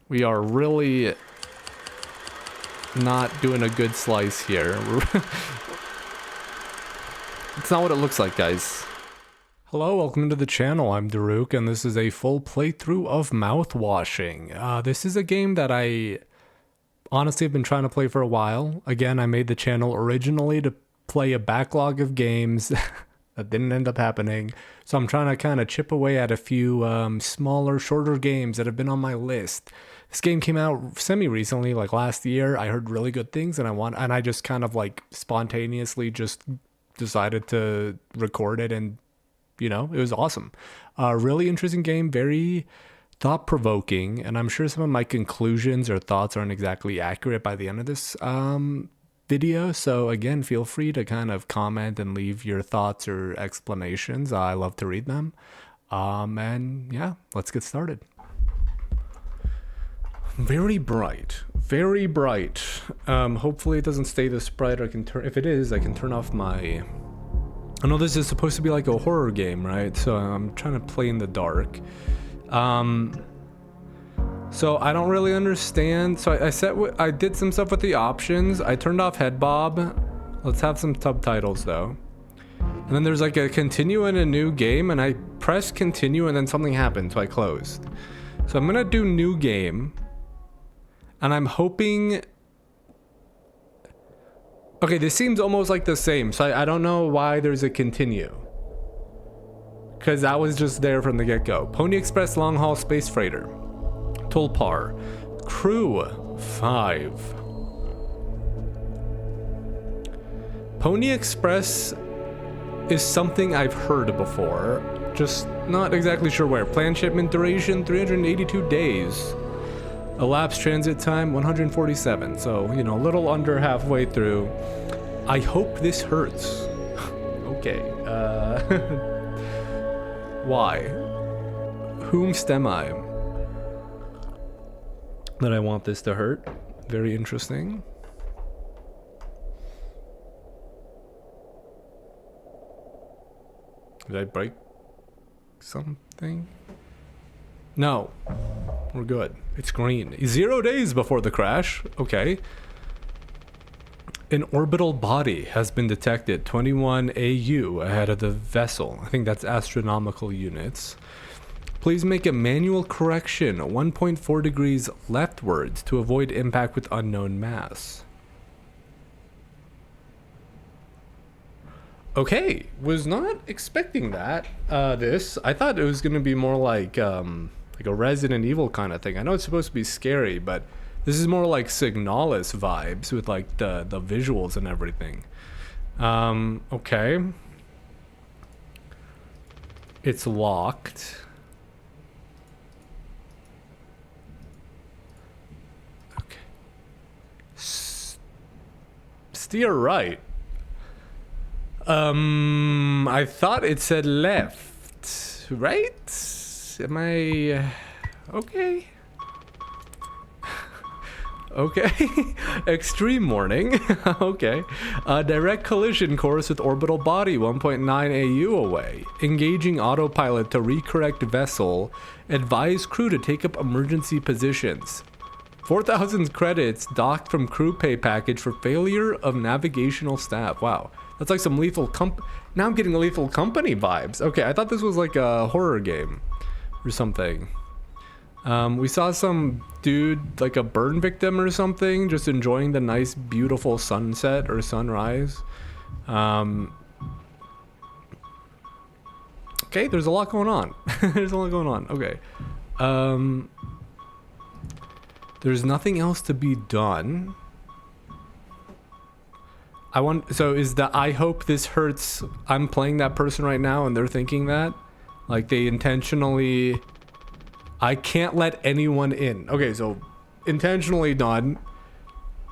We are really not doing a good slice here. It's not what it looks like, guys. Hello, welcome to the channel. I'm Doruk, and this is a full playthrough of Mouthwashing. This is a game that I honestly have been trying to play for a while. Again, I made the channel originally to play a backlog of games that didn't end up happening. So I'm trying to kind of chip away at a few smaller, shorter games that have been on my list. This game came out semi-recently, like last year. I heard really good things, and I just kind of like spontaneously just decided to record it, and you know, it was awesome. Really interesting game, very thought-provoking, and I'm sure some of my conclusions or thoughts aren't exactly accurate by the end of this video. So again, feel free to kind of comment and leave your thoughts or explanations. I love to read them. And yeah, let's get started. Very bright, very bright. Hopefully it doesn't stay this bright. I can turn, if it is, I can turn off my, I know this is supposed to be like a horror game, right? So I'm trying to play in the dark. So I don't really understand. So I did some stuff with the options. I turned off head bob. Let's have some subtitles though. And then there's like a continue in a new game, and I pressed continue and then something happened, so I closed. So I'm gonna do new game. And I'm hoping, okay, this seems almost like the same. So I don't know why there's a continue, because that was just there from the get-go. Pony Express Long Haul Space Freighter. Tulpar. Crew 5. Pony Express is something I've heard before, just not exactly sure where. Planned shipment duration 382 days. Elapsed transit time 147. So, you know, a little under halfway through. I hope this hurts. Okay. Why? Whomst am I that I want this to hurt? Very interesting. Did I break something? No. We're good. It's green. 0 days before the crash. Okay. An orbital body has been detected 21 AU ahead of the vessel. I think that's astronomical units. Please make a manual correction 1.4 degrees leftwards to avoid impact with unknown mass. Okay, was not expecting that. I thought it was going to be more like a Resident Evil kind of thing. I know it's supposed to be scary, but this is more like Signalis vibes with like the visuals and everything. Okay. It's locked. Okay. Steer right. I thought it said left, right? Am I okay? Okay. Extreme warning. Okay. Direct collision course with orbital body 1.9 AU away. Engaging autopilot to recorrect vessel. Advise crew to take up emergency positions. 4,000 credits docked from crew pay package for failure of navigational staff. Wow. That's like some Lethal Now I'm getting Lethal Company vibes. Okay, I thought this was like a horror game or something. We saw some dude, like a burn victim or something, just enjoying the nice, beautiful sunset or sunrise. Okay, there's a lot going on. There's a lot going on. Okay. There's nothing else to be done. So is the I hope this hurts, I'm playing that person right now and they're thinking that? Like they intentionally, I can't let anyone in. Okay, so intentionally done.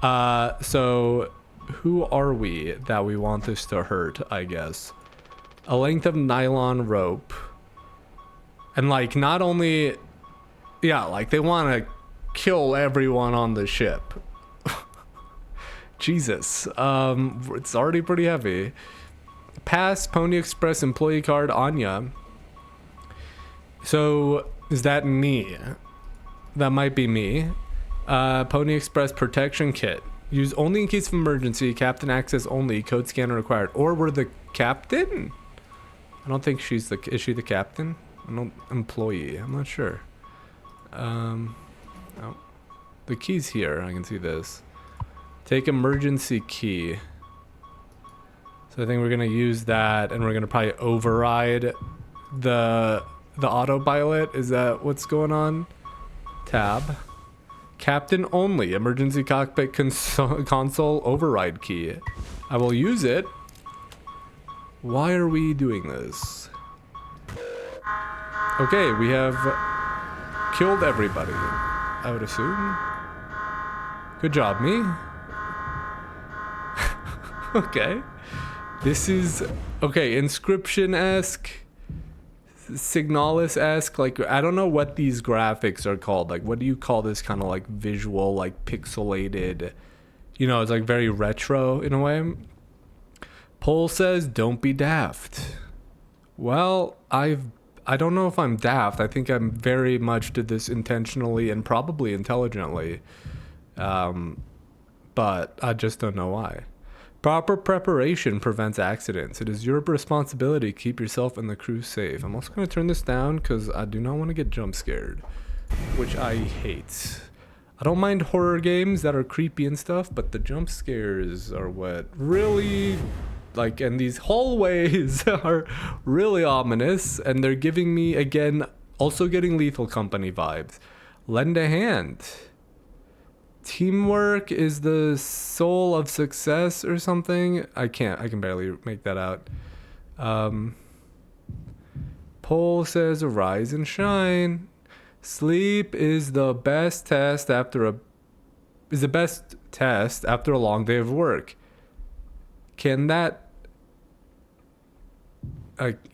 So who are we that we want this to hurt, I guess? A length of nylon rope. And like not only, yeah, like they want to kill everyone on the ship. Jesus, it's already pretty heavy. Pass Pony Express employee card Anya. So is that me? That might be me. Pony Express protection kit. Use only in case of emergency. Captain access only. Code scanner required. Or we're the captain? I don't think she's the... Is she the captain? An employee. I'm not sure. Oh. The key's here. I can see this. Take emergency key. So I think we're going to use that, and we're going to probably override the autopilot. Is that what's going on? Tab. Captain only. Emergency cockpit console override key. I will use it. Why are we doing this? Okay, we have killed everybody, I would assume. Good job, me. Okay. This is... Okay, Inscription-esque. Signalis-esque. Like, I don't know what these graphics are called. Like, what do you call this kind of, like, visual, like, pixelated... You know, it's, like, very retro in a way. Poll says, don't be daft. Well, I don't know if I'm daft. I think I'm very much did this intentionally and probably intelligently. But I just don't know why. Proper preparation prevents accidents. It is your responsibility to keep yourself and the crew safe. I'm also going to turn this down because I do not want to get jump scared, which I hate. I don't mind horror games that are creepy and stuff, but the jump scares are what really... Like, and these hallways are really ominous, and they're giving me, again, also getting Lethal Company vibes. Lend a hand. Teamwork is the soul of success or something. I can barely make that out. Poll says arise and shine. Sleep is the best test after a long day of work. Can that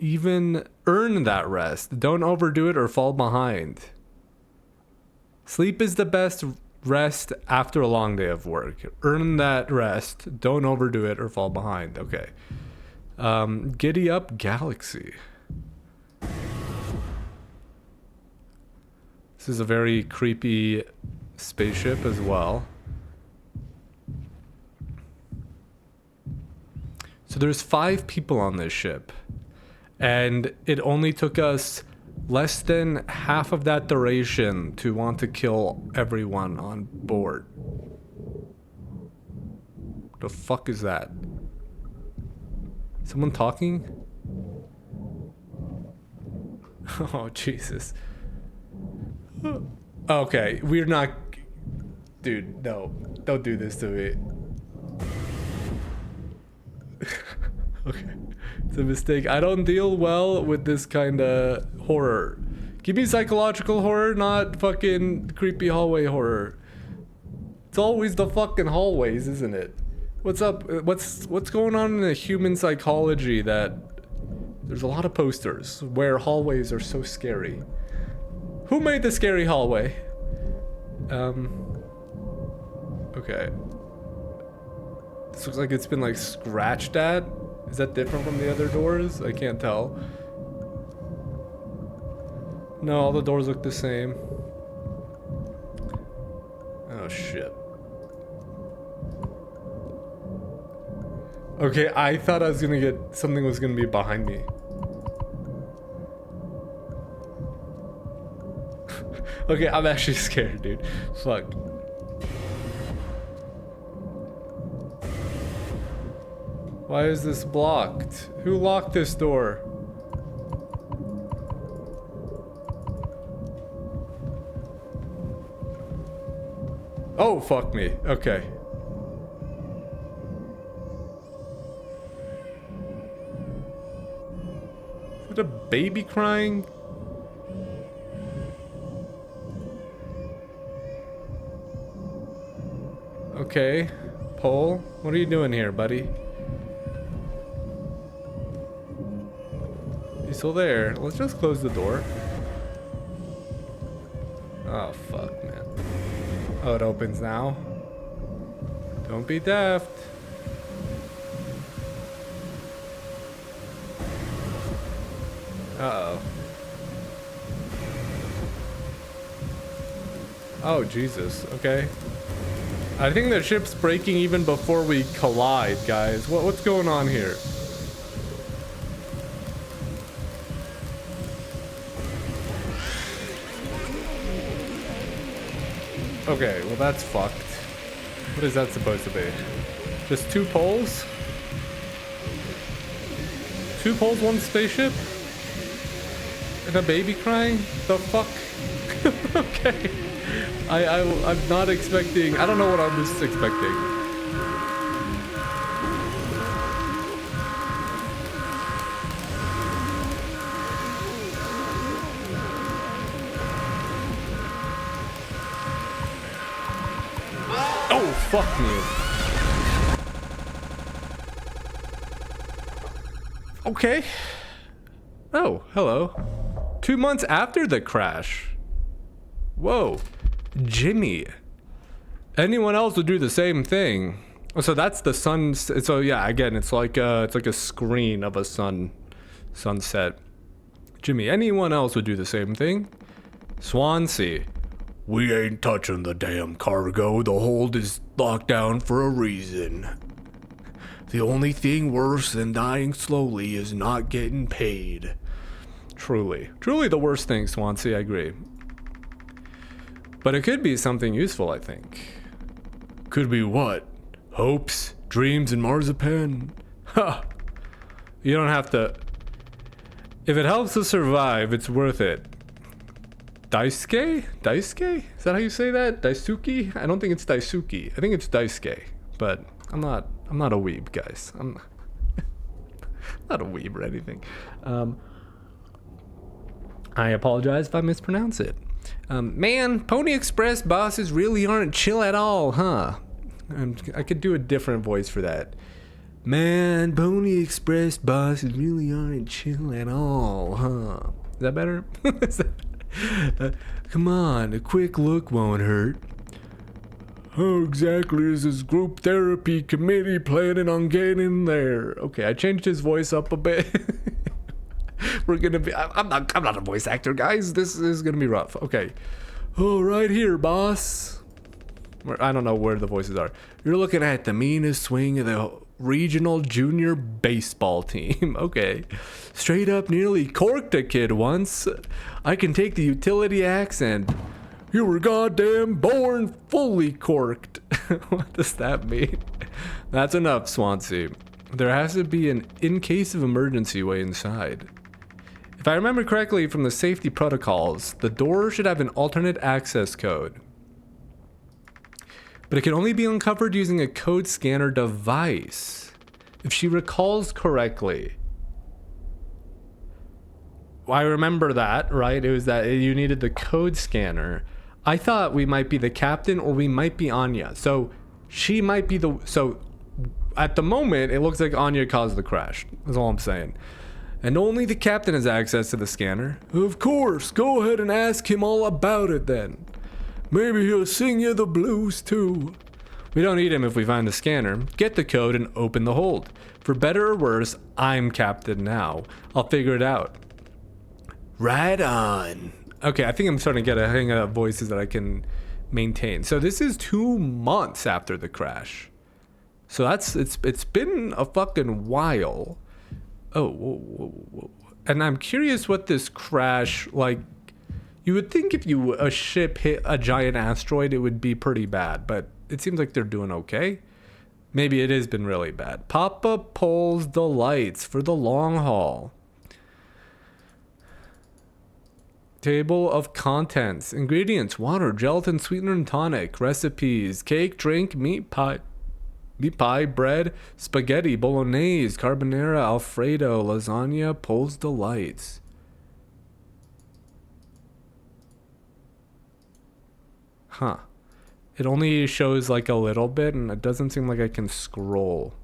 even earn that rest? Don't overdo it or fall behind. Sleep is the best rest after a long day of work. Earn that rest. Don't overdo it or fall behind. Okay. Giddy up galaxy. This is a very creepy spaceship as well. So there's 5 people on this ship. And it only took us less than half of that duration to want to kill everyone on board. The fuck is that? Someone talking? Oh, Jesus. Okay, we're not... Dude, no. Don't do this to me. Okay. It's a mistake. I don't deal well with this kind of horror. Give me psychological horror, not fucking creepy hallway horror. It's always the fucking hallways, isn't it? What's up? What's going on in the human psychology that there's a lot of posters where hallways are so scary? Who made the scary hallway? Okay. This looks like it's been like scratched at. Is that different from the other doors? I can't tell. No, all the doors look the same. Oh shit. Okay, I thought I was gonna get... Something was gonna be behind me. Okay, I'm actually scared, dude. Fuck. Why is this blocked? Who locked this door? Oh, fuck me. Okay. Is it a baby crying? Okay. Paul, what are you doing here, buddy? You still there? Let's just close the door. Oh, fuck, man. Oh, it opens now. Don't be daft. Uh-oh. Oh, Jesus. Okay. I think the ship's breaking even before we collide, guys. What's going on here? Okay, well that's fucked. What is that supposed to be? Just 2 poles? 2 poles, 1 spaceship? And a baby crying? The fuck? Okay. I'm not expecting... I don't know what I was expecting. Oh, fuck me. Okay. Oh, hello. 2 months after the crash. Whoa. Jimmy. Anyone else would do the same thing. So that's the sun. So yeah, again, it's like a screen of a sunset. Jimmy, anyone else would do the same thing. Swansea. We ain't touching the damn cargo. The hold is locked down for a reason. The only thing worse than dying slowly is not getting paid. Truly the worst thing, Swansea, I agree. But it could be something useful, I think. Could be what? Hopes, dreams, and marzipan? Ha! You don't have to... If it helps us survive, it's worth it. Daisuke? Daisuke? Is that how you say that? Daisuke? I don't think it's Daisuke. I think it's Daisuke. But I'm not a weeb, guys. I'm not a weeb or anything. I apologize if I mispronounce it. Man, Pony Express bosses really aren't chill at all, huh? I could do a different voice for that. Man, Pony Express bosses really aren't chill at all, huh? Is that better? Come on, a quick look won't hurt. How exactly is this group therapy committee planning on getting there? Okay, I changed his voice up a bit. We're gonna be... I'm not a voice actor, guys. This is gonna be rough. Okay. Oh, right here, boss. I don't know where the voices are. You're looking at the meanest swing of the regional junior baseball team. Okay. Straight up nearly corked a kid once. I can take the utility accent. You were goddamn born fully corked. What does that mean? That's enough, Swansea. There has to be an in case of emergency way inside. If I remember correctly from the safety protocols, the door should have an alternate access code. But it can only be uncovered using a code scanner device. If she recalls correctly. Well, I remember that, right? It was that you needed the code scanner. I thought we might be the captain or we might be Anya. So she might be the... So at the moment, it looks like Anya caused the crash. That's all I'm saying. And only the captain has access to the scanner. Of course, go ahead and ask him all about it then. Maybe he'll sing you the blues too. We don't need him if we find the scanner. Get the code and open the hold. For better or worse, I'm captain now. I'll figure it out. Right on. Okay, I think I'm starting to get a hang of voices that I can maintain. So this is 2 months after the crash. So it's been a fucking while. Oh, whoa. And I'm curious what this crash, like, you would think if a ship hit a giant asteroid, it would be pretty bad, but it seems like they're doing okay. Maybe it has been really bad. Papa pulls the lights for the long haul. Table of contents. Ingredients: water, gelatin, sweetener, and tonic. Recipes: cake, drink, meat pie, bread, spaghetti, bolognese, carbonara, alfredo, lasagna. Pulls the lights. Huh. It only shows like a little bit, and it doesn't seem like I can scroll.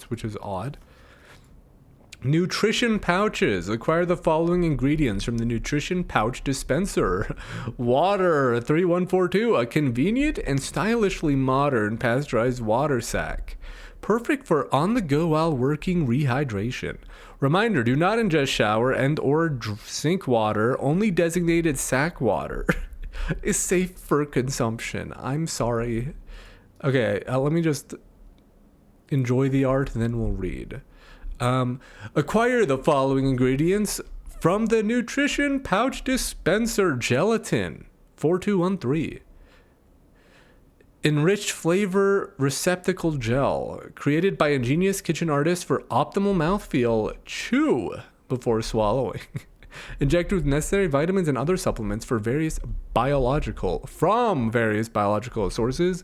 Which is odd. Nutrition pouches. Acquire the following ingredients from the nutrition pouch dispenser. Water 3142, a convenient and stylishly modern pasteurized water sack. Perfect for on-the-go while working rehydration. Reminder, do not ingest shower and or sink water, only designated sack water. is safe for consumption. I'm sorry. Okay, let me just enjoy the art, and then we'll read. Acquire the following ingredients from the nutrition pouch dispenser: gelatin 4213. Enriched flavor receptacle gel, created by ingenious kitchen artists for optimal mouthfeel. Chew before swallowing. Injected with necessary vitamins and other supplements from various biological sources,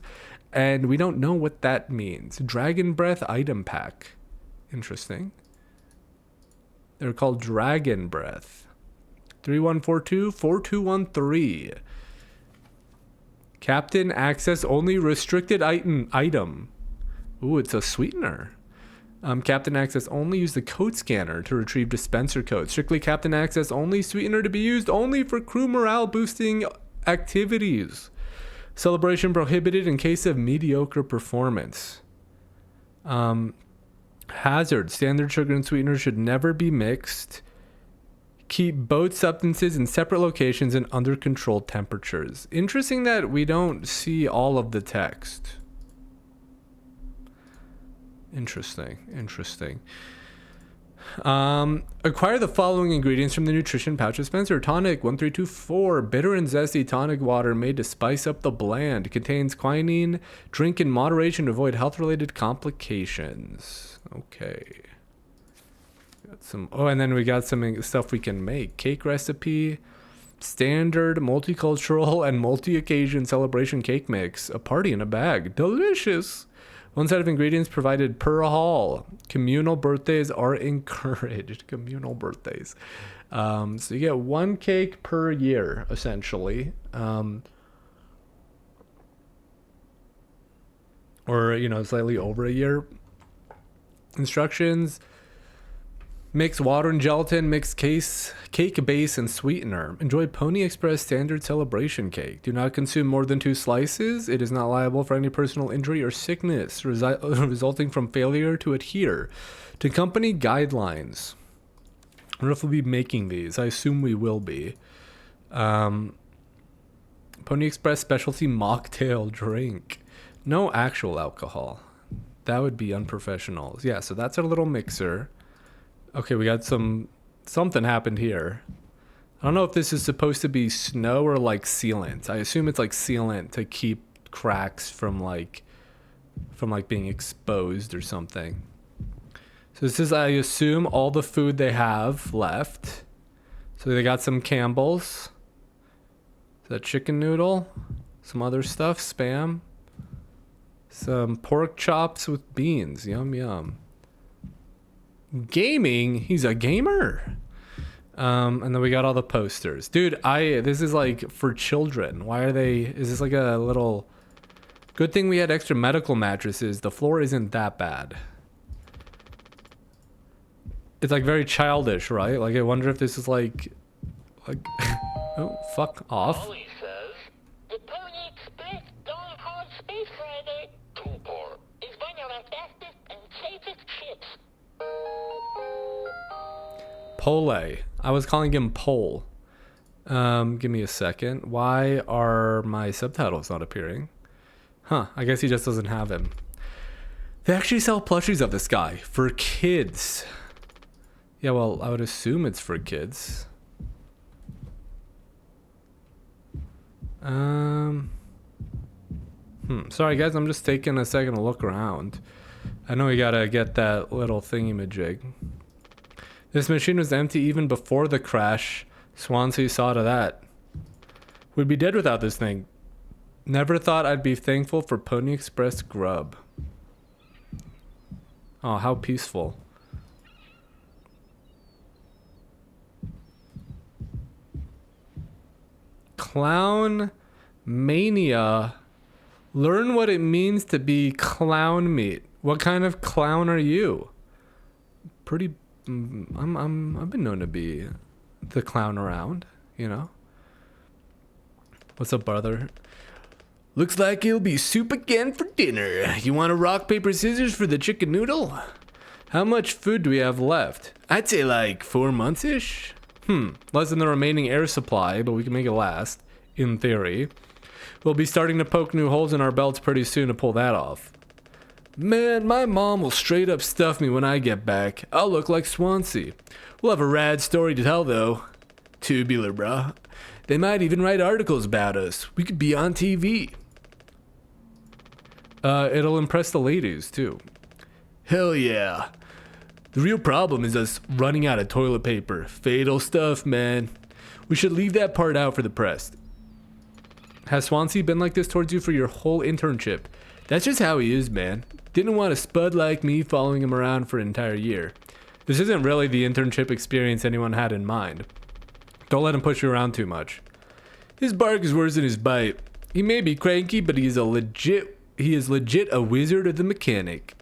and we don't know what that means. Dragon breath item pack. Interesting. They're called Dragon Breath. 3142-4213. Captain access only restricted item. Ooh, it's a sweetener. Captain access only. Use the code scanner to retrieve dispenser codes. Strictly captain access only. Sweetener to be used only for crew morale boosting activities. Celebration prohibited in case of mediocre performance. Hazard. Standard sugar and sweetener should never be mixed. Keep both substances in separate locations and under controlled temperatures. Interesting that we don't see all of the text. Interesting. Acquire the following ingredients from the nutrition pouch dispenser: tonic 1324, bitter and zesty tonic water made to spice up the bland. Contains quinine. Drink in moderation to avoid health-related complications. Okay. Got some. Oh, and then we got some stuff we can make. Cake recipe. Standard, multicultural, and multi-occasion celebration cake mix. A party in a bag. Delicious. One set of ingredients provided per hall. Communal birthdays are encouraged. Communal birthdays. So you get one cake per year, essentially. Or, slightly over a year. Instructions. Mix water and gelatin, mix cake base and sweetener. Enjoy Pony Express standard celebration cake. Do not consume more than 2 slices. It is not liable for any personal injury or sickness resulting from failure to adhere to company guidelines. I don't know if we'll be making these. I assume we will be. Pony Express specialty mocktail drink. No actual alcohol. That would be unprofessional. Yeah, so that's our little mixer. Okay, we got something happened here. I don't know if this is supposed to be snow or like sealant. I assume it's like sealant to keep cracks from being exposed or something. So this is, I assume, all the food they have left. So they got some Campbell's. Is that chicken noodle? Some other stuff, Spam. Some pork chops with beans. Yum, yum. Gaming? He's a gamer. And then we got all the posters. Dude, this is like for children. Is this like a little... Good thing we had extra medical mattresses. The floor isn't that bad. It's like very childish, right? Like I wonder if this is like oh, fuck off. Ollie says, the Pony Express Darn Hard Space Rider Tulpar is one of our fastest and safest ships. Pole. I was calling him Pole. Give me a second. Why are my subtitles not appearing? Huh, I guess he just doesn't have him. They actually sell plushies of this guy for kids. Yeah, well, I would assume it's for kids. Sorry guys, I'm just taking a second to look around. I know we gotta get that little thingy-majig. This machine was empty even before the crash. Swansea saw to that. We'd be dead without this thing. Never thought I'd be thankful for Pony Express grub. Oh, how peaceful. Clown mania. Learn what it means to be clown meat. What kind of clown are you? I've been known to be the clown around, you know. What's up, brother? Looks like it'll be soup again for dinner. You want to rock, paper, scissors for the chicken noodle? How much food do we have left? I'd say like 4 months-ish. Less than the remaining air supply, but we can make it last. in theory. We'll be starting to poke new holes in our belts pretty soon to pull that off. Man, my mom will straight up stuff me when I get back. I'll look like Swansea. We'll have a rad story to tell though. Tubular, bruh. They might even write articles about us. We could be on TV. It'll impress the ladies too. Hell yeah. The real problem is us running out of toilet paper. Fatal stuff, man. We should leave that part out for the press. Has Swansea been like this towards you for your whole internship? That's just how he is, man. Didn't want a spud like me following him around for an entire year. This isn't really the internship experience anyone had in mind. Don't let him push you around too much. His bark is worse than his bite. He may be cranky, but he is legit a wizard of the mechanic.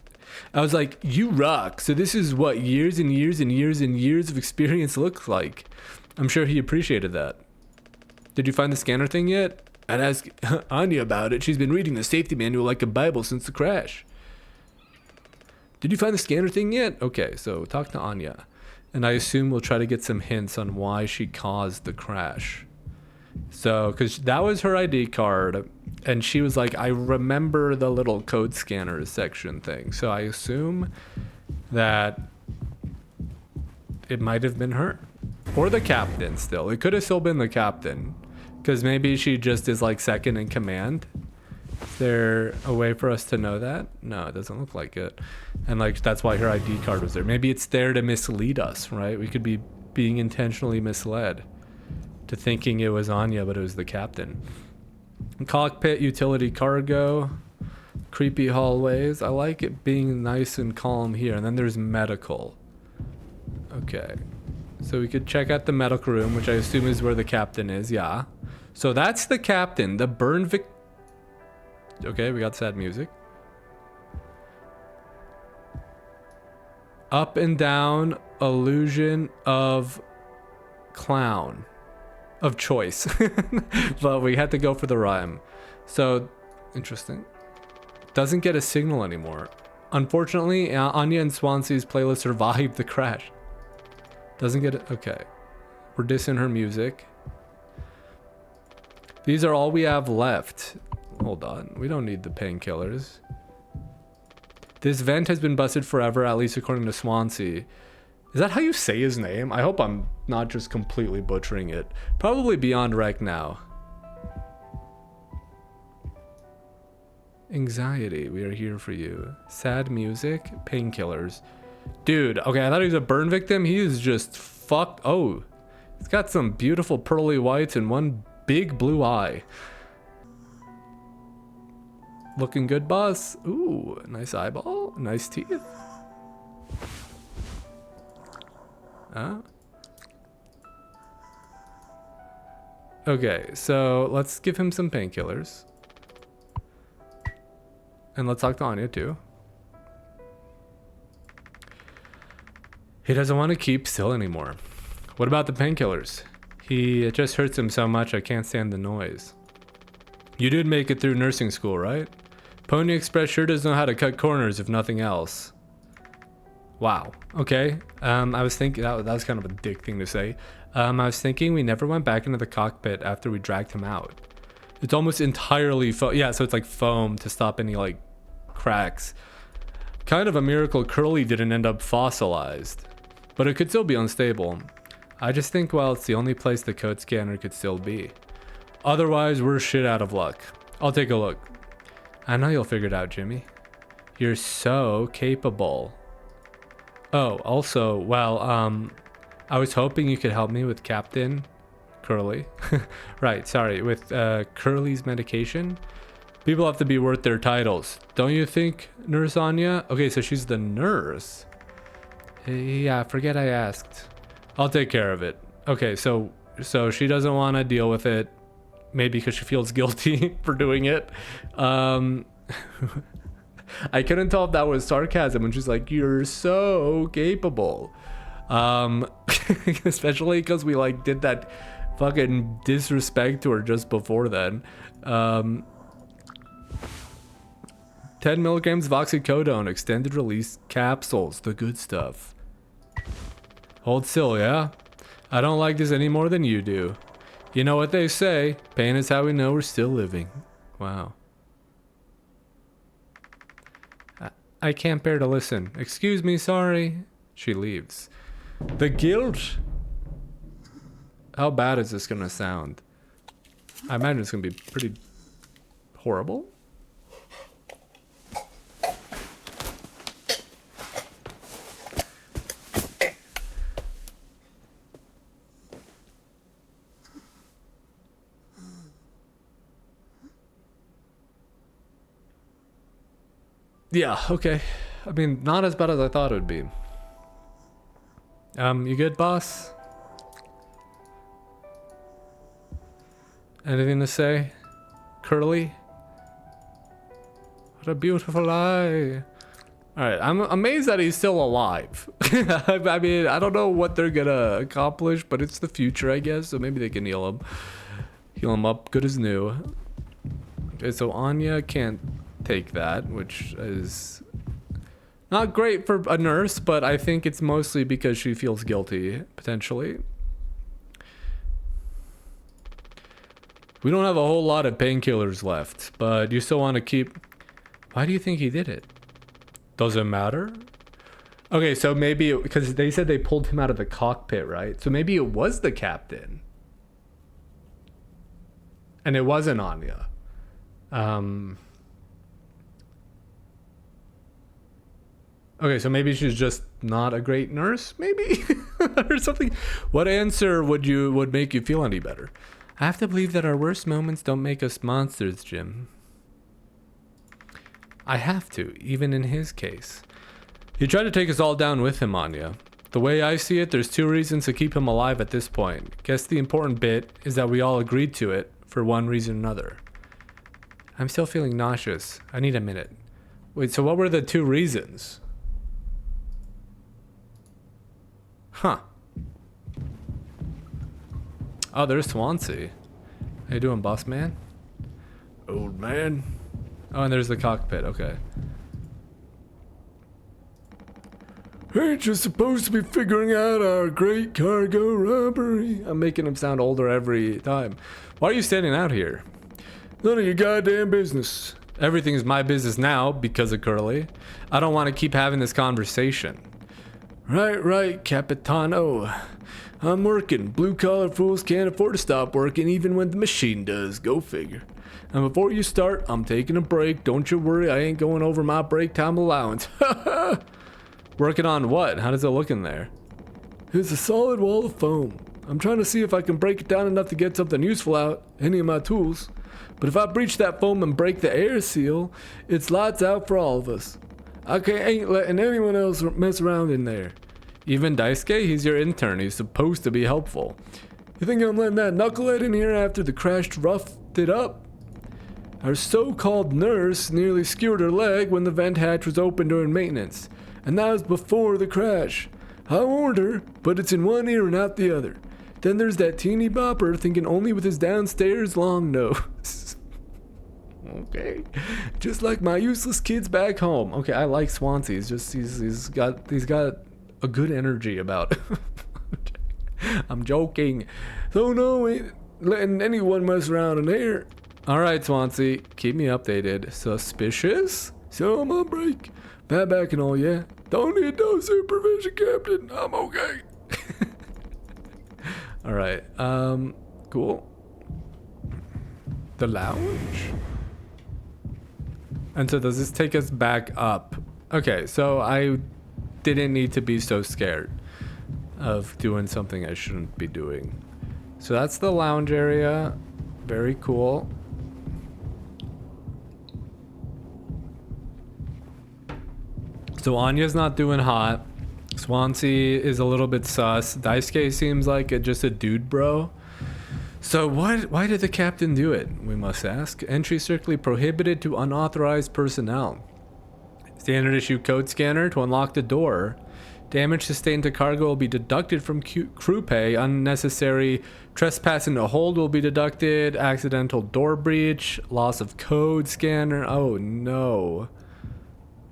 I was like, you rock. So this is what years and years and years and years of experience looks like. I'm sure he appreciated that. Did you find the scanner thing yet? I'd ask Anya about it. She's been reading the safety manual like a Bible since the crash. Did you find the scanner thing yet? Okay, so talk to Anya. And I assume we'll try to get some hints on why she caused the crash. So, because that was her ID card. And she was like, I remember the little code scanner section thing. So I assume that it might have been her. Or the captain still. It could have still been the captain. Because maybe she just is like second in command. Is there a way for us to know that? No, it doesn't look like it. And like that's why her ID card was there. Maybe it's there to mislead us, right? We could be being intentionally misled to thinking it was Anya, but it was the captain. Cockpit, utility cargo, creepy hallways. I like it being nice and calm here. And then there's medical. Okay. So we could check out the medical room, which I assume is where the captain is. Yeah. So that's the captain. The burn vic... Okay, we got sad music. Up and down illusion of clown. Of choice. But we had to go for the rhyme. So, interesting. Doesn't get a signal anymore. Unfortunately, Anya and Swansea's playlist survived the crash. Doesn't get it. Okay. We're dissing her music. These are all we have left. Hold on. We don't need the painkillers. This vent has been busted forever, at least according to Swansea. Is that how you say his name? I hope I'm not just completely butchering it. Probably beyond rec now. Anxiety. We are here for you. Sad music. Painkillers. Dude, okay, I thought he was a burn victim. He is just fucked. Oh, he's got some beautiful pearly whites and one big blue eye. Looking good, boss. Ooh, nice eyeball. Nice teeth. Okay, so let's give him some painkillers. And let's talk to Anya too. He doesn't want to keep still anymore. What about the painkillers? It just hurts him so much I can't stand the noise. You did make it through nursing school, right? Pony Express sure does know how to cut corners if nothing else. Wow. Okay. I was thinking that was kind of a dick thing to say. I was thinking we never went back into the cockpit after we dragged him out. It's almost entirely foam. Yeah, so it's like foam to stop any like cracks. Kind of a miracle Curly didn't end up fossilized. But it could still be unstable. I just think, well, it's the only place the code scanner could still be. Otherwise, we're shit out of luck. I'll take a look. I know you'll figure it out, Jimmy. You're so capable. Oh, also, well, I was hoping you could help me with Captain Curly. Right, sorry, with Curly's medication. People have to be worth their titles. Don't you think, Nurse Anya? Okay, so she's the nurse. Yeah, forget I asked. I'll take care of it. Okay, so she doesn't want to deal with it. Maybe because she feels guilty for doing it. I couldn't tell if that was sarcasm when she's like, you're so capable. Especially because we like did that fucking disrespect to her just before then. 10 milligrams of oxycodone, extended release capsules, the good stuff. Hold still, yeah? I don't like this any more than you do. You know what they say, pain is how we know we're still living. Wow. I can't bear to listen. Excuse me, sorry. She leaves. The guilt. How bad is this gonna sound? I imagine it's gonna be pretty horrible. Yeah, okay. I mean, not as bad as I thought it would be. You good, boss? Anything to say? Curly? What a beautiful eye. Alright, I'm amazed that he's still alive. I mean, I don't know what they're gonna accomplish, but it's the future, I guess, so maybe they can heal him. Heal him up good as new. Okay, so Anya can't take that, which is not great for a nurse, but I think it's mostly because she feels guilty, potentially. We don't have a whole lot of painkillers left, but you still want to keep... Why do you think he did it? Does it matter? Okay, so maybe... Because they said they pulled him out of the cockpit, right? So maybe it was the captain. And it wasn't Anya. Okay, so maybe she's just not a great nurse, maybe? Or something. What answer would make you feel any better? I have to believe that our worst moments don't make us monsters, Jim. I have to, even in his case. He tried to take us all down with him, Anya. The way I see it, there's 2 reasons to keep him alive at this point. Guess the important bit is that we all agreed to it for one reason or another. I'm still feeling nauseous. I need a minute. Wait, so what were the 2 reasons? Huh. Oh, there's Swansea. How you doing, boss man? Old man. Oh, and there's the cockpit. Okay. Ain't you supposed to be figuring out our great cargo robbery? I'm making him sound older every time. Why are you standing out here? None of your goddamn business. Everything's my business now because of Curly. I don't want to keep having this conversation. Right, Capitano. I'm working. Blue-collar fools can't afford to stop working even when the machine does. Go figure. And before you start, I'm taking a break. Don't you worry, I ain't going over my break time allowance. Working on what? How does it look in there? It's a solid wall of foam. I'm trying to see if I can break it down enough to get something useful out. Any of my tools. But if I breach that foam and break the air seal, it's lights out for all of us. Ain't letting anyone else mess around in there. Even Daisuke? He's your intern. He's supposed to be helpful. You think I'm letting that knucklehead in here after the crash roughed it up? Our so-called nurse nearly skewered her leg when the vent hatch was open during maintenance. And that was before the crash. I warned her, but it's in one ear and out the other. Then there's that teeny bopper thinking only with his downstairs long nose. Okay. Just like my useless kids back home. Okay, I like Swansea. He's got a good energy about it. I'm joking. So no, ain't letting anyone mess around in here. Alright, Swansea. Keep me updated. Suspicious? So I'm on break. Bad back and all, yeah. Don't need no supervision, Captain. I'm okay. Alright, cool. The lounge? And so does this take us back up? Okay, so I didn't need to be so scared of doing something I shouldn't be doing. So that's the lounge area. Very cool. So Anya's not doing hot. Swansea is a little bit sus. Daisuke seems like just a dude bro. So why did the captain do it, we must ask? Entry strictly prohibited to unauthorized personnel. Standard issue code scanner to unlock the door. Damage sustained to cargo will be deducted from crew pay. Unnecessary trespass into hold will be deducted. Accidental door breach. Loss of code scanner. Oh no.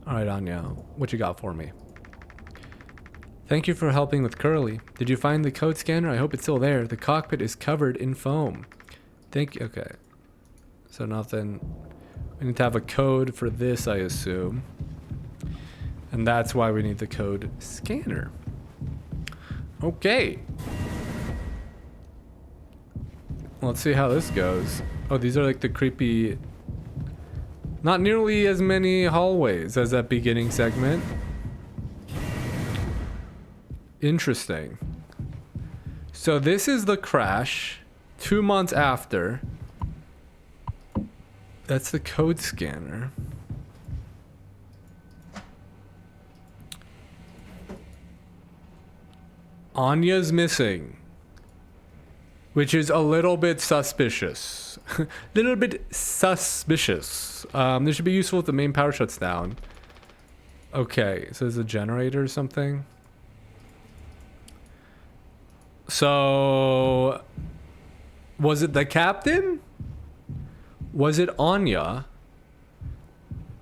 Alright, Anya, what you got for me? Thank you for helping with Curly. Did you find the code scanner? I hope it's still there. The cockpit is covered in foam. Thank you. Okay. So nothing. We need to have a code for this, I assume. And that's why we need the code scanner. Okay. Let's see how this goes. Oh, these are like the creepy... Not nearly as many hallways as that beginning segment. Interesting. So this is the crash 2 months after. That's the code scanner. Anya's missing, which is a little bit suspicious. Little bit suspicious. This should be useful if the main power shuts down. Okay, so there's a generator or something. So, was it the captain? Was it Anya?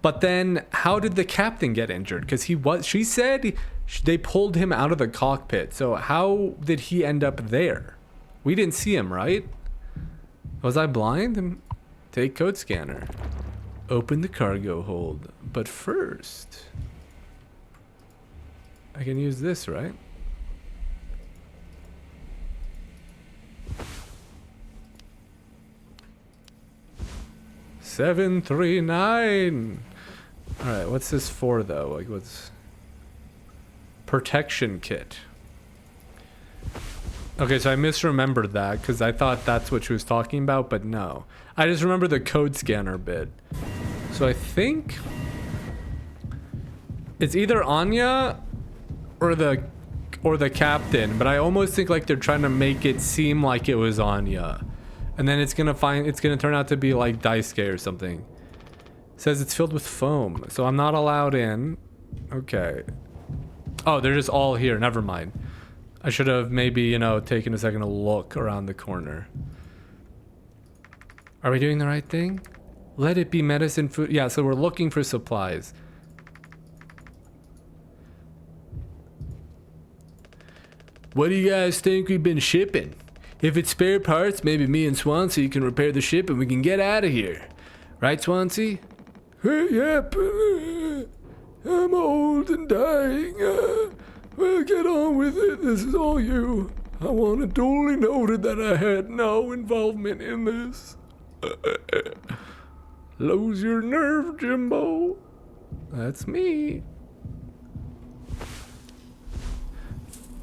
But then, how did the captain get injured? Because she said they pulled him out of the cockpit. So how did he end up there? We didn't see him, right? Was I blind? Take code scanner. Open the cargo hold. But first, I can use this, right? $739. All right, what's this for though? Like, what's protection kit? Okay, so I misremembered that because I thought that's what she was talking about, but no. I just remember the code scanner bit. So I think it's either Anya or the captain, but I almost think like they're trying to make it seem like it was Anya. And then it's gonna turn out to be like Daisuke or something. It says it's filled with foam, so I'm not allowed in. Okay. Oh, they're just all here. Never mind. I should have maybe, you know, taken a second to look around the corner. Are we doing the right thing? Let it be medicine, food. Yeah, so we're looking for supplies. What do you guys think we've been shipping? If it's spare parts, maybe me and Swansea can repair the ship and we can get out of here. Right, Swansea? Yep. I'm old and dying. Well, get on with it. This is all you. I want it duly noted that I had no involvement in this. Lose your nerve, Jimbo. That's me.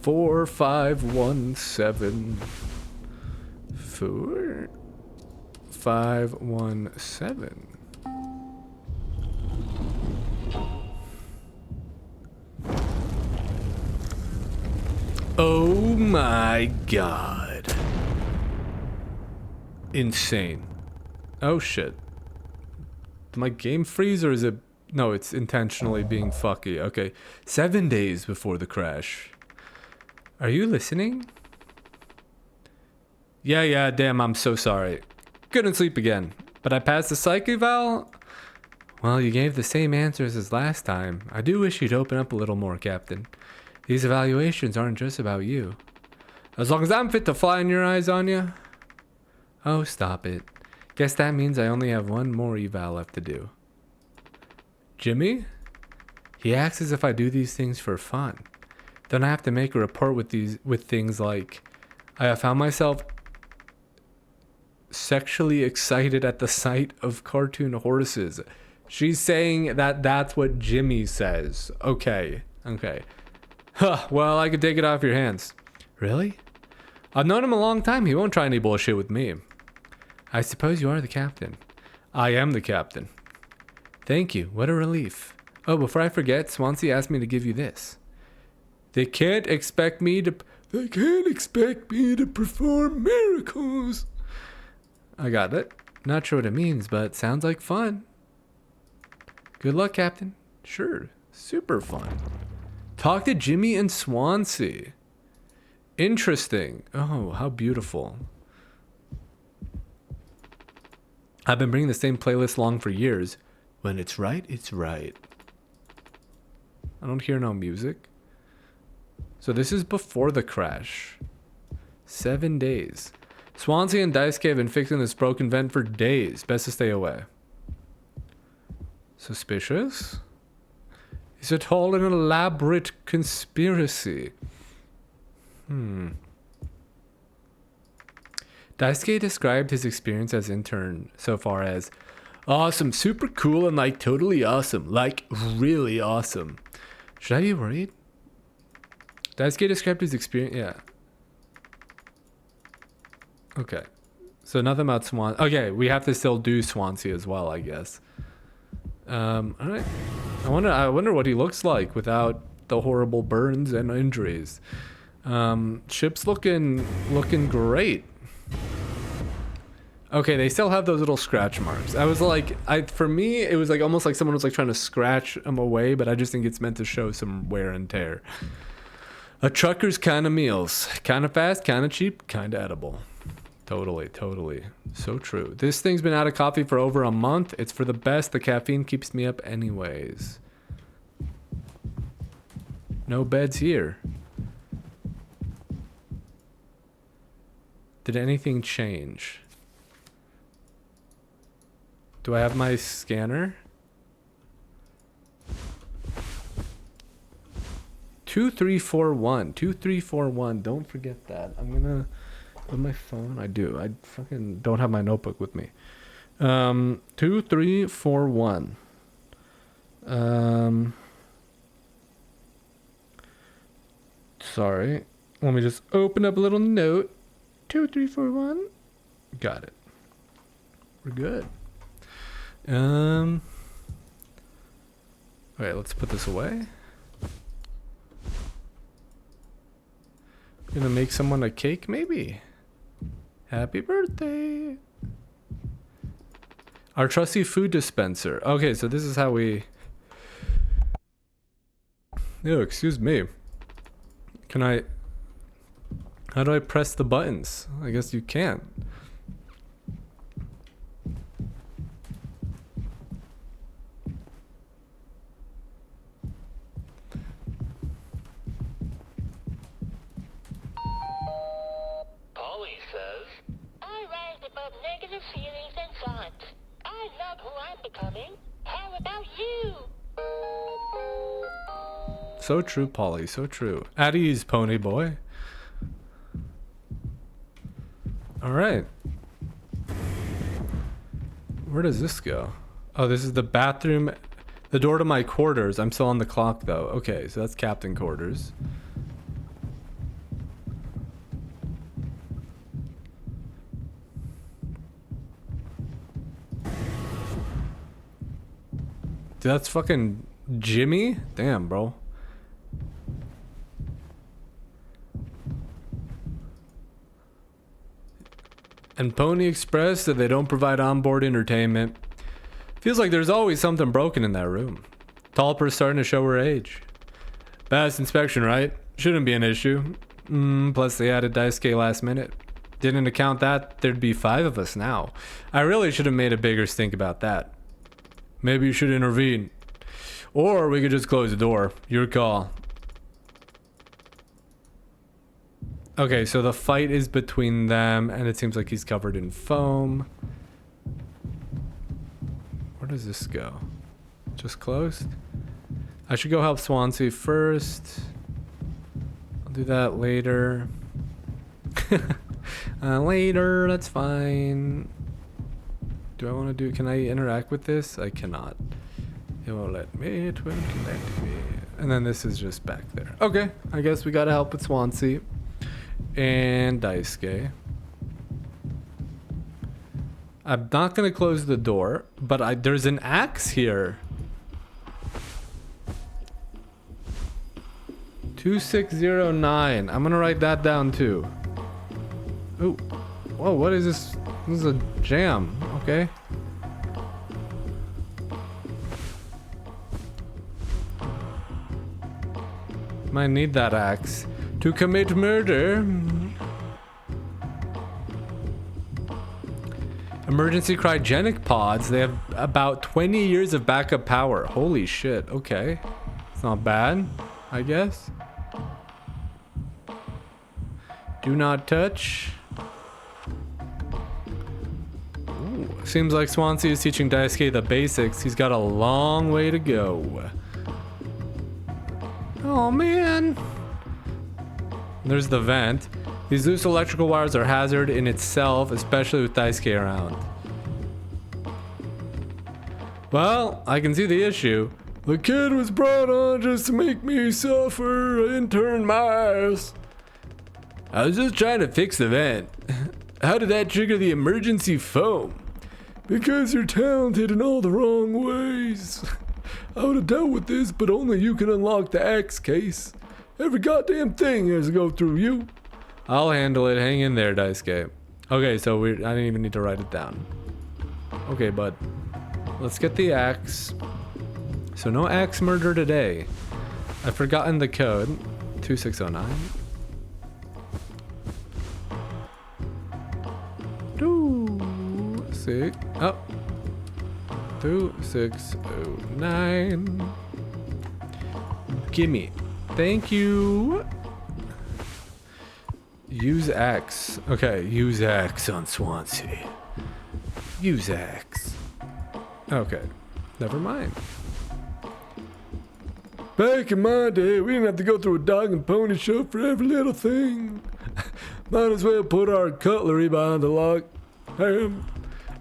4517. 4517. Oh my god. Insane. Oh shit. Did my game freeze or is it... No, it's intentionally being fucky. Okay. 7 days before the crash. Are you listening? Yeah, damn, I'm so sorry. Couldn't sleep again. But I passed the psych eval? Well, you gave the same answers as last time. I do wish you'd open up a little more, Captain. These evaluations aren't just about you. As long as I'm fit to fly in your eyes, Anya. Oh, stop it. Guess that means I only have one more eval left to do. Jimmy? He acts as if I do these things for fun. Then I have to make a report with things like, I have found myself sexually excited at the sight of cartoon horses. She's saying that that's what Jimmy says. Okay. Huh, well, I could take it off your hands. Really? I've known him a long time. He won't try any bullshit with me. I suppose you are the captain. I am the captain. Thank you. What a relief. Oh, before I forget, Swansea asked me to give you this. They can't expect me to perform miracles. I got it. Not sure what it means, but sounds like fun. Good luck, Captain. Sure. Super fun. Talk to Jimmy and Swansea. Interesting. Oh, how beautiful. I've been bringing the same playlist along for years. When it's right, it's right. I don't hear no music. So this is before the crash. 7 days. Swansea and Daisuke have been fixing this broken vent for days. Best to stay away. Suspicious? Is it all an elaborate conspiracy? Daisuke described his experience as intern so far as awesome, super cool, and like totally awesome. Like really awesome. Should I be worried? Daisuke described his experience, yeah. Okay. So nothing about Swansea. Okay, we have to still do Swansea as well, I guess. Alright. I wonder what he looks like without the horrible burns and injuries. Ship's looking great. Okay, they still have those little scratch marks. I was like, for me, it was like almost like someone was like trying to scratch them away, but I just think it's meant to show some wear and tear. A trucker's kind of meals. Kind of fast, kind of cheap, kind of edible. Totally. So true. This thing's been out of coffee for over a month. It's for the best. The caffeine keeps me up anyways. No beds here. Did anything change? Do I have my scanner? 2341. 2341. Don't forget that. I'm gonna put my phone. I do. I fucking don't have my notebook with me. 2341. Sorry. Let me just open up a little note. 2341. Got it. We're good. Alright, let's put this away. Gonna make someone a cake, maybe. Happy birthday. Our trusty food dispenser. Okay, so this is how we... Oh, excuse me. Can I... How do I press the buttons? I guess you can't. Polly says, I rise above negative feelings and thoughts. I love who I'm becoming. How about you? So true, Polly. So true. At ease, pony boy. Alright. Where does this go? Oh, this is the bathroom. The door to my quarters. I'm still on the clock, though. Okay, so that's captain quarters. Dude, that's fucking Jimmy? Damn, bro. And Pony Express said they don't provide onboard entertainment. Feels like there's always something broken in that room. Tulpar's starting to show her age. Best inspection, right? Shouldn't be an issue. Plus they added Daisuke last minute. Didn't account that, there'd be 5 of us now. I really should have made a bigger stink about that. Maybe you should intervene. Or we could just close the door. Your call. Okay, so the fight is between them, and it seems like he's covered in foam. Where does this go? Just closed? I should go help Swansea first. I'll do that later. Later, that's fine. Do I want to do... Can I interact with this? I cannot. It won't let me. It won't let me. And then this is just back there. Okay, I guess we gotta help with Swansea. And Daisuke. I'm not gonna close the door, but there's an axe here. 2609. I'm gonna write that down too. Ooh. Whoa, what is this? This is a jam. Okay. Might need that axe to commit murder. Emergency cryogenic pods. They have about 20 years of backup power. Holy shit. Okay. It's not bad, I guess. Do not touch. Ooh, seems like Swansea is teaching Daisuke the basics. He's got a long way to go. Oh man. There's the vent. These loose electrical wires are a hazard in itself, especially with Daisuke around. Well, I can see the issue. The kid was brought on just to make me suffer. Intern my ass. I was just trying to fix the vent. How did that trigger the emergency foam? Because you're talented in all the wrong ways. I would have dealt with this, but only you can unlock the X case. Every goddamn thing has to go through you. I'll handle it. Hang in there, Daisuke. Okay, so I didn't even need to write it down. Okay, bud. Let's get the axe. So no axe murder today. I've forgotten the code. 2609. 2609. Gimme. Thank you. Use axe. Okay, use axe on Swansea. Use axe. Okay, never mind. Back in my day, we didn't have to go through a dog and pony show for every little thing. Might as well put our cutlery behind the lock.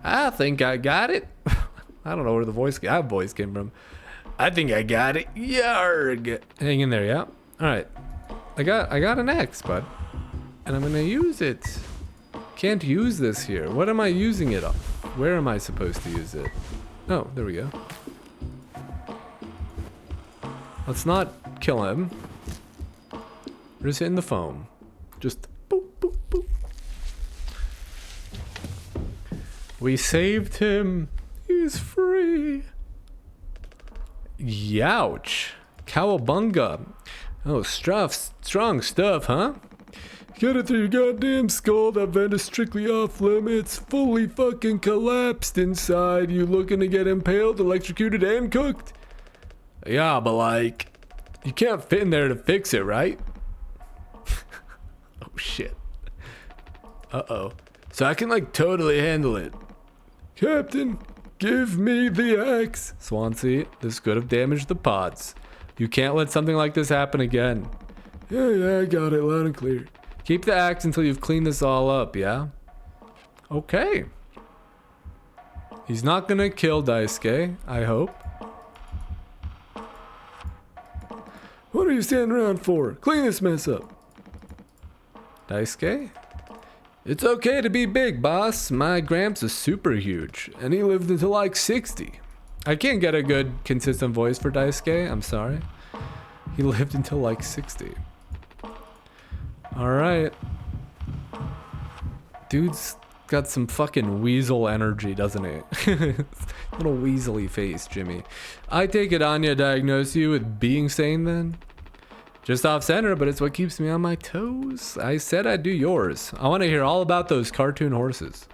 I think I got it. I don't know where that voice came from. I think I got it. Yarg. Hang in there, yeah. All right. I got an axe, bud. And I'm gonna use it. Can't use this here. What am I using it on? Where am I supposed to use it? Oh, there we go. Let's not kill him. We're just hitting the foam. Just boop, boop, boop. We saved him. He's free. Youch. Cowabunga. Oh, strong stuff, huh? Get it through your goddamn skull. That vent is strictly off limits. Fully fucking collapsed inside. You looking to get impaled, electrocuted, and cooked? Yeah, but like, you can't fit in there to fix it, right? Oh shit. Uh-oh. So I can like totally handle it. Captain, give me the axe. Swansea, this could have damaged the pods. You can't let something like this happen again. Yeah, I got it loud and clear. Keep the axe until you've cleaned this all up, yeah? Okay. He's not gonna kill Daisuke, I hope. What are you standing around for? Clean this mess up. Daisuke? It's okay to be big, boss. My Gramps is super huge, and he lived until like 60. I can't get a good, consistent voice for Daisuke, I'm sorry. He lived until like 60. Alright. Dude's got some fucking weasel energy, doesn't he? Little weaselly face, Jimmy. I take it Anya diagnosed you with being sane then? Just off center, but it's what keeps me on my toes. I said I'd do yours. I want to hear all about those cartoon horses.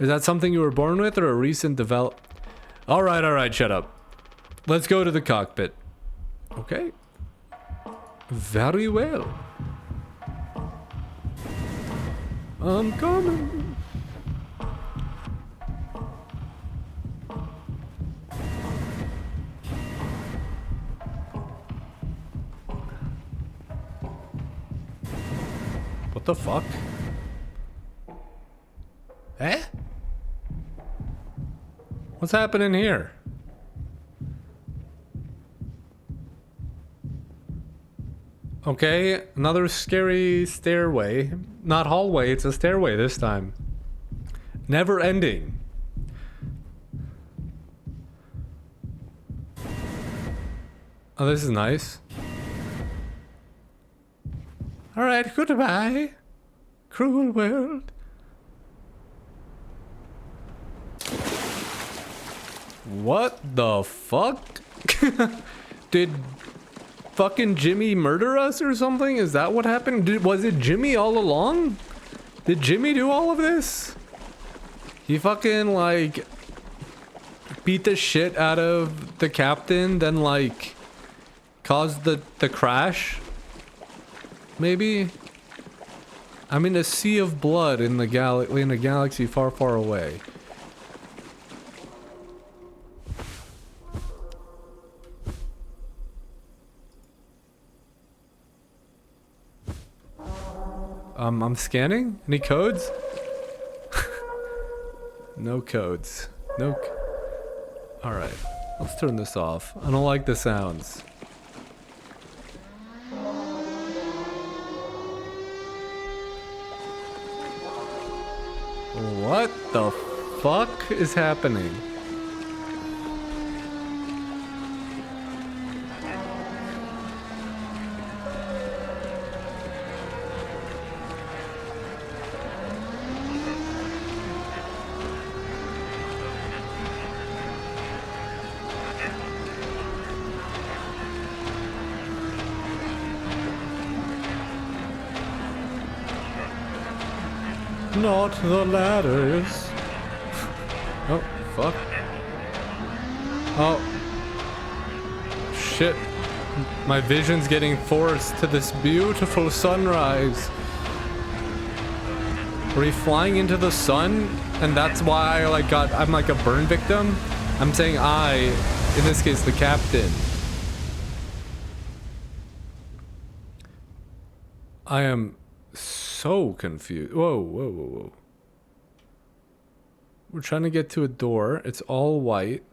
Is that something you were born with or a recent develop? Alright, shut up. Let's go to the cockpit. Okay. Very well. I'm coming. What the fuck? Eh? What's happening here? Okay, another scary stairway. Not hallway, it's a stairway this time. Never ending. Oh, this is nice. Alright, goodbye. Cruel world. What the fuck? Did fucking Jimmy murder us or something? Is that what happened? Was it Jimmy all along? Did Jimmy do all of this? He fucking like beat the shit out of the captain, then like caused the crash? Maybe? I'm in a sea of blood in a galaxy far, far away. I'm scanning? Any codes? No codes. Alright. Let's turn this off. I don't like the sounds. What the fuck is happening? Not the ladders. Oh, fuck. Oh. Shit. My vision's getting forced to this beautiful sunrise. Are we flying into the sun? And that's why I'm like a burn victim? I'm saying in this case, the captain. I am so confused. Whoa. We're trying to get to a door. It's all white.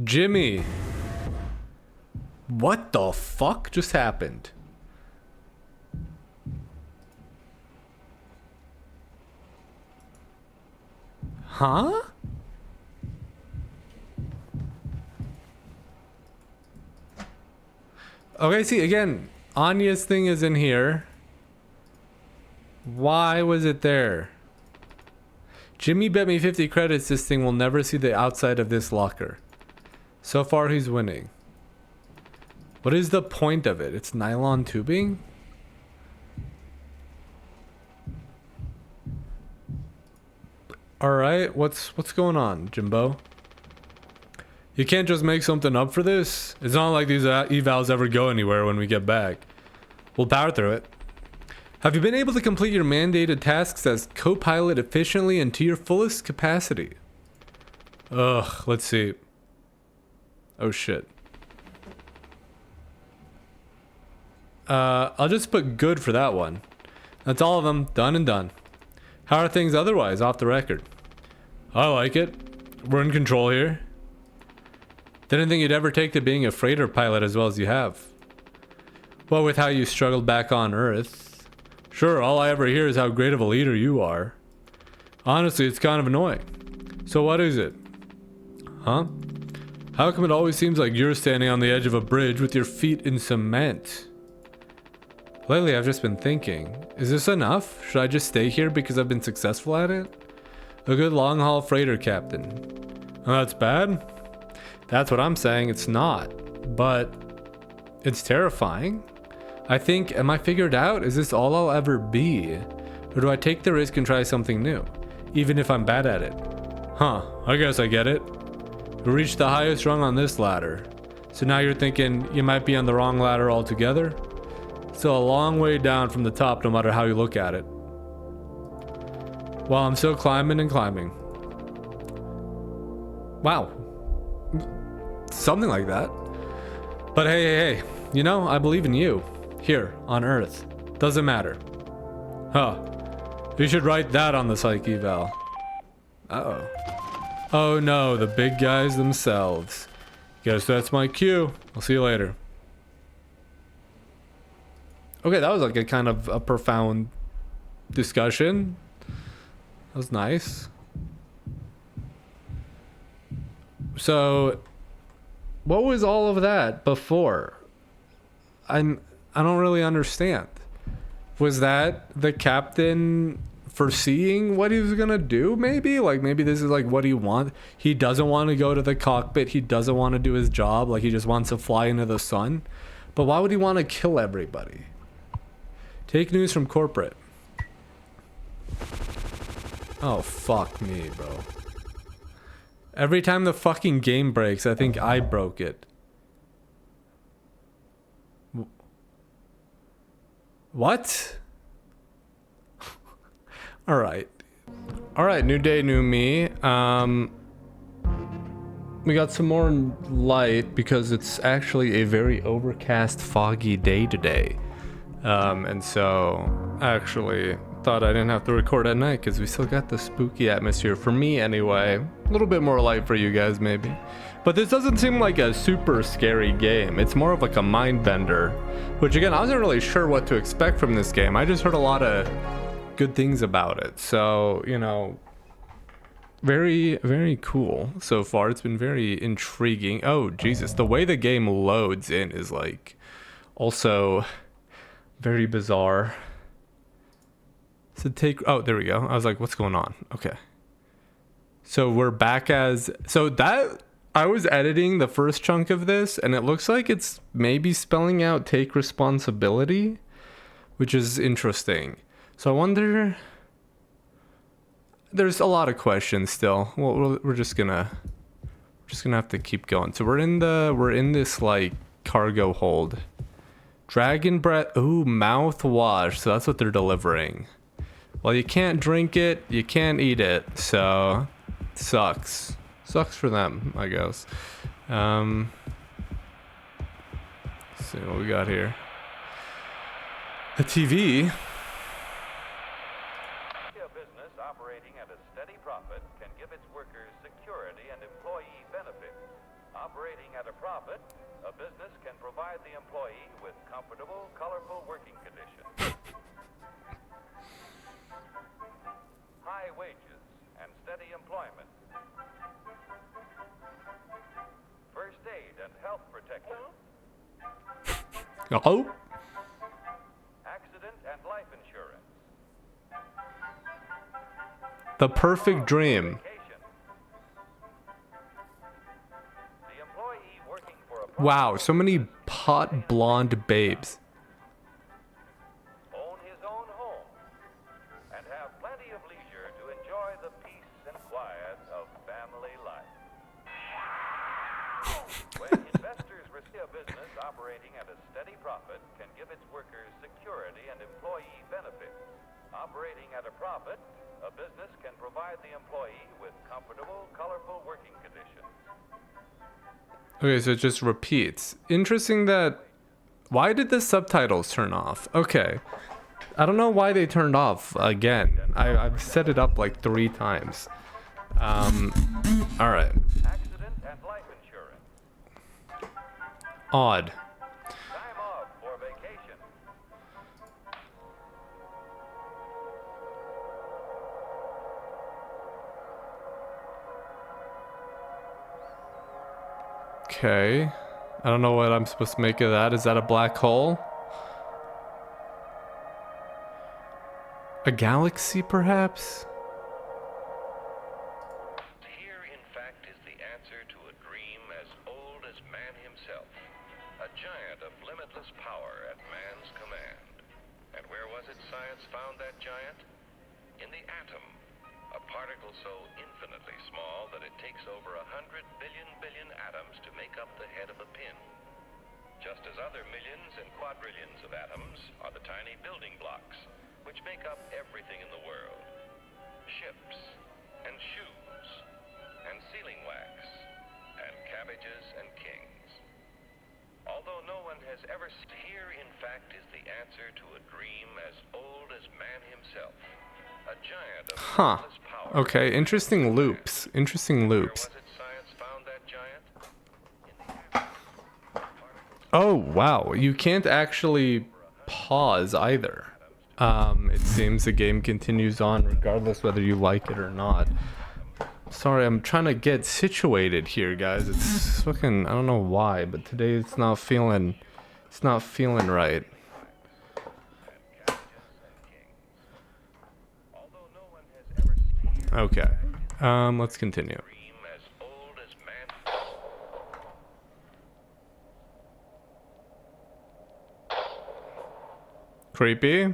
Jimmy. What the fuck just happened? Huh? Okay, see, again, Anya's thing is in here. Why was it there? Jimmy bet me 50 credits this thing will never see the outside of this locker. So far, he's winning. What is the point of it? It's nylon tubing? Alright, what's going on, Jimbo? You can't just make something up for this? It's not like these evals ever go anywhere when we get back. We'll power through it. Have you been able to complete your mandated tasks as co-pilot efficiently and to your fullest capacity? Ugh, let's see. Oh shit. I'll just put good for that one. That's all of them, done and done. How are things otherwise, off the record? I like it. We're in control here. Didn't think you'd ever take to being a freighter pilot as well as you have. Well, with how you struggled back on Earth. Sure, all I ever hear is how great of a leader you are. Honestly, it's kind of annoying. So what is it? Huh? How come it always seems like you're standing on the edge of a bridge with your feet in cement? Lately, I've just been thinking, is this enough? Should I just stay here because I've been successful at it? A good long-haul freighter captain. And that's bad? That's what I'm saying, it's not. But it's terrifying. I think, am I figured out? Is this all I'll ever be? Or do I take the risk and try something new? Even if I'm bad at it? Huh, I guess I get it. We reached the highest rung on this ladder. So now you're thinking you might be on the wrong ladder altogether? Still a long way down from the top no matter how you look at it. Well, I'm still climbing and climbing. Wow. Something like that. But hey, you know, I believe in you. Here, on Earth. Doesn't matter. Huh. You should write that on the psych eval. Uh-oh. Oh no, the big guys themselves. Guess that's my cue. I'll see you later. Okay, that was like a kind of a profound discussion. That was nice. So, what was all of that before? I don't really understand. Was that the captain foreseeing what he was gonna do? Maybe this is like what he wants. He doesn't want to go to the cockpit. He doesn't want to do his job. Like he just wants to fly into the sun. But why would he want to kill everybody? Take news from corporate. Oh, fuck me, bro. Every time the fucking game breaks, I think I broke it. What? Alright. Alright, new day, new me. We got some more light because it's actually a very overcast, foggy day today. And so, actually, thought I didn't have to record at night because we still got the spooky atmosphere, for me anyway. A little bit more light for you guys, maybe. But this doesn't seem like a super scary game. It's more of like a mind bender, which again, I wasn't really sure what to expect from this game. I just heard a lot of good things about it. So, you know, very, very cool so far. It's been very intriguing. Oh, Jesus. The way the game loads in is like also very bizarre. So oh, there we go. I was like, what's going on? Okay. So we're back as, so that, I was editing the first chunk of this and it looks like it's maybe spelling out take responsibility, which is interesting. So I wonder, there's a lot of questions still. Well, we're just gonna have to keep going. So we're in this like cargo hold. Dragon breath. Ooh, mouthwash. So that's what they're delivering. Well, you can't drink it, you can't eat it, so sucks. Sucks for them, I guess. Let's see what we got here. A TV. A business operating at a steady profit can give its workers security and employee benefits. Operating at a profit, a business can provide the employee with comfortable, colorful working conditions. High wages and steady employment. First aid and health protection. Oh. Accident and life insurance. The perfect dream. Vacation. The employee working for a Wow, so many hot blonde babes. own his own home and have plenty of leisure to enjoy the peace and quiet of family life. When investors receive a business operating at a steady profit can give its workers security and employee benefits. Operating at a profit, a business can provide the employee with comfortable, colorful working conditions. Okay, so it just repeats. Interesting that... Why did the subtitles turn off? Okay. I don't know why they turned off again. I've set it up like 3 times. Alright. Accident and life insurance. Odd. Time off for vacation. Okay. I don't know what I'm supposed to make of that. Is that a black hole? A galaxy, perhaps? Here, in fact, is the answer to a dream as old as man himself. A giant of limitless power at man's command. And where was it science found that giant? In the atom. A particle so infinitely small that it takes over 100 billion atoms to make up the head of a pin. Just as other millions and quadrillions of atoms are the tiny building blocks which make up everything in the world. Ships, and shoes, and sealing wax, and cabbages and kings. Although no one has ever here, in fact, is the answer to a dream as old as man himself. A giant of limitless power. Okay, interesting loops. Interesting loops. Where was it science found that giant? Oh, wow. You can't actually pause either. It seems the game continues on regardless whether you like it or not. Sorry, I'm trying to get situated here, guys. It's fucking, I don't know why, but today it's not feeling right. Okay. Let's continue. Dream as old as man. Creepy.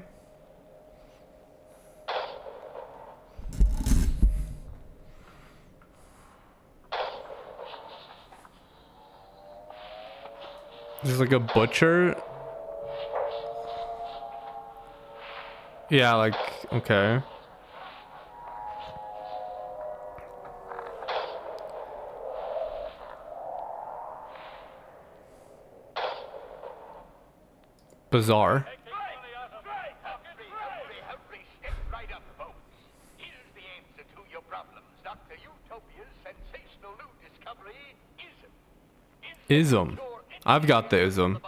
like a butcher. Yeah, like, okay. Bizarre. Ism. I've got the ism.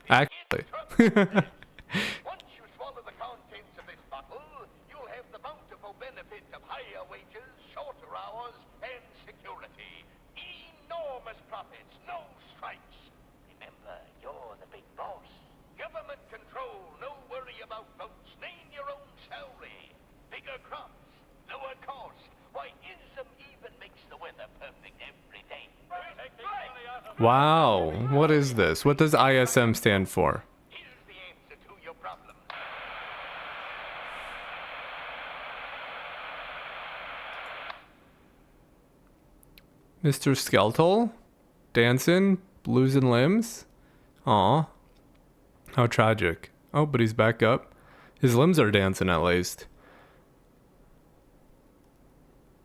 Actually. Once you swallow the contents of this bottle, you'll have the bountiful benefit of higher wages, shorter hours, and security. Enormous profits, no strikes. Remember, you're the big boss. Government control, no worry about votes. Name your own salary. Bigger crops, lower cost. Why, ism even makes the weather perfect every day. Wow. What is this? What does ISM stand for? Here's the answer to your problem. Mr. Skeletal? Dancing? Losing limbs? Aw. How tragic. Oh, but he's back up. His limbs are dancing at least.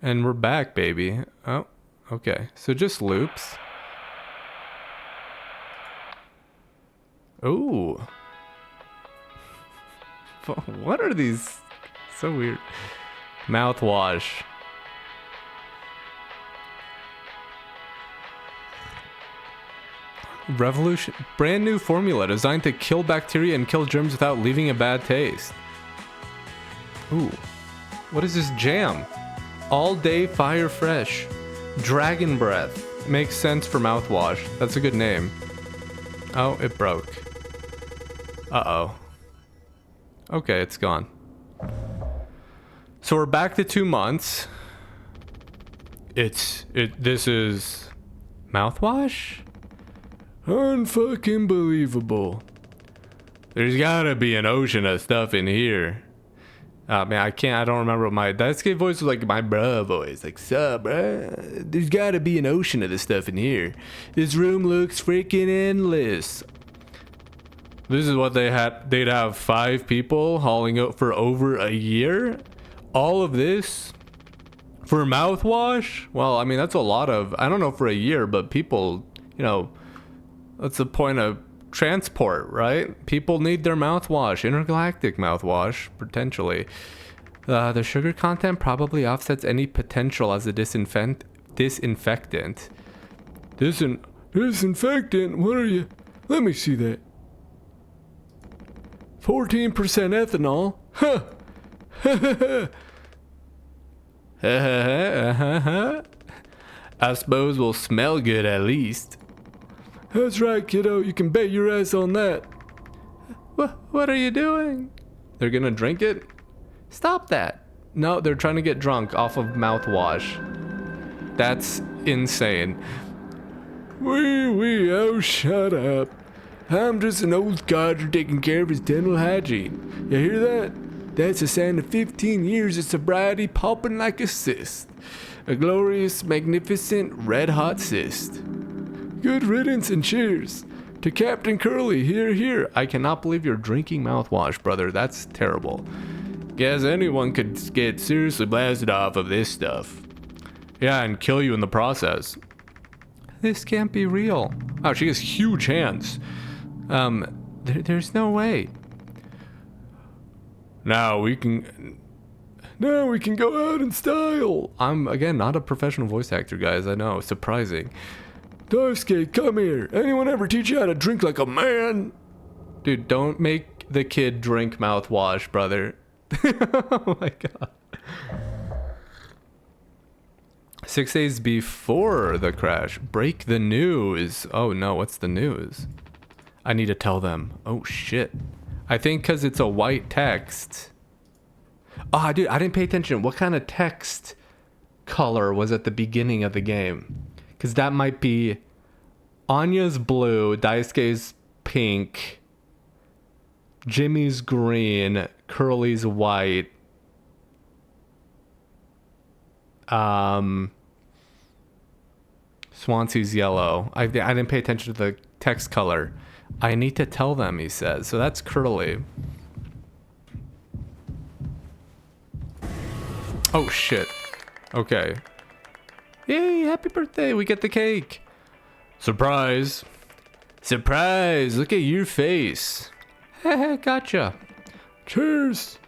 And we're back, baby. Oh, okay. So just loops. Ooh. What are these? So weird. Mouthwash. Revolution. Brand new formula designed to kill bacteria and kill germs without leaving a bad taste. Ooh. What is this jam? All day fire fresh. Dragon breath. Makes sense for mouthwash. That's a good name. Oh, it broke. Uh-oh. Okay, it's gone. So we're back to 2 months. This is mouthwash? Unfucking believable. There's gotta be an ocean of stuff in here. Oh man, I don't remember what my Daisuke voice was like. My bruh voice, like, sup bruh? There's gotta be an ocean of this stuff in here. This room looks freaking endless. This is what they had. They'd have 5 people hauling out for over a year. All of this for mouthwash? Well, I mean, that's a lot of, I don't know for a year, but people, you know, that's the point of transport, right? People need their mouthwash, intergalactic mouthwash, potentially. The sugar content probably offsets any potential as a disinfectant. Disinfectant? What are you? Let me see that. 14% ethanol. Huh. I suppose we'll smell good at least. That's right, kiddo. You can bet your ass on that. What are you doing? They're gonna drink it? Stop that. No, they're trying to get drunk off of mouthwash. That's insane. Oh, shut up. I'm just an old codger taking care of his dental hygiene. You hear that? That's a sign of 15 years of sobriety popping like a cyst. A glorious, magnificent, red-hot cyst. Good riddance and cheers. To Captain Curly, here. I cannot believe you're drinking mouthwash, brother. That's terrible. Guess anyone could get seriously blasted off of this stuff. Yeah, and kill you in the process. This can't be real. Wow, she has huge hands. There's no way. Now we can go out in style. I'm, again, not a professional voice actor, guys. I know, surprising. Daisuke, come here. Anyone ever teach you how to drink like a man? Dude, don't make the kid drink mouthwash, brother. Oh my god. 6 days before the crash. Break the news. Oh no, what's the news? I need to tell them. Oh shit. I think because it's a white text. Ah, dude, I didn't pay attention. What kind of text color was at the beginning of the game? Because that might be Anya's blue, Daisuke's pink, Jimmy's green, Curly's white. Swansea's yellow. I didn't pay attention to the text color. I need to tell them, he says. So that's Curly. Oh, shit. Okay. Yay, happy birthday. We get the cake. Surprise. Surprise. Look at your face. Gotcha. Cheers.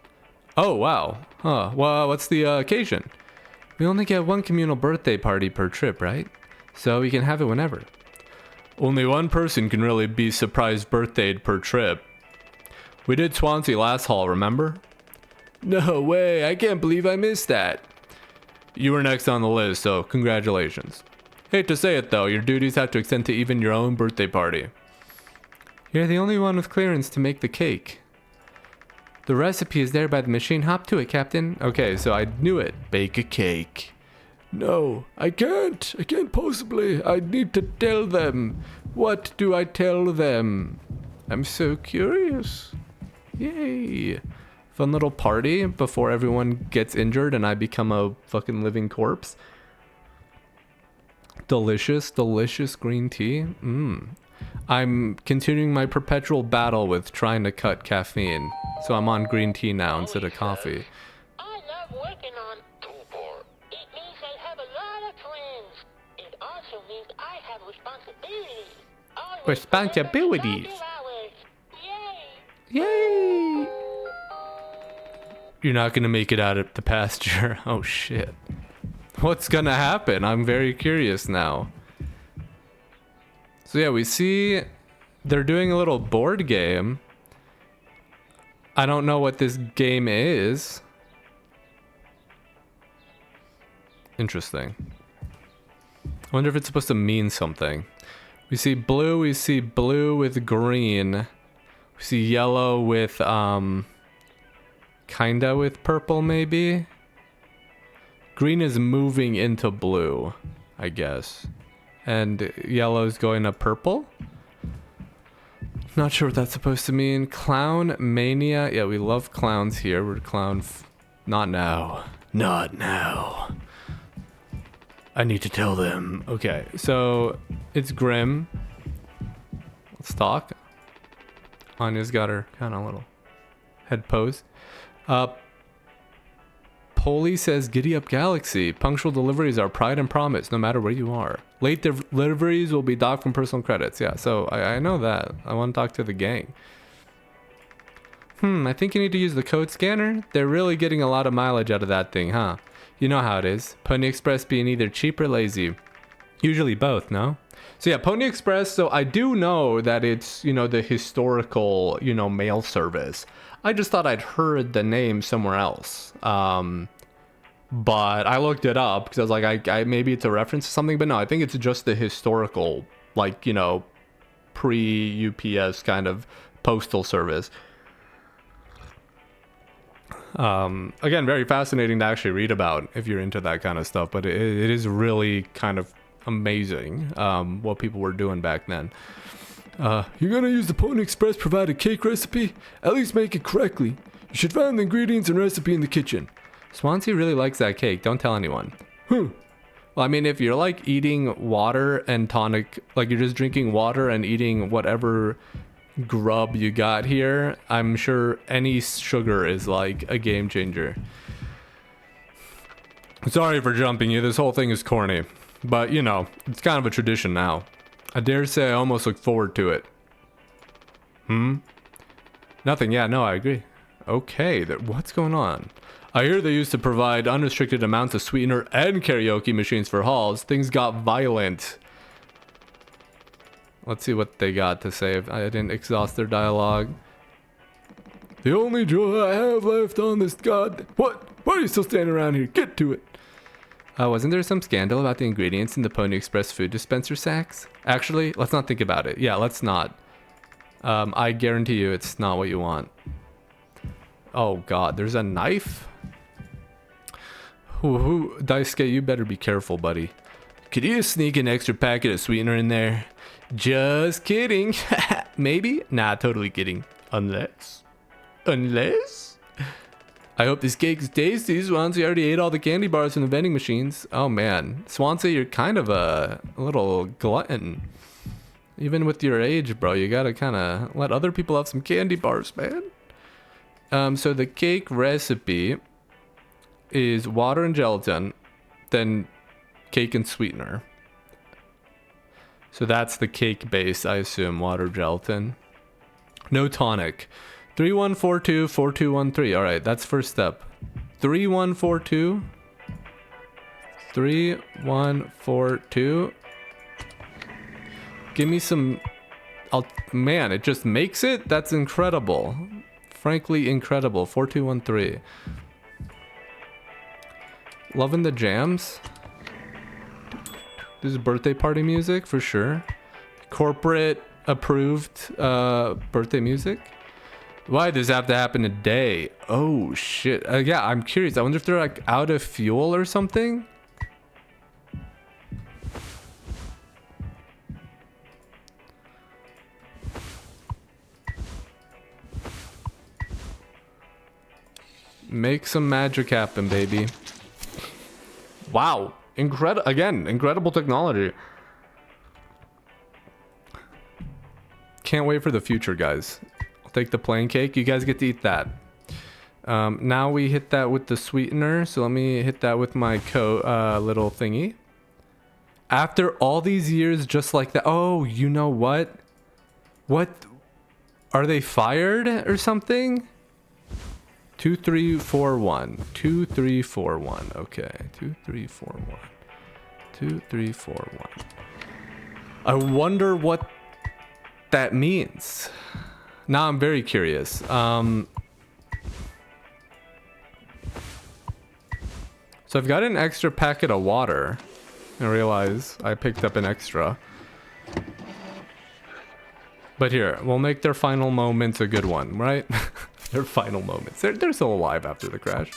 Oh, wow. Huh. Well, what's the occasion? We only get one communal birthday party per trip, right? So we can have it whenever. Only one person can really be surprised birthdayed per trip. We did Swansea last haul, remember? No way, I can't believe I missed that. You were next on the list, so congratulations. Hate to say it though, your duties have to extend to even your own birthday party. You're the only one with clearance to make the cake. The recipe is there by the machine. Hop to it, Captain. Okay, so I knew it. Bake a cake. No, I can't. I can't possibly. I need to tell them. What do I tell them? I'm so curious. Yay. Fun little party before everyone gets injured and I become a fucking living corpse. Delicious, delicious green tea. I'm continuing my perpetual battle with trying to cut caffeine. So I'm on green tea now instead of coffee. I love working on Tulpar. It means I have a lot of friends. It also means I have responsibilities. Responsibilities. Yay! Yay! You're not gonna make it out of the pasture. Oh shit. What's gonna happen? I'm very curious now. So yeah, we see they're doing a little board game. I don't know what this game is. Interesting. I wonder if it's supposed to mean something. We see blue with green. We see yellow with kinda with purple maybe. Green is moving into blue, I guess. And yellow's going to purple. Not sure what that's supposed to mean. Clown mania. Yeah, we love clowns here. We're not now. Not now. I need to tell them. Okay, so it's Grim. Let's talk. Anya's got her kind of little head pose. Polly says, "Giddy up, Galaxy. Punctual deliveries are pride and promise, no matter where you are. Late deliveries will be docked from personal credits." Yeah, so I know that. I want to talk to the gang. I think you need to use the code scanner. They're really getting a lot of mileage out of that thing, huh? You know how it is. Pony Express being either cheap or lazy. Usually both, no? So yeah, Pony Express, so I do know that it's, the historical, mail service. I just thought I'd heard the name somewhere else. But I looked it up because I was like, I maybe it's a reference to something, but no, I think it's just the historical, like, pre-UPS kind of postal service. Again, very fascinating to actually read about if you're into that kind of stuff, but it is really kind of amazing what people were doing back then. You're gonna use the Pony Express provided cake recipe? At least make it correctly. You should find the ingredients and recipe in the kitchen. Swansea really likes that cake. Don't tell anyone. Well, I mean, if you're like eating water and tonic, like you're just drinking water and eating whatever grub you got here, I'm sure any sugar is like a game changer. Sorry for jumping you. This whole thing is corny. But, it's kind of a tradition now. I dare say I almost look forward to it. Nothing. Yeah, no, I agree. Okay, what's going on? I hear they used to provide unrestricted amounts of sweetener and karaoke machines for halls. Things got violent. Let's see what they got to say. I didn't exhaust their dialogue. The only joy I have left on this god... What? Why are you still standing around here? Get to it. Wasn't there some scandal about the ingredients in the Pony Express food dispenser sacks? Actually, let's not think about it. Yeah, let's not. I guarantee you it's not what you want. Oh god, there's a knife? Daisuke, you better be careful, buddy. Could you sneak an extra packet of sweetener in there? Just kidding. Maybe? Nah, totally kidding. Unless? I hope this cake is tasty. Swansea already ate all the candy bars from the vending machines. Oh man, Swansea, you're kind of a little glutton. Even with your age, bro, you gotta kind of let other people have some candy bars, man. So the cake recipe is water and gelatin, then cake and sweetener. So that's the cake base, I assume, water, gelatin. No tonic. 3142 4213. All right, that's first step. 3142 3142. Give me some. Man, it just makes it. That's incredible. Frankly, incredible. 4213. Loving the jams. This is birthday party music for sure. Corporate approved birthday music. Why does this have to happen today? Oh shit. Yeah, I'm curious. I wonder if they're like out of fuel or something. Make some magic happen, baby. Wow. Incredible technology. Can't wait for the future, guys. I'll take the plain cake. You guys get to eat that. Now we hit that with the sweetener. So let me hit that with my little thingy. After all these years, just like that. Oh, you know what? What? Are they fired or something? 2341. 2341. Okay. 2341. 2341. I wonder what that means. Now I'm very curious. So I've got an extra packet of water. I realize I picked up an extra. But here, we'll make their final moments a good one, right? Their final moments. They're still alive after the crash.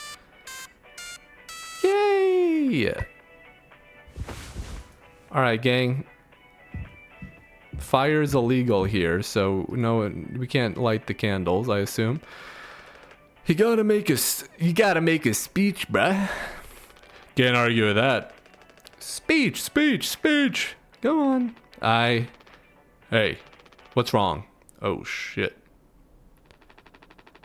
Yay! Alright, gang. Fire's illegal here, so no, we can't light the candles, I assume. You gotta make a speech, bruh. Can't argue with that. Speech. Come on. Hey, what's wrong? Oh, shit.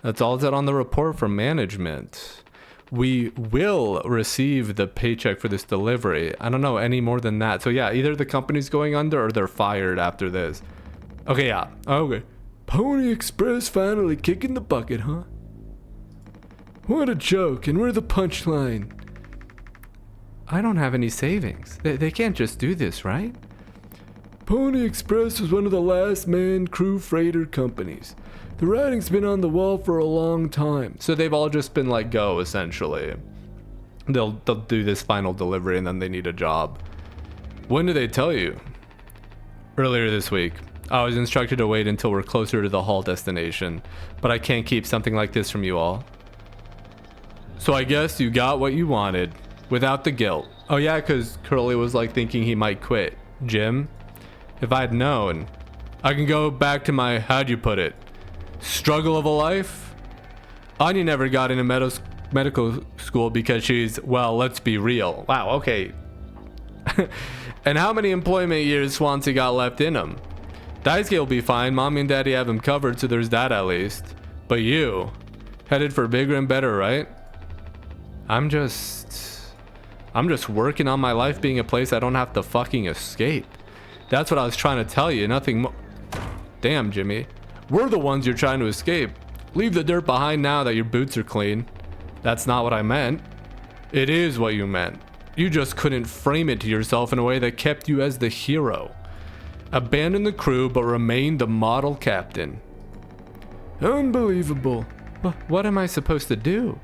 That's all it said on the report from management. We will receive the paycheck for this delivery. I don't know any more than that. So yeah, either the company's going under or they're fired after this. Okay, yeah. Okay. Pony Express finally kicking the bucket, huh? What a joke, and we're the punchline. I don't have any savings. They can't just do this, right? Pony Express was one of the last manned crew freighter companies. The writing's been on the wall for a long time. So they've all just been let go, essentially. They'll do this final delivery and then they need a job. When did they tell you? Earlier this week. I was instructed to wait until we're closer to the haul destination, but I can't keep something like this from you all. So I guess you got what you wanted, without the guilt. Oh yeah, because Curly was like thinking he might quit. Jim, if I'd known, I can go back to my, how'd you put it? Struggle of a life? Anya never got into medical school because she's, well, let's be real. Wow, okay. And how many employment years Swansea got left in him? Daisuke will be fine. Mommy and Daddy have him covered, so there's that at least. But you, headed for bigger and better, right? I'm just working on my life being a place I don't have to fucking escape. That's what I was trying to tell you, nothing more. Damn, Jimmy. We're the ones you're trying to escape. Leave the dirt behind now that your boots are clean. That's not what I meant. It is what you meant. You just couldn't frame it to yourself in a way that kept you as the hero. Abandon the crew but remain the model captain. Unbelievable. What am I supposed to do?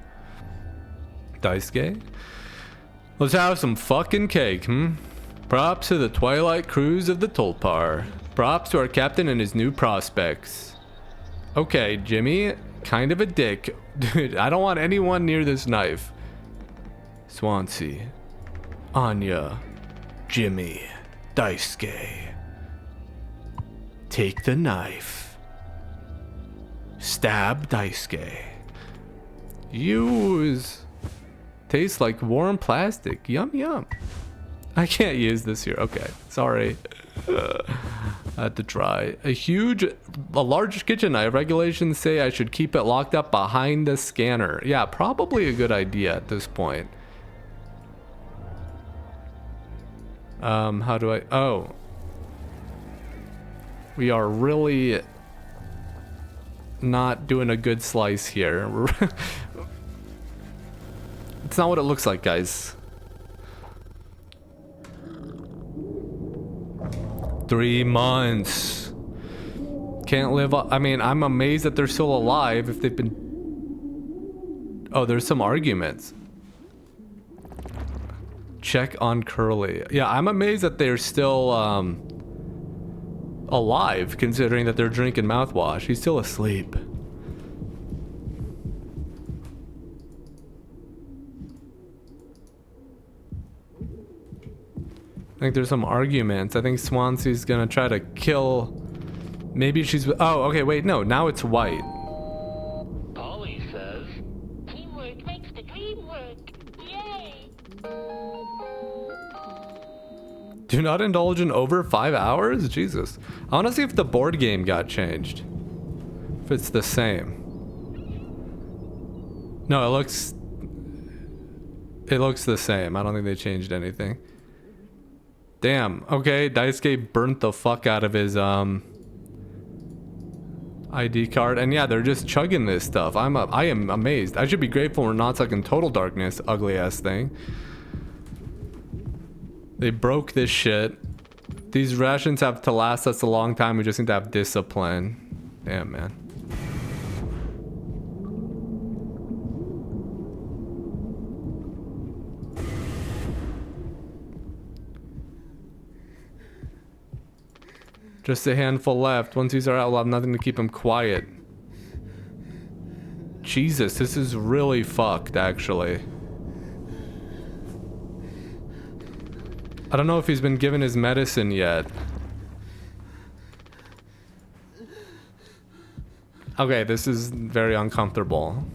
Daisuke? Let's have some fucking cake, Props to the Twilight Cruise of the Tulpar. Props to our captain and his new prospects. Okay, Jimmy, kind of a dick. Dude, I don't want anyone near this knife. Swansea. Anya. Jimmy. Daisuke. Take the knife. Stab Daisuke. Use. Tastes like warm plastic. Yum, yum. I can't use this here. Okay, sorry. I had to try. A large kitchen knife. Regulations say I should keep it locked up behind the scanner. Yeah, probably a good idea at this point. How do I... Oh. We are really not doing a good slice here. It's not what it looks like, guys. 3 months. Can't live up. I mean, I'm amazed that they're still alive if they've been... Oh, there's some arguments. Check on Curly. Yeah, I'm amazed that they're still alive, considering that they're drinking mouthwash. He's still asleep. I think there's some arguments. I think Swansea's gonna try to kill... Maybe she's... Oh, okay, wait, no. Now it's white. Polly says, teamwork makes the dream work. Yay! Do not indulge in over 5 hours? Jesus. I want to see if the board game got changed. If it's the same. No, it looks the same. I don't think they changed anything. Damn. Okay, Daisuke burnt the fuck out of his ID card, and yeah, they're just chugging this stuff. I am amazed. I should be grateful we're not stuck in total darkness, ugly ass thing. They broke this shit. These rations have to last us a long time. We just need to have discipline. Damn, man. Just a handful left. Once these are out, we'll have nothing to keep him quiet. Jesus, this is really fucked, actually. I don't know if he's been given his medicine yet. Okay, this is very uncomfortable.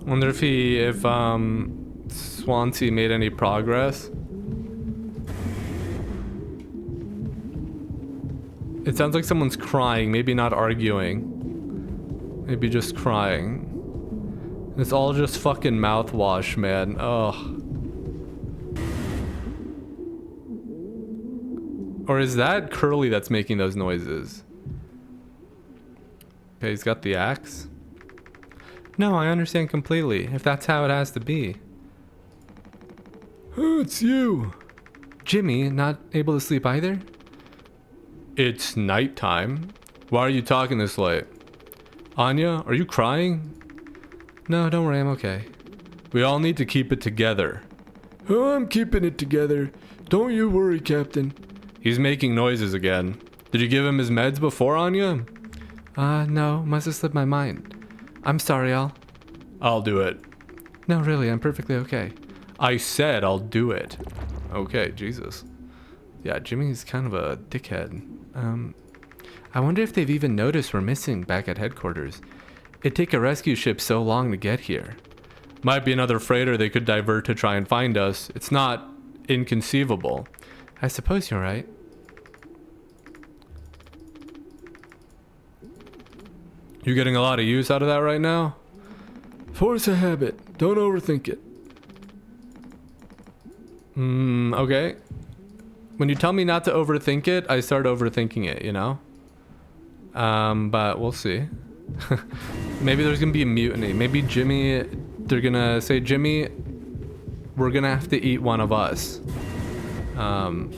Wonder if Swansea made any progress. It sounds like someone's crying, maybe not arguing. Maybe just crying. It's all just fucking mouthwash, man. Ugh. Or is that Curly that's making those noises? Okay, he's got the axe. No, I understand completely, if that's how it has to be. Oh, it's you. Jimmy, not able to sleep either? It's nighttime. Why are you talking this late? Anya, are you crying? No, don't worry, I'm okay. We all need to keep it together. Oh, I'm keeping it together. Don't you worry, Captain. He's making noises again. Did you give him his meds before, Anya? No, must have slipped my mind. I'm sorry, I'll do it. No, really, I'm perfectly okay. I said I'll do it. Okay, Jesus. Yeah, Jimmy's kind of a dickhead. I wonder if they've even noticed we're missing back at headquarters. It'd take a rescue ship so long to get here. Might be another freighter they could divert to try and find us. It's not inconceivable. I suppose you're right. You getting a lot of use out of that right now? Force a habit. Don't overthink it. Okay. When you tell me not to overthink it, I start overthinking it, you know? But we'll see. Maybe there's gonna be a mutiny. Maybe Jimmy, they're gonna say, Jimmy, we're gonna have to eat one of us. But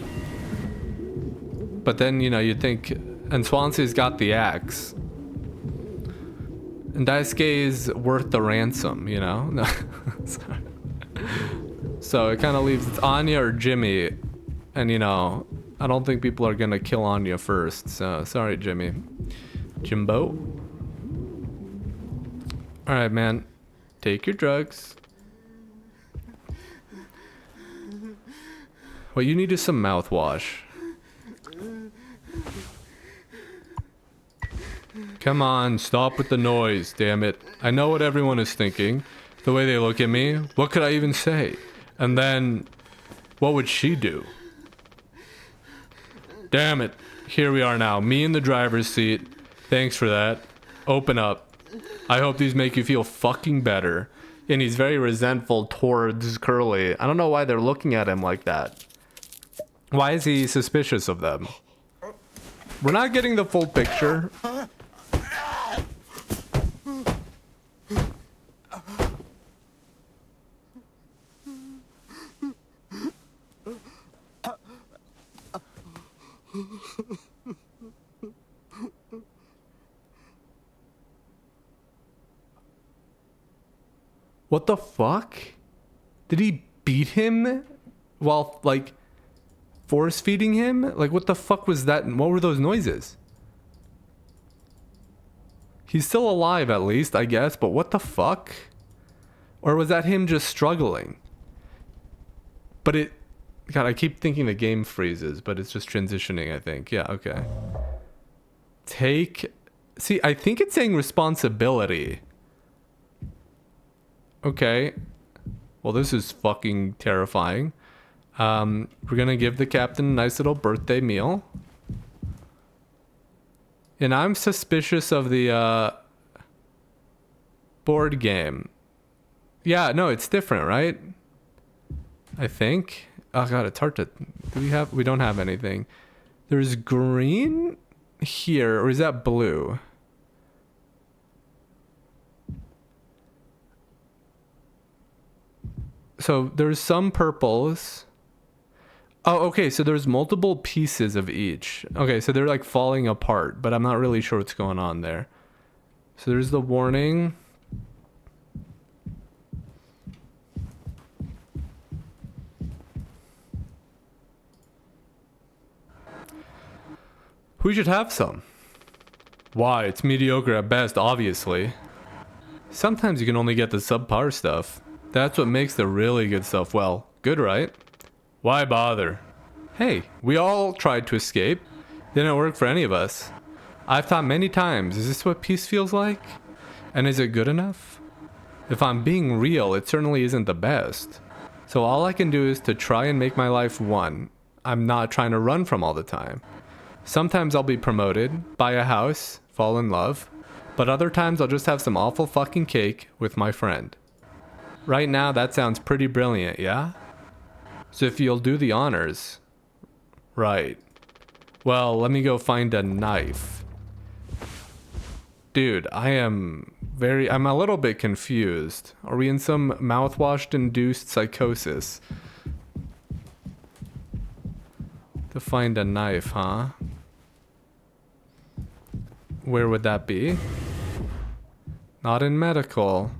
then, you know, you'd think, and Swansea's got the axe. And Daisuke's worth the ransom, you know? No, sorry. So it kind of leaves, it's Anya or Jimmy. And, you know, I don't think people are gonna kill Anya first. So, sorry, Jimmy. Jimbo? Alright, man. Take your drugs. What you need is some mouthwash. Come on, stop with the noise, damn it. I know what everyone is thinking. The way they look at me. What could I even say? And then What would she do? Damn it. Here we are now. Me in the driver's seat. Thanks for that. Open up. I hope these make you feel fucking better. And he's very resentful towards Curly. I don't know why they're looking at him like that. Why is he suspicious of them? We're not getting the full picture. What the fuck? Did he beat him while, like, force feeding him? Like, what the fuck was that? What were those noises? He's still alive, at least, I guess, but what the fuck? Or was that him just struggling? But it... God, I keep thinking the game freezes, but it's just transitioning, I think. Yeah, okay. Take... See, I think it's saying responsibility. Okay. Well, this is fucking terrifying. We're gonna give the captain a nice little birthday meal. And I'm suspicious of the board game. Yeah, no, it's different, right? I think. Oh god, it's hard to... We don't have anything. There's green here, or is that blue? So there's some purples. Oh, okay, so there's multiple pieces of each. Okay, so they're like falling apart, but I'm not really sure what's going on there. So there's the warning. We should have some. Why? It's mediocre at best, obviously. Sometimes you can only get the subpar stuff. That's what makes the really good stuff, well, good, right? Why bother? Hey, we all tried to escape. Didn't work for any of us. I've thought many times, is this what peace feels like? And is it good enough? If I'm being real, it certainly isn't the best. So all I can do is to try and make my life one. I'm not trying to run from all the time. Sometimes I'll be promoted, buy a house, fall in love. But other times I'll just have some awful fucking cake with my friend. Right now, that sounds pretty brilliant, yeah? So if you'll do the honors. Right. Well, let me go find a knife. Dude, I'm a little bit confused. Are we in some mouthwash-induced psychosis? To find a knife, huh? Where would that be? Not in medical.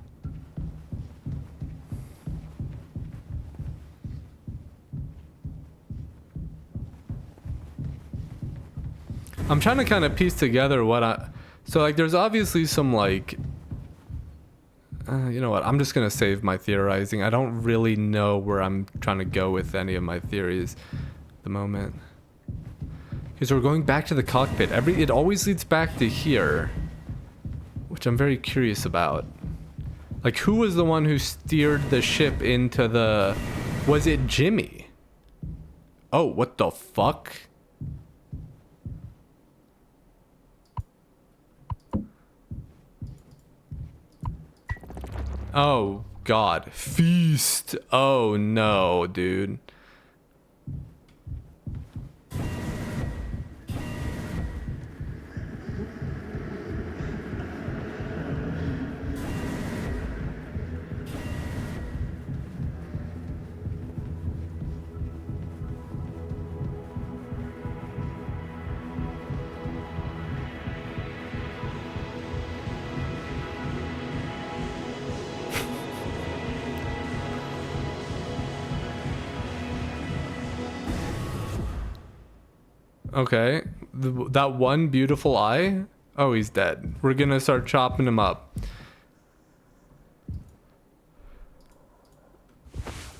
I'm trying to kind of piece together what so like there's obviously some like you know what, I'm just gonna save my theorizing. I don't really know where I'm trying to go with any of my theories at the moment, because we're going back to the cockpit. It always leads back to here, which I'm very curious about. Like, who was the one who steered the ship into the... Was it Jimmy? Oh, what the fuck? Oh, God. Feast. Oh, no, dude. Okay, that one beautiful eye? Oh, he's dead. We're gonna start chopping him up.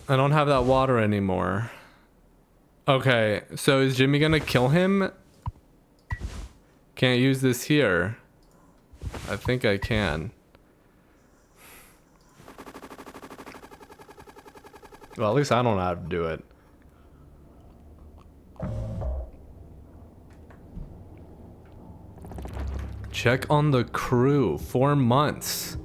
I don't have that water anymore. Okay, so is Jimmy gonna kill him? Can't use this here. I think I can. Well, at least I don't know how to do it. Check on the crew. 4 months.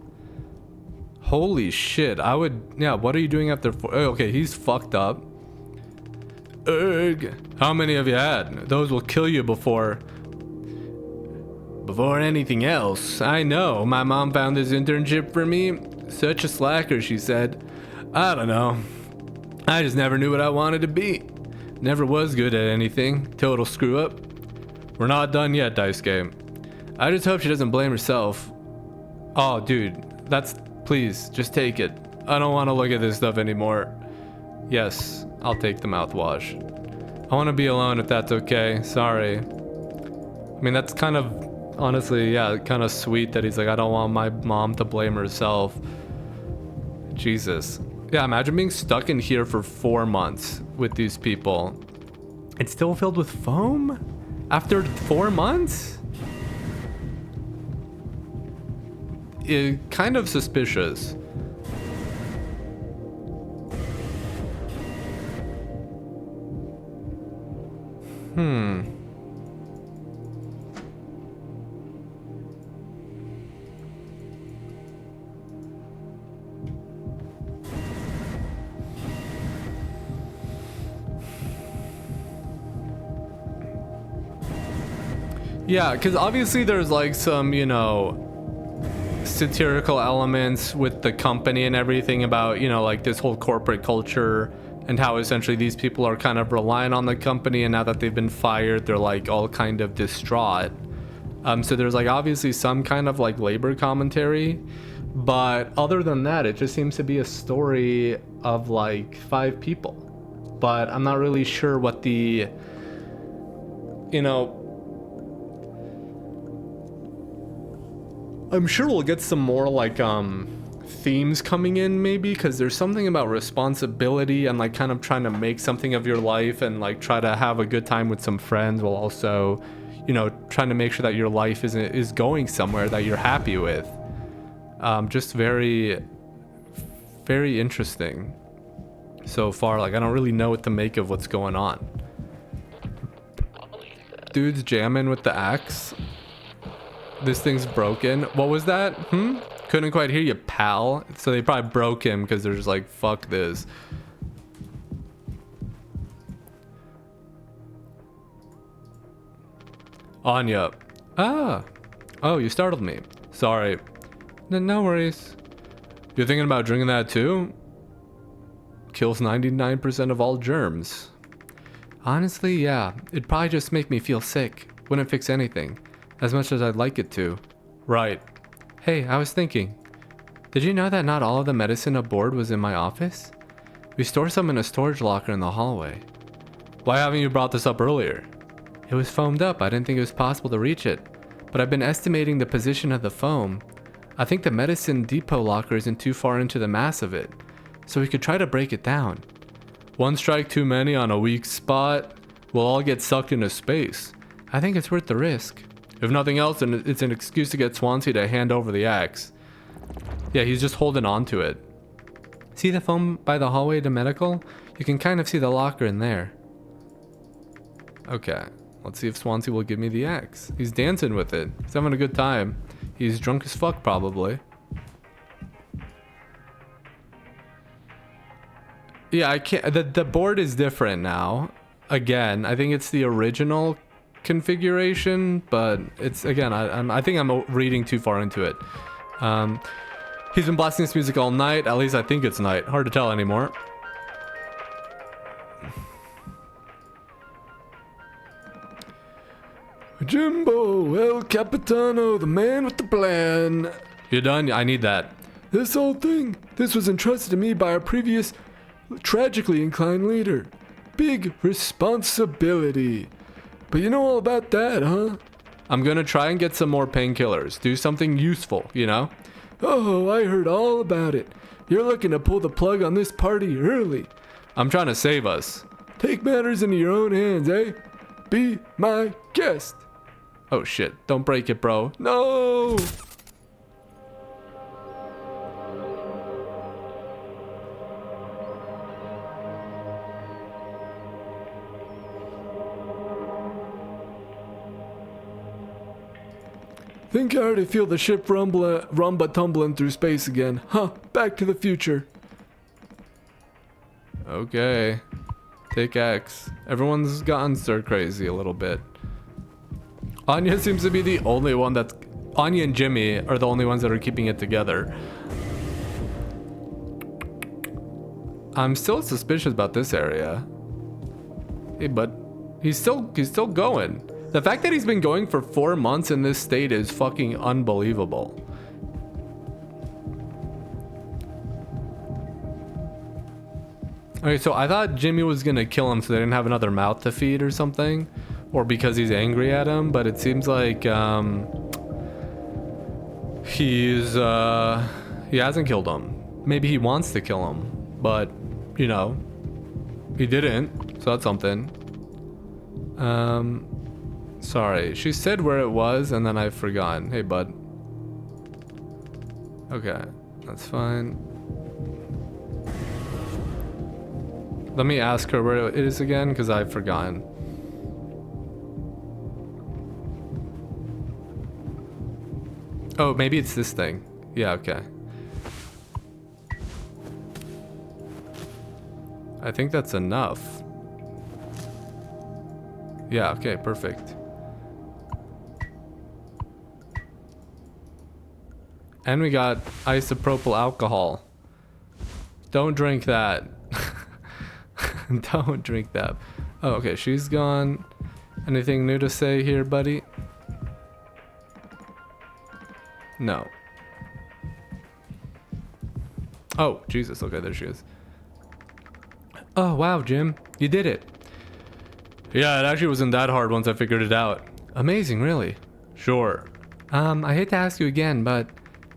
Holy shit. I would... Yeah, what are you doing after 4... Oh, okay, he's fucked up. Erg. How many have you had? Those will kill you before anything else. I know. My mom found this internship for me. Such a slacker, she said. I don't know. I just never knew what I wanted to be. Never was good at anything. Total screw up. We're not done yet, Dice Game. I just hope she doesn't blame herself. Oh, dude. That's... Please, just take it. I don't want to look at this stuff anymore. Yes, I'll take the mouthwash. I want to be alone if that's okay. Sorry. I mean, that's kind of... Honestly, yeah, kind of sweet that he's like, I don't want my mom to blame herself. Jesus. Yeah, imagine being stuck in here for 4 months with these people. It's still filled with foam? After 4 months? Kind of suspicious. Yeah, because obviously there's like some, you know, satirical elements with the company and everything about, you know, like this whole corporate culture and how essentially these people are kind of relying on the company, and now that they've been fired, they're like all kind of distraught. So there's like obviously some kind of like labor commentary, but other than that, it just seems to be a story of like 5 people. But I'm not really sure what the, you know, I'm sure we'll get some more like themes coming in maybe, because there's something about responsibility and like kind of trying to make something of your life and like try to have a good time with some friends while also, you know, trying to make sure that your life is going somewhere that you're happy with. Just very, very interesting so far. Like I don't really know what to make of what's going on. Dude's jamming with the axe. This thing's broken. What was that? Couldn't quite hear you, pal. So they probably broke him because they're just like, fuck this. Anya. Ah. Oh, you startled me. Sorry. No worries. You're thinking about drinking that too? Kills 99% of all germs. Honestly, yeah. It'd probably just make me feel sick. Wouldn't fix anything. As much as I'd like it to. Right. Hey, I was thinking. Did you know that not all of the medicine aboard was in my office? We store some in a storage locker in the hallway. Why haven't you brought this up earlier? It was foamed up. I didn't think it was possible to reach it. But I've been estimating the position of the foam. I think the medicine depot locker isn't too far into the mass of it. So we could try to break it down. One strike too many on a weak spot. We'll all get sucked into space. I think it's worth the risk. If nothing else, then it's an excuse to get Swansea to hand over the axe. Yeah, he's just holding on to it. See the foam by the hallway to medical? You can kind of see the locker in there. Okay, let's see if Swansea will give me the axe. He's dancing with it. He's having a good time. He's drunk as fuck, probably. Yeah, I can't... The board is different now. Again, I think it's the original configuration, but it's again I think I'm reading too far into it. He's been blasting this music all night. At least I think it's night. Hard to tell anymore. Jimbo, El Capitano, the man with the plan. You done? I need that. This whole thing, this was entrusted to me by our previous tragically inclined leader. Big responsibility. But you know all about that, huh? I'm gonna try and get some more painkillers. Do something useful, you know? Oh, I heard all about it. You're looking to pull the plug on this party early. I'm trying to save us. Take matters into your own hands, eh? Be my guest. Oh shit, don't break it, bro. No! Think I already feel the ship rumba tumbling through space again. Huh, Back to the Future. Okay. Take X. Everyone's gotten stir crazy a little bit. Anya seems to be the only one that's... Anya and Jimmy are the only ones that are keeping it together. I'm still suspicious about this area. Hey, but he's still going. The fact that he's been going for 4 months in this state is fucking unbelievable. Okay, so I thought Jimmy was gonna kill him so they didn't have another mouth to feed or something, or because he's angry at him, but it seems like he hasn't killed him. Maybe he wants to kill him, but you know, he didn't, so that's something. Sorry, she said where it was and then I've forgotten. Hey, bud. Okay, that's fine. Let me ask her where it is again, because I've forgotten. Oh, maybe it's this thing. Yeah, okay. I think that's enough. Yeah, okay, perfect. And we got isopropyl alcohol. Don't drink that. Don't drink that. Oh, okay, she's gone. Anything new to say here, buddy? No. Oh, Jesus. Okay, there she is. Oh, wow, Jim. You did it. Yeah, it actually wasn't that hard once I figured it out. Amazing, really. Sure. I hate to ask you again, but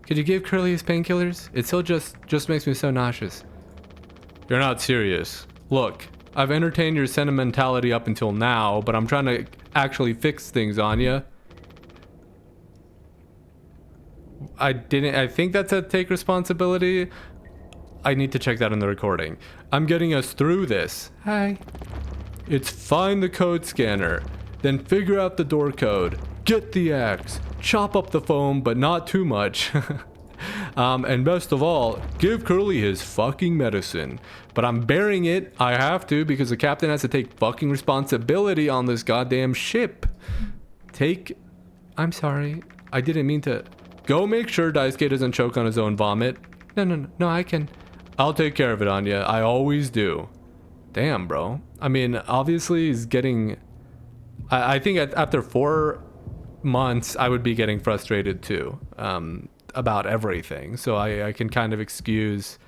could you give Curly his painkillers? It still just makes me so nauseous. You're not serious. Look, I've entertained your sentimentality up until now, but I'm trying to actually fix things on you. I think that's a take responsibility. I need to check that in the recording. I'm getting us through this. Hi. It's find the code scanner, then figure out the door code, get the axe, chop up the foam, but not too much. And best of all, give Curly his fucking medicine. But I'm bearing it, I have to, because the captain has to take fucking responsibility on this goddamn ship. I'm sorry, I didn't mean to. Go make sure Daisuke doesn't choke on his own vomit. No, I can. I'll take care of it, Anya, I always do. Damn, bro. I mean, obviously he's getting... I think after 4 months, I would be getting frustrated too. About everything, so I can kind of excuse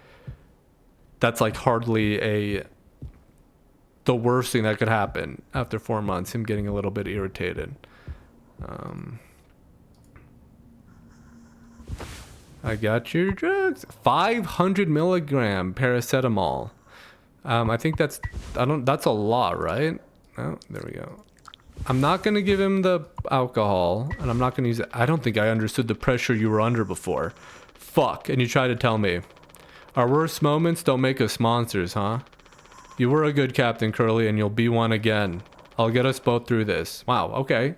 that's like hardly the worst thing that could happen after 4 months, him getting a little bit irritated. I got your drugs. 500 milligram paracetamol. I think that's a lot, right? Oh, there we go. I'm not going to give him the alcohol, and I'm not going to use it. I don't think I understood the pressure you were under before. Fuck, and you try to tell me. Our worst moments don't make us monsters, huh? You were a good captain, Curly, and you'll be one again. I'll get us both through this. Wow, okay.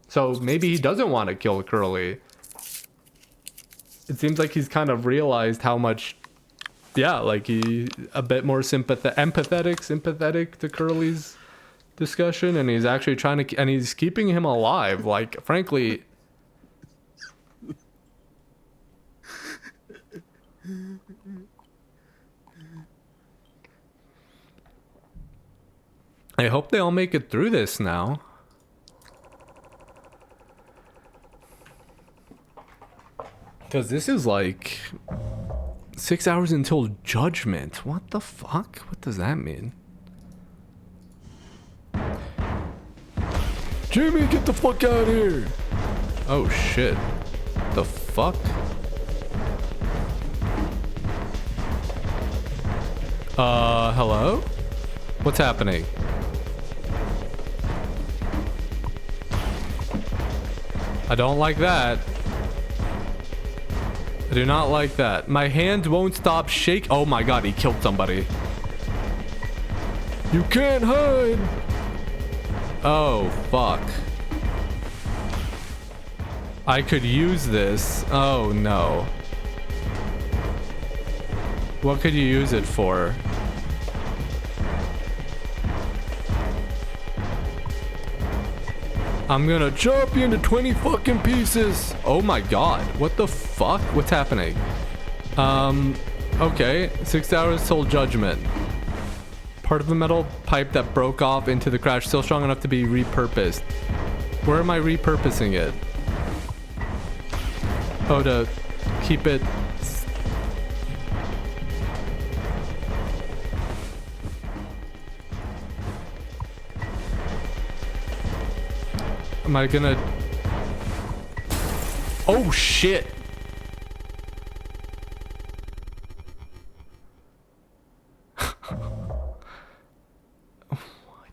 So maybe he doesn't want to kill Curly. It seems like he's kind of realized how much... Yeah, like he a bit more sympathetic to Curly's discussion, and he's actually trying to, and he's keeping him alive. Like, frankly, I hope they all make it through this now. Because this is like 6 hours until judgment. What the fuck? What does that mean? Jimmy, get the fuck out of here! Oh shit. The fuck? Hello? What's happening? I don't like that. I do not like that. My hand won't stop shake. Oh my god, he killed somebody. You can't hide! Oh, fuck. I could use this. Oh no. What could you use it for? I'm gonna chop you into 20 fucking pieces. Oh my god. What the fuck? What's happening? Okay. 6 hours till judgment. Part of the metal pipe that broke off into the crash still strong enough to be repurposed. Where am I repurposing it? Oh, to keep it... Am I gonna... Oh shit! What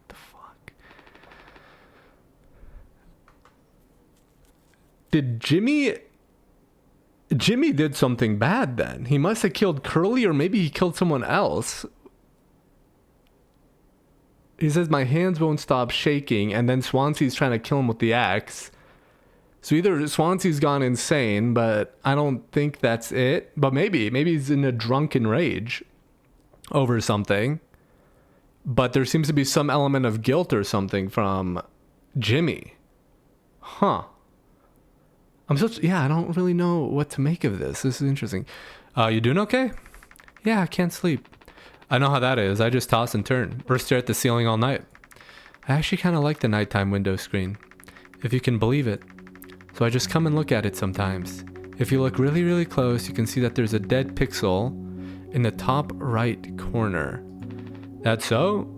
the fuck? Did Jimmy did something bad then? He must have killed Curly, or maybe he killed someone else. He says my hands won't stop shaking, and then Swansea's trying to kill him with the axe. So either Swansea's gone insane, but I don't think that's it. But maybe he's in a drunken rage over something. But there seems to be some element of guilt or something from Jimmy. Huh. I don't really know what to make of this. This is interesting. You doing okay? Yeah, I can't sleep. I know how that is. I just toss and turn or stare at the ceiling all night. I actually kind of like the nighttime window screen, if you can believe it. So I just come and look at it sometimes. If you look really, really close, you can see that there's a dead pixel in the top right corner. That's so?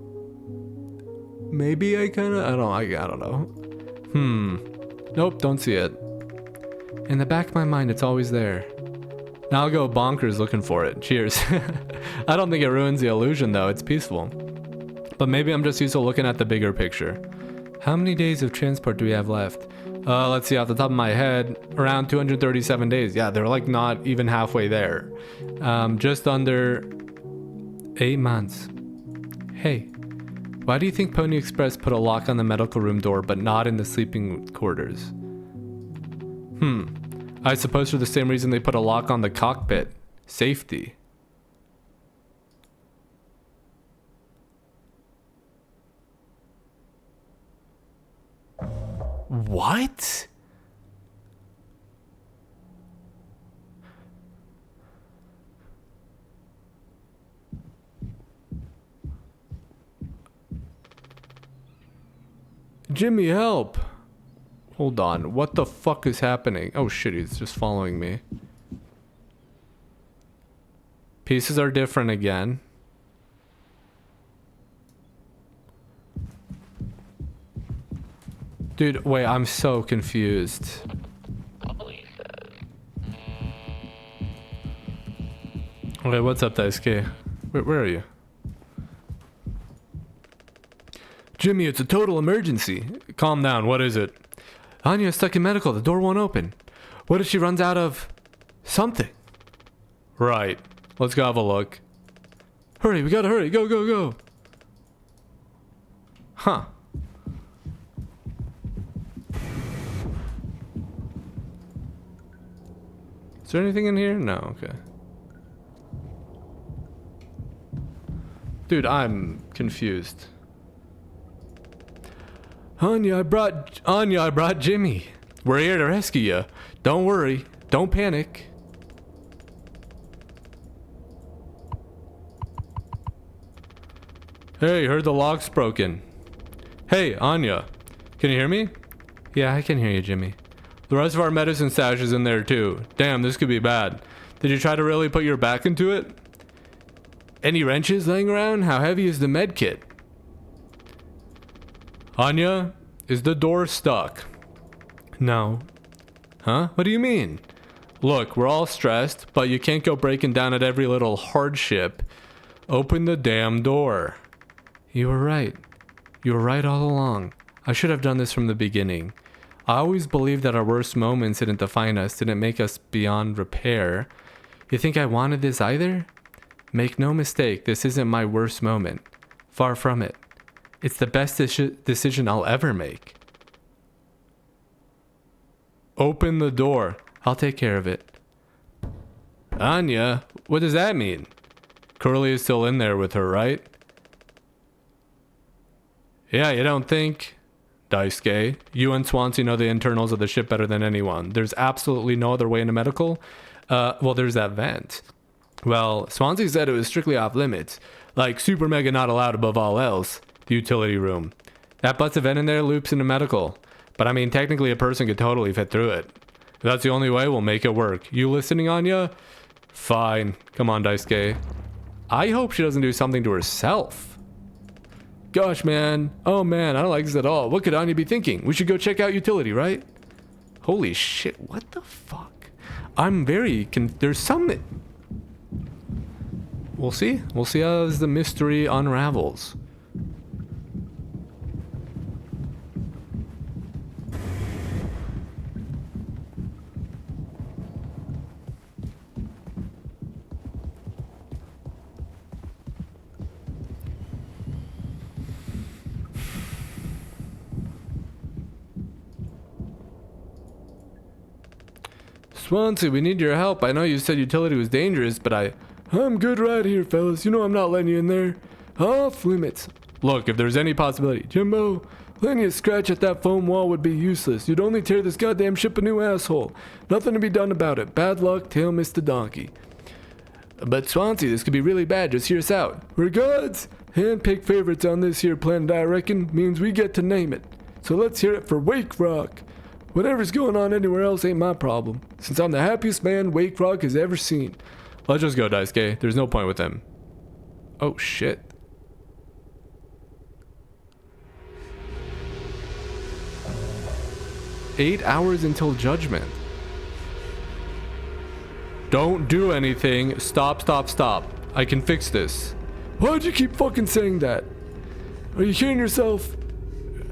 Maybe I don't know. Nope, don't see it. In the back of my mind, it's always there. Now I'll go bonkers looking for it. Cheers. I don't think it ruins the illusion though, it's peaceful. But maybe I'm just used to looking at the bigger picture. How many days of transport do we have left? Let's see, off the top of my head, around 237 days. Yeah, they're like not even halfway there. Just under 8 months. Hey, why do you think Pony Express put a lock on the medical room door but not in the sleeping quarters? I suppose for the same reason they put a lock on the cockpit. Safety. What? Jimmy, help! Hold on, what the fuck is happening? Oh shit, he's just following me. Pieces are different again. Dude, wait, I'm so confused. Okay, what's up, Daisuke? Where are you? Jimmy, it's a total emergency. Calm down, what is it? Anya's stuck in medical, the door won't open. What if she runs out of... something? Right, let's go have a look. Hurry, we gotta hurry, go, go, go. Huh. Is there anything in here? No, okay. Dude, I'm confused. Anya, I brought Jimmy. We're here to rescue you. Don't worry. Don't panic. Hey, heard the lock's broken. Hey, Anya. Can you hear me? Yeah, I can hear you, Jimmy. The rest of our medicine stash is in there too. Damn, this could be bad. Did you try to really put your back into it? Any wrenches laying around? How heavy is the med kit? Anya, is the door stuck? No. Huh? What do you mean? Look, we're all stressed, but you can't go breaking down at every little hardship. Open the damn door. You were right. You were right all along. I should have done this from the beginning. I always believed that our worst moments didn't define us, didn't make us beyond repair. You think I wanted this either? Make no mistake, this isn't my worst moment. Far from it. It's the best decision I'll ever make. Open the door. I'll take care of it. Anya? What does that mean? Curly is still in there with her, right? Yeah, you don't think? Daisuke, you and Swansea know the internals of the ship better than anyone. There's absolutely no other way into medical. Well, there's that vent. Well, Swansea said it was strictly off limits. Like, super mega not allowed above all else. The utility room. That butts a vent in there loops into medical. But I mean, technically a person could totally fit through it. If that's the only way, we'll make it work. You listening, Anya? Fine. Come on, Daisuke. I hope she doesn't do something to herself. Gosh, man. Oh, man, I don't like this at all. What could Anya be thinking? We should go check out utility, right? Holy shit, what the fuck? I'm very there's some... We'll see. We'll see as the mystery unravels. Swansea, we need your help. I know you said utility was dangerous, but I'm good right here, fellas. You know I'm not letting you in there. Off limits. Look, if there's any possibility, Jimbo, letting you scratch at that foam wall would be useless. You'd only tear this goddamn ship a new asshole. Nothing to be done about it. Bad luck, tail missed the donkey. But Swansea, this could be really bad. Just hear us out. Regards, hand-picked favorites on this here planet, I reckon, means we get to name it. So let's hear it for Wake Rock. Whatever's going on anywhere else ain't my problem, since I'm the happiest man Wake Rock has ever seen. Let's just go, Daisuke. There's no point with him. Oh, shit. "8 hours until judgment." Don't do anything. Stop, stop, stop. I can fix this. Why'd you keep fucking saying that? Are you hearing yourself?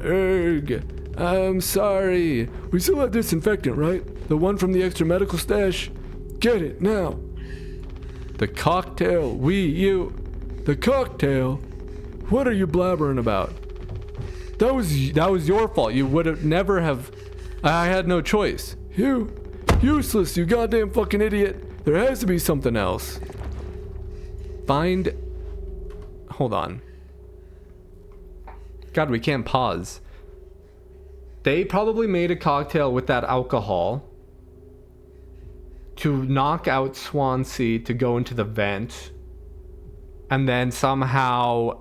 Erg. I'm sorry. We still have disinfectant, right? The one from the extra medical stash? Get it, now. The cocktail. The cocktail? What are you blabbering about? That was your fault. You would have never have... I had no choice. Useless, you goddamn fucking idiot. There has to be something else. Hold on. God, we can't pause. They probably made a cocktail with that alcohol to knock out Swansea to go into the vent. And then somehow...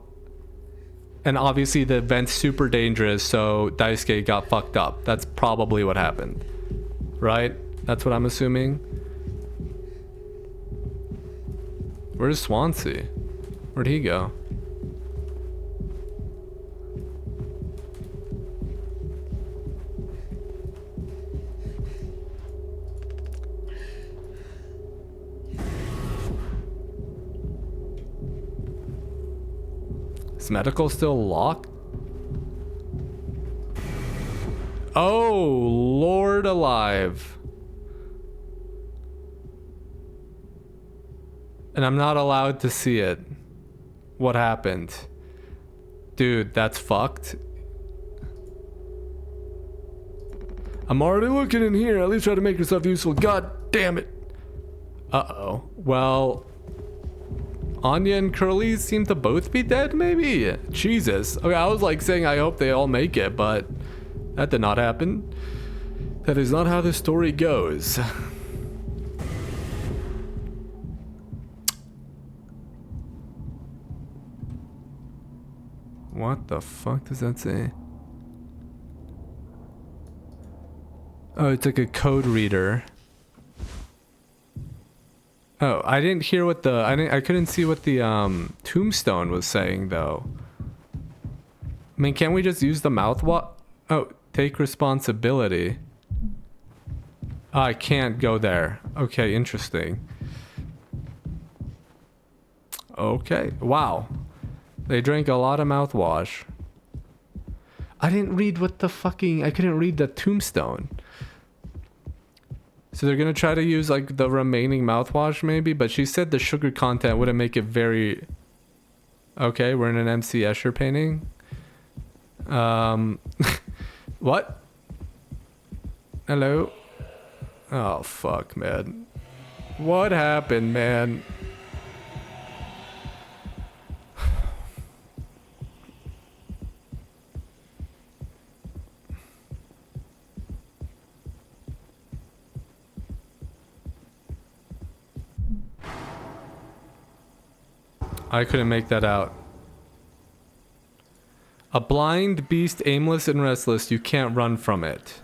And obviously the vent's super dangerous, so Daisuke got fucked up. That's probably what happened. Right? That's what I'm assuming. Where's Swansea? Where'd he go? Is medical still locked? Oh, Lord alive. And I'm not allowed to see it. What happened? Dude, that's fucked. I'm already looking in here. At least try to make yourself useful. God damn it. Uh-oh. Well... Anya and Curly seem to both be dead, maybe? Jesus. Okay, I was like saying I hope they all make it, but that did not happen. That is not how the story goes. What the fuck does that say? Oh, it's like a code reader. Oh, I didn't hear what I couldn't see what the tombstone was saying though. I mean, can't we just use the mouthwash? Oh, take responsibility. Oh, I can't go there. Okay, interesting. Okay, wow. They drank a lot of mouthwash. I didn't read what the fucking... I couldn't read the tombstone. So they're gonna try to use like the remaining mouthwash maybe, but she said the sugar content wouldn't make it very... Okay, we're in an MC Escher painting. What? Hello? Oh, fuck, man. What happened, man? I couldn't make that out. A blind beast, aimless and restless. You can't run from it.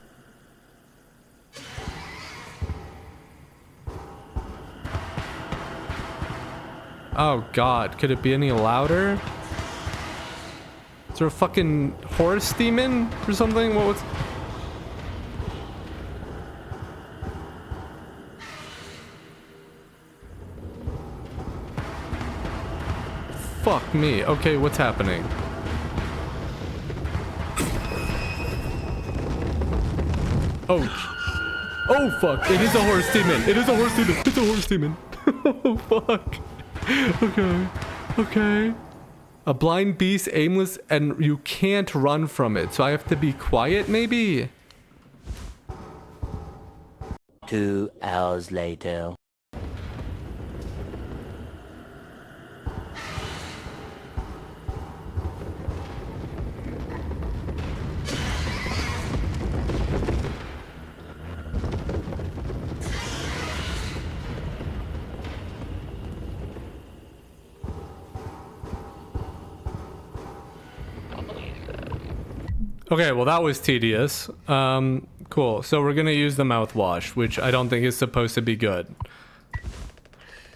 Oh god, could it be any louder? Is there a fucking horse demon or something? What was... Fuck me. Okay, what's happening? Oh. Oh, fuck. It is a horse demon. It is a horse demon. It's a horse demon. Oh, fuck. Okay. Okay. A blind beast, aimless, and you can't run from it. So I have to be quiet, maybe? 2 hours later. Okay, well that was tedious. Cool. So we're gonna use the mouthwash, which I don't think is supposed to be good.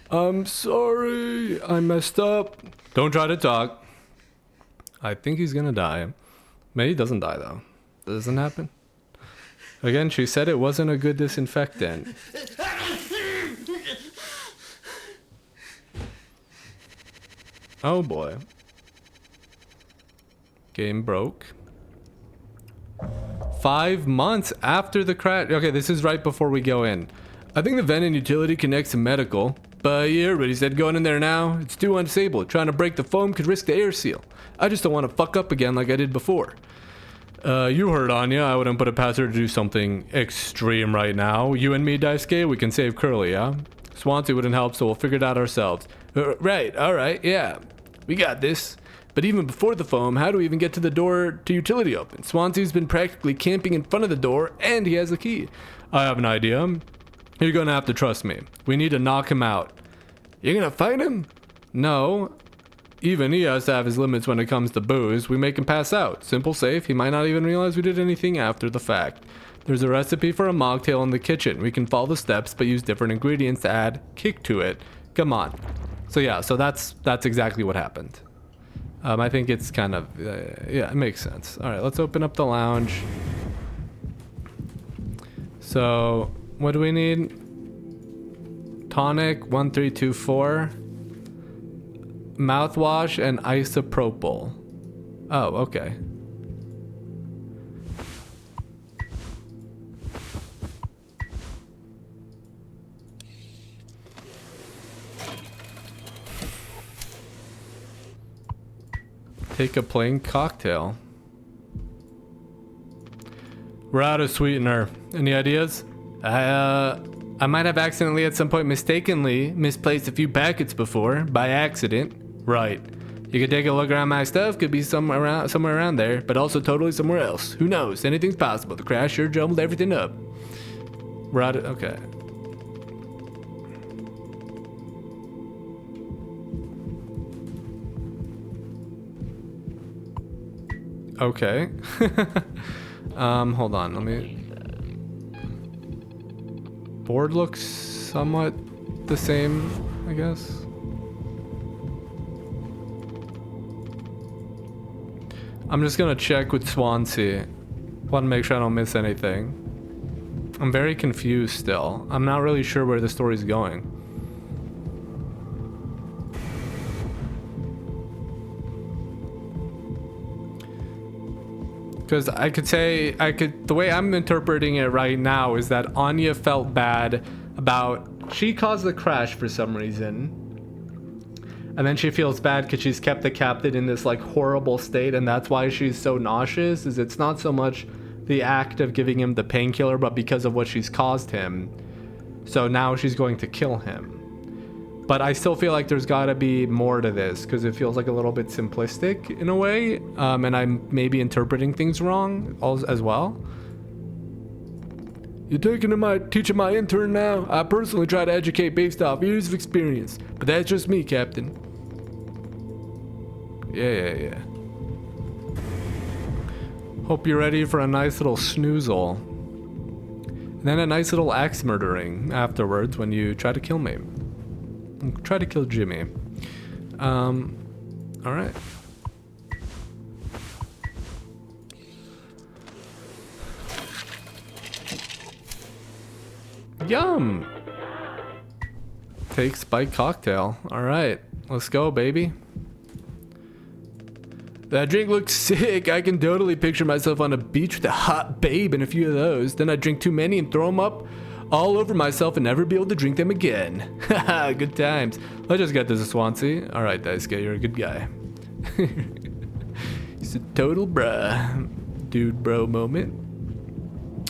I'm sorry, I messed up. Don't try to talk. I think he's gonna die. Maybe he doesn't die though. That doesn't happen. Again, she said it wasn't a good disinfectant. Oh boy. Game broke. 5 months after the crash. Okay, this is right before we go in. I think the vent and utility connects to medical. But yeah, everybody said going in there now. It's too unstable. Trying to break the foam could risk the air seal. I just don't want to fuck up again like I did before. You heard Anya. I wouldn't put it past her to do something extreme right now. You and me, Daisuke, we can save Curly, yeah? Swansea wouldn't help, so we'll figure it out ourselves. Right, alright, yeah. We got this. But even before the foam, how do we even get to the door to utility open? Swansea's been practically camping in front of the door, and he has the key. I have an idea. You're gonna have to trust me. We need to knock him out. You're gonna fight him? No. Even he has to have his limits when it comes to booze. We make him pass out. Simple, safe. He might not even realize we did anything after the fact. There's a recipe for a mocktail in the kitchen. We can follow the steps, but use different ingredients to add kick to it. Come on. So yeah, so that's exactly what happened. I think it's kind of, yeah, it makes sense. All right, let's open up the lounge. So, what do we need? Tonic, 1324. Mouthwash and isopropyl. Oh, okay. Take a plain cocktail. We're out of sweetener. Any ideas? I might have accidentally at some point mistakenly misplaced a few packets before by accident. Right. You could take a look around my stuff. Could be somewhere around there, but also totally somewhere else. Who knows? Anything's possible. The crash sure jumbled everything up. We're out of... Okay. Okay. Hold on, let me... Board looks somewhat the same, I guess. I'm just gonna check with Swansea. Want to make sure I don't miss anything. I'm very confused still. I'm not really sure where the story's going. Because the way I'm interpreting it right now is that Anya felt bad about, she caused the crash for some reason. And then she feels bad because she's kept the captain in this like horrible state, and that's why she's so nauseous. Is it's not so much the act of giving him the painkiller, but because of what she's caused him. So now she's going to kill him. But I still feel like there's gotta be more to this, because it feels like a little bit simplistic in a way, and I'm maybe interpreting things wrong as well. You're teaching my intern now? I personally try to educate based off years of experience, but that's just me, Captain. Yeah. Hope you're ready for a nice little snoozle. And then a nice little axe murdering afterwards when you try to kill me. Try to kill Jimmy. Alright. Yum! Take spike cocktail. Alright, let's go, baby. That drink looks sick. I can totally picture myself on a beach with a hot babe and a few of those. Then I'd drink too many and throw them up all over myself and never be able to drink them again. Haha, good times. Let's just get this, Swansea. Alright, Daisuke, you're a good guy. He's a total bruh. Dude bro moment.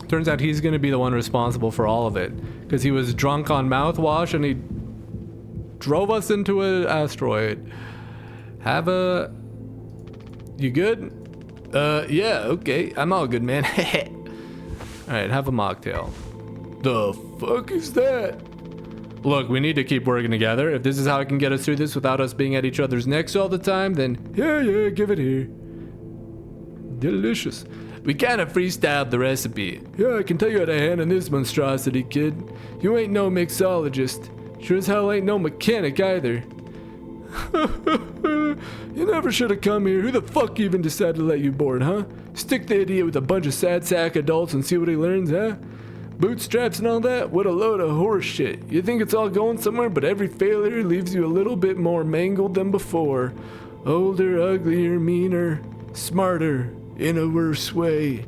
Turns out he's gonna be the one responsible for all of it. Because he was drunk on mouthwash and he drove us into an asteroid. You good? Yeah, okay. I'm all good, man. Alright, have a mocktail. The fuck is that? Look, we need to keep working together. If this is how I can get us through this without us being at each other's necks all the time, then yeah, give it here. Delicious. We kind of freestyled the recipe. Yeah, I can tell you how to handle this monstrosity, kid. You ain't no mixologist. Sure as hell ain't no mechanic either. You never should have come here. Who the fuck even decided to let you board, huh? Stick the idiot with a bunch of sad sack adults and see what he learns, huh? Bootstraps and all that? What a load of horse shit. You think it's all going somewhere, but every failure leaves you a little bit more mangled than before. Older, uglier, meaner, smarter, in a worse way.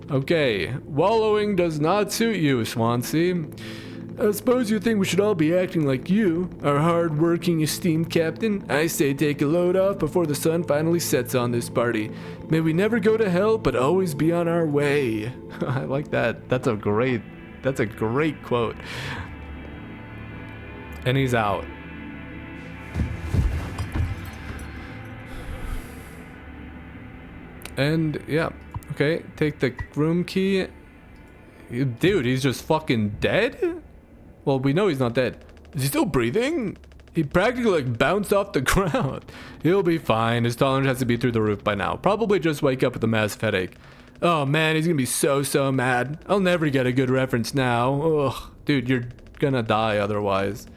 Okay, wallowing does not suit you, Swansea. I suppose you think we should all be acting like you, our hard-working, esteemed captain. I say take a load off before the sun finally sets on this party. May we never go to hell, but always be on our way. I like that. That's a great quote. And he's out. And yeah, okay, take the room key. Dude, he's just fucking dead? Well, we know he's not dead. Is he still breathing? He practically like bounced off the ground. He'll be fine. His tolerance has to be through the roof by now. Probably just wake up with a massive headache. Oh man, he's gonna be so mad. I'll never get a good reference now. Ugh, dude, you're gonna die otherwise.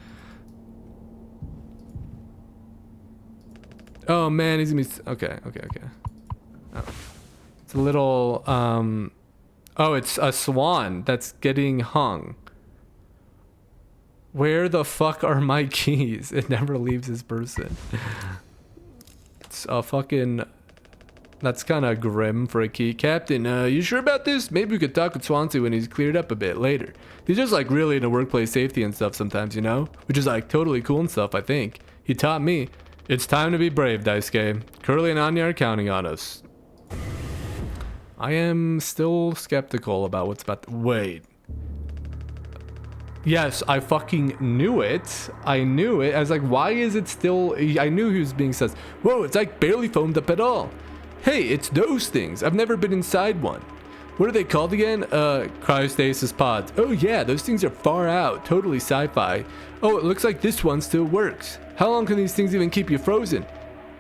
Oh man, he's gonna be okay. Oh. It's a little oh, it's a swan that's getting hung. Where the fuck are my keys? It never leaves his person. It's a fucking... That's kind of grim for a key. Captain, you sure about this? Maybe we could talk with Swansea when he's cleared up a bit later. He's just like really into workplace safety and stuff sometimes, you know? Which is like totally cool and stuff, I think. He taught me. It's time to be brave, Daisuke. Curly and Anya are counting on us. I am still skeptical about what's about to... Wait. Yes, I fucking knew it. I knew it. I was like, why is it still... I knew he was being sus. Whoa, it's like barely foamed up at all. Hey, it's those things. I've never been inside one. What are they called again? Cryostasis pods. Oh yeah, those things are far out. Totally sci-fi. Oh, it looks like this one still works. How long can these things even keep you frozen?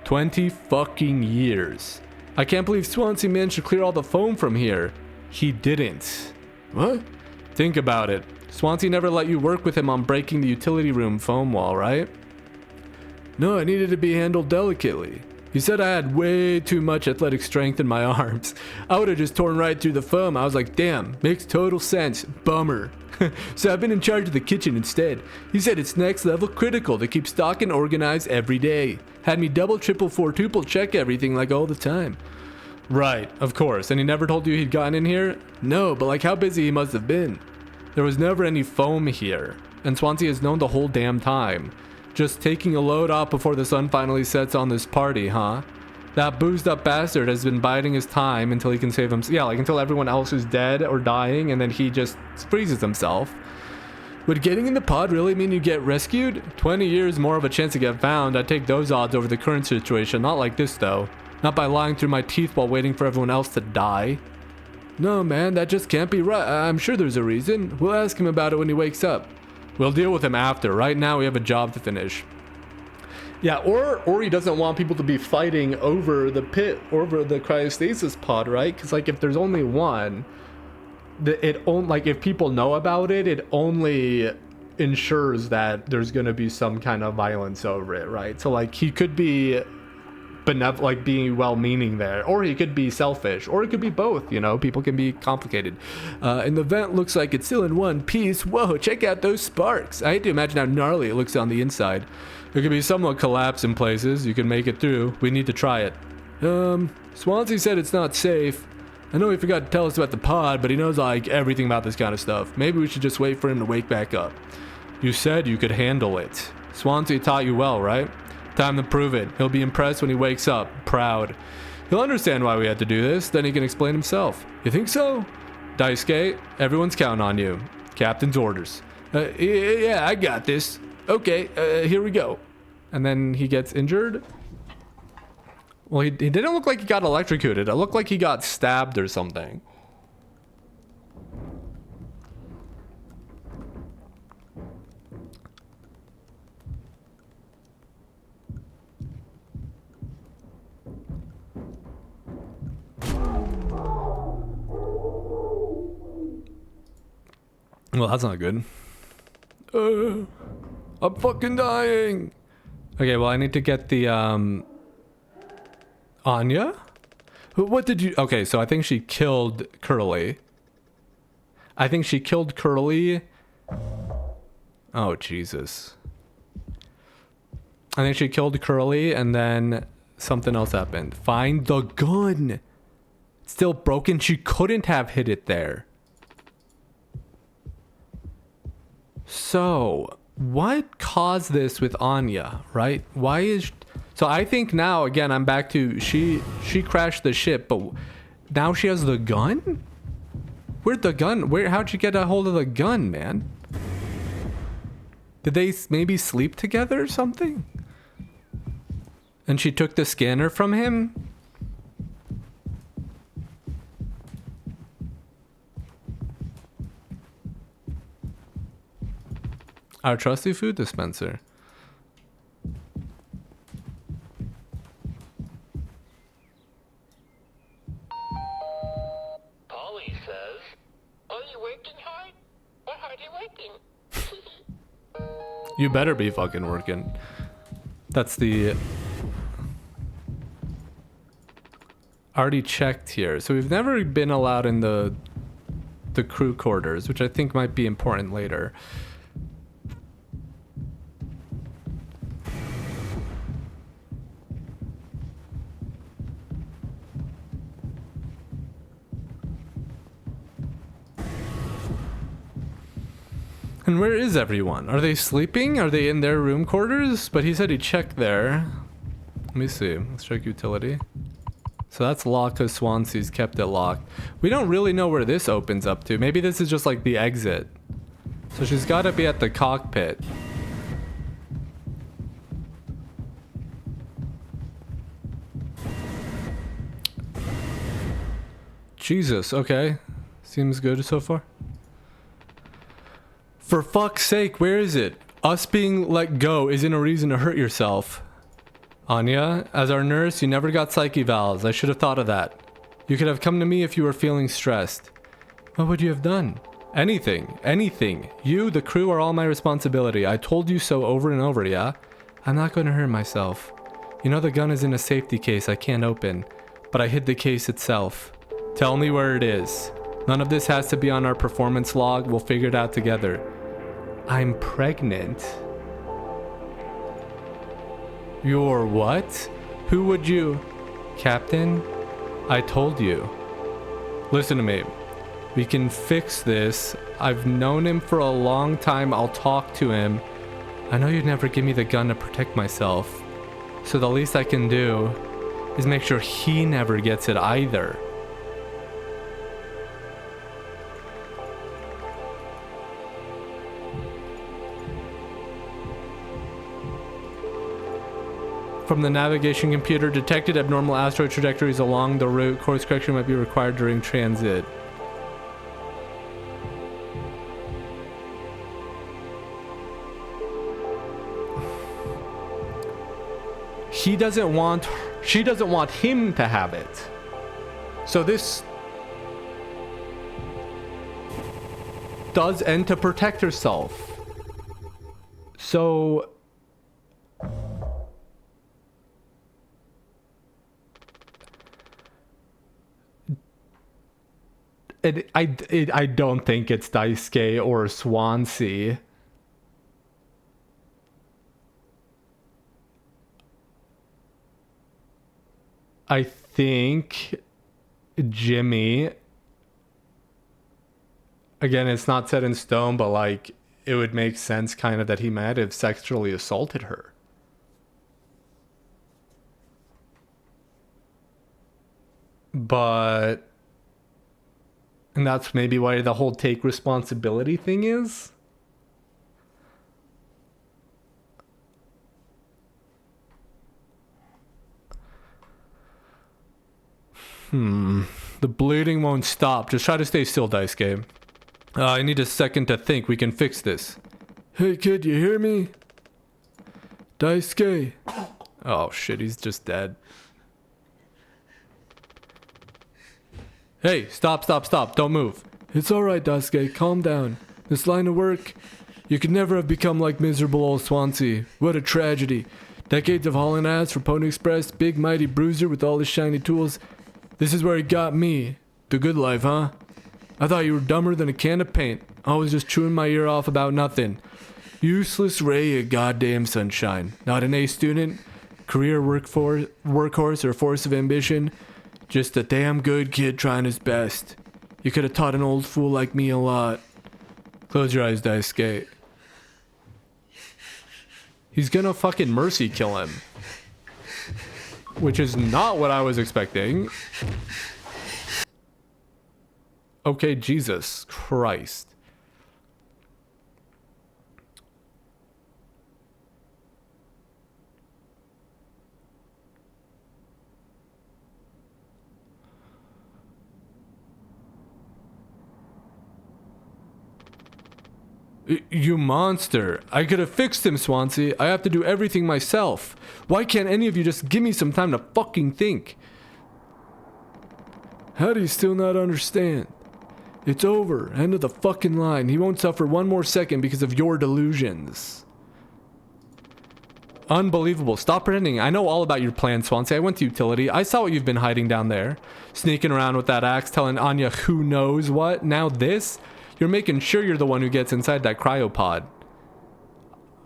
20 fucking years. I can't believe Swansea managed to clear all the foam from here. He didn't. What? Think about it. Swansea never let you work with him on breaking the utility room foam wall, right? No, I needed to be handled delicately. He said I had way too much athletic strength in my arms. I would have just torn right through the foam. I was like, damn, makes total sense. Bummer. So I've been in charge of the kitchen instead. He said it's next level critical to keep stock and organized every day. Had me double, triple, quadruple check everything like all the time. Right, of course. And he never told you he'd gotten in here? No, but like how busy he must have been. There was never any foam here, and Swansea has known the whole damn time. Just taking a load off before the sun finally sets on this party, huh? That boozed up bastard has been biding his time until he can save himself. Yeah, like until everyone else is dead or dying, and then he just freezes himself. Would getting in the pod really mean you get rescued? 20 years more of a chance to get found. I'd take those odds over the current situation. Not like this, though. Not by lying through my teeth while waiting for everyone else to die. No, man, that just can't be right. I'm sure there's a reason. We'll ask him about it when he wakes up. We'll deal with him after. Right now, we have a job to finish. Yeah, or he doesn't want people to be fighting over the pit, over the cryostasis pod, right? Because, like, if there's only one, like, if people know about it, it only ensures that there's going to be some kind of violence over it, right? So, like, he could be like being well-meaning there, or he could be selfish, or it could be both, you know. People can be complicated. And the vent looks like it's still in one piece. Whoa, check out those sparks. I hate to imagine how gnarly it looks on the inside. It could be somewhat collapsed in places. You can make it through. We need to try it. Swansea said it's not safe. I know he forgot to tell us about the pod, but he knows like everything about this kind of stuff. Maybe we should just wait for him to wake back up. You said you could handle it. Swansea taught you well, right? Time to prove it. He'll be impressed when he wakes up. Proud. He'll understand why we had to do this. Then he can explain himself. You think so? Daisuke, everyone's counting on you. Captain's orders. Yeah, I got this. Okay, here we go. And then he gets injured. Well, he didn't look like he got electrocuted. It looked like he got stabbed or something. Well, that's not good. I'm fucking dying. Okay, well, I need to get the, Anya? What did you... Okay, so I think she killed Curly. I think she killed Curly. Oh, Jesus. I think she killed Curly, and then something else happened. Find the gun. It's still broken. She couldn't have hid it there. So, what caused this with Anya, right? Why is... So I think now, again, I'm back to she crashed the ship, but now she has the gun? Where'd the gun... How'd she get a hold of the gun, man? Did they maybe sleep together or something? And she took the scanner from him? Our trusty food dispenser. Polly says, are you working hard? Or hard you working? You better be fucking working. That's the... Already checked here. So we've never been allowed in the crew quarters, which I think might be important later. And where is everyone? Are they sleeping? Are they in their room quarters? But he said he checked there. Let me see. Let's check utility. So that's locked because Swansea's kept it locked. We don't really know where this opens up to. Maybe this is just like the exit. So she's got to be at the cockpit. Jesus, okay. Seems good so far. For fuck's sake, where is it? Us being let go isn't a reason to hurt yourself. Anya, as our nurse, you never got psyche valves. I should have thought of that. You could have come to me if you were feeling stressed. What would you have done? Anything. Anything. You, the crew, are all my responsibility. I told you so over and over, yeah? I'm not going to hurt myself. You know the gun is in a safety case I can't open, but I hid the case itself. Tell me where it is. None of this has to be on our performance log. We'll figure it out together. I'm pregnant. You're what? Who would you... Captain? I told you. Listen to me. We can fix this. I've known him for a long time. I'll talk to him. I know you'd never give me the gun to protect myself. So the least I can do is make sure he never gets it either. From the navigation computer, detected abnormal asteroid trajectories along the route. Course correction might be required during transit. She doesn't want him to have it. So this does end to protect herself. So I don't think it's Daisuke or Swansea. I think Jimmy, again, it's not set in stone, but like it would make sense kind of that he might have sexually assaulted her. But, and that's maybe why the whole take responsibility thing is. The bleeding won't stop. Just try to stay still, Daisuke. I need a second to think. We can fix this. Hey kid, you hear me? Daisuke. Oh shit, he's just dead. Hey, stop. Don't move. It's alright, Daisuke. Calm down. This line of work, you could never have become like miserable old Swansea. What a tragedy. Decades of hauling ass for Pony Express, big mighty bruiser with all his shiny tools. This is where he got me. The good life, huh? I thought you were dumber than a can of paint. Always just chewing my ear off about nothing. Useless ray of goddamn sunshine. Not an A student, career workhorse, or force of ambition. Just a damn good kid trying his best. You could have taught an old fool like me a lot. Close your eyes, Daisuke. He's gonna fucking mercy kill him. Which is not what I was expecting. Okay, Jesus Christ. You monster. I could have fixed him, Swansea. I have to do everything myself. Why can't any of you just give me some time to fucking think? How do you still not understand? It's over. End of the fucking line. He won't suffer one more second because of your delusions. Unbelievable. Stop pretending. I know all about your plan, Swansea. I went to utility. I saw what you've been hiding down there. Sneaking around with that axe, telling Anya who knows what. Now this? You're making sure you're the one who gets inside that cryopod.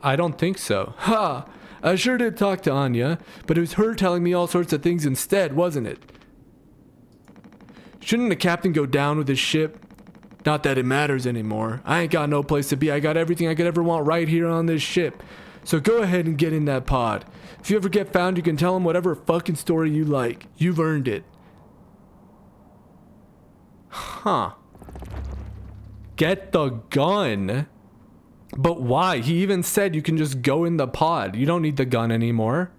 I don't think so. Ha! I sure did talk to Anya, but it was her telling me all sorts of things instead, wasn't it? Shouldn't the captain go down with his ship? Not that it matters anymore. I ain't got no place to be. I got everything I could ever want right here on this ship. So go ahead and get in that pod. If you ever get found, you can tell him whatever fucking story you like. You've earned it. Huh. Get the gun? But why? He even said you can just go in the pod. You don't need the gun anymore.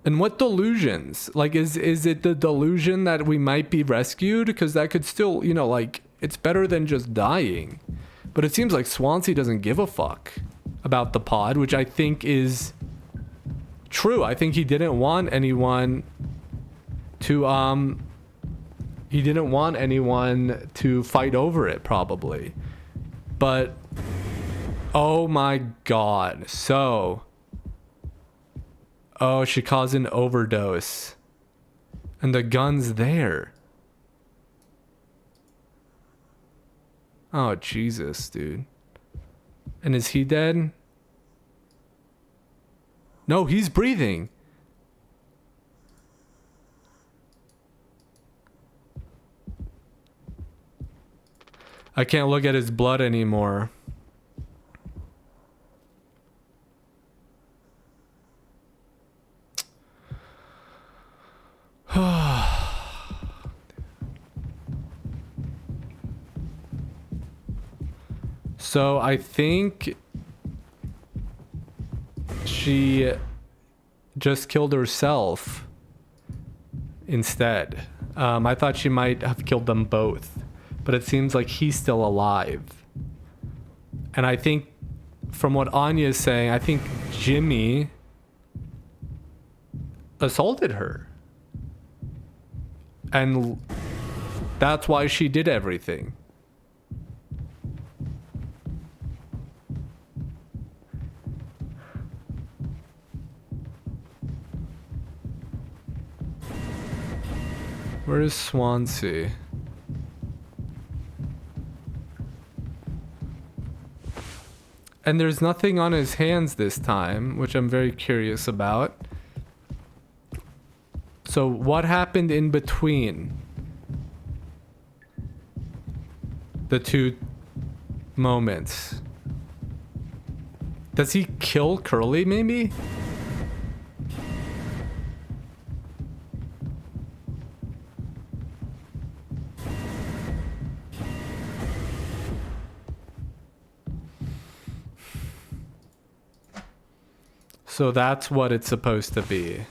And what delusions? Like, is it the delusion that we might be rescued? Because that could still, you know, like, it's better than just dying. But it seems like Swansea doesn't give a fuck about the pod, which I think is true. I think he didn't want anyone to, he didn't want anyone to fight over it, probably. But, oh my god. So, oh, she caused an overdose. And the gun's there. Oh, Jesus, dude. And is he dead? No, he's breathing. I can't look at his blood anymore. So I think she just killed herself instead. I thought she might have killed them both, but it seems like he's still alive. And I think from what Anya is saying, I think Jimmy assaulted her. And that's why she did everything. Where is Swansea? And there's nothing on his hands this time, which I'm very curious about. So what happened in between the two moments? Does he kill Curly maybe? So that's what it's supposed to be.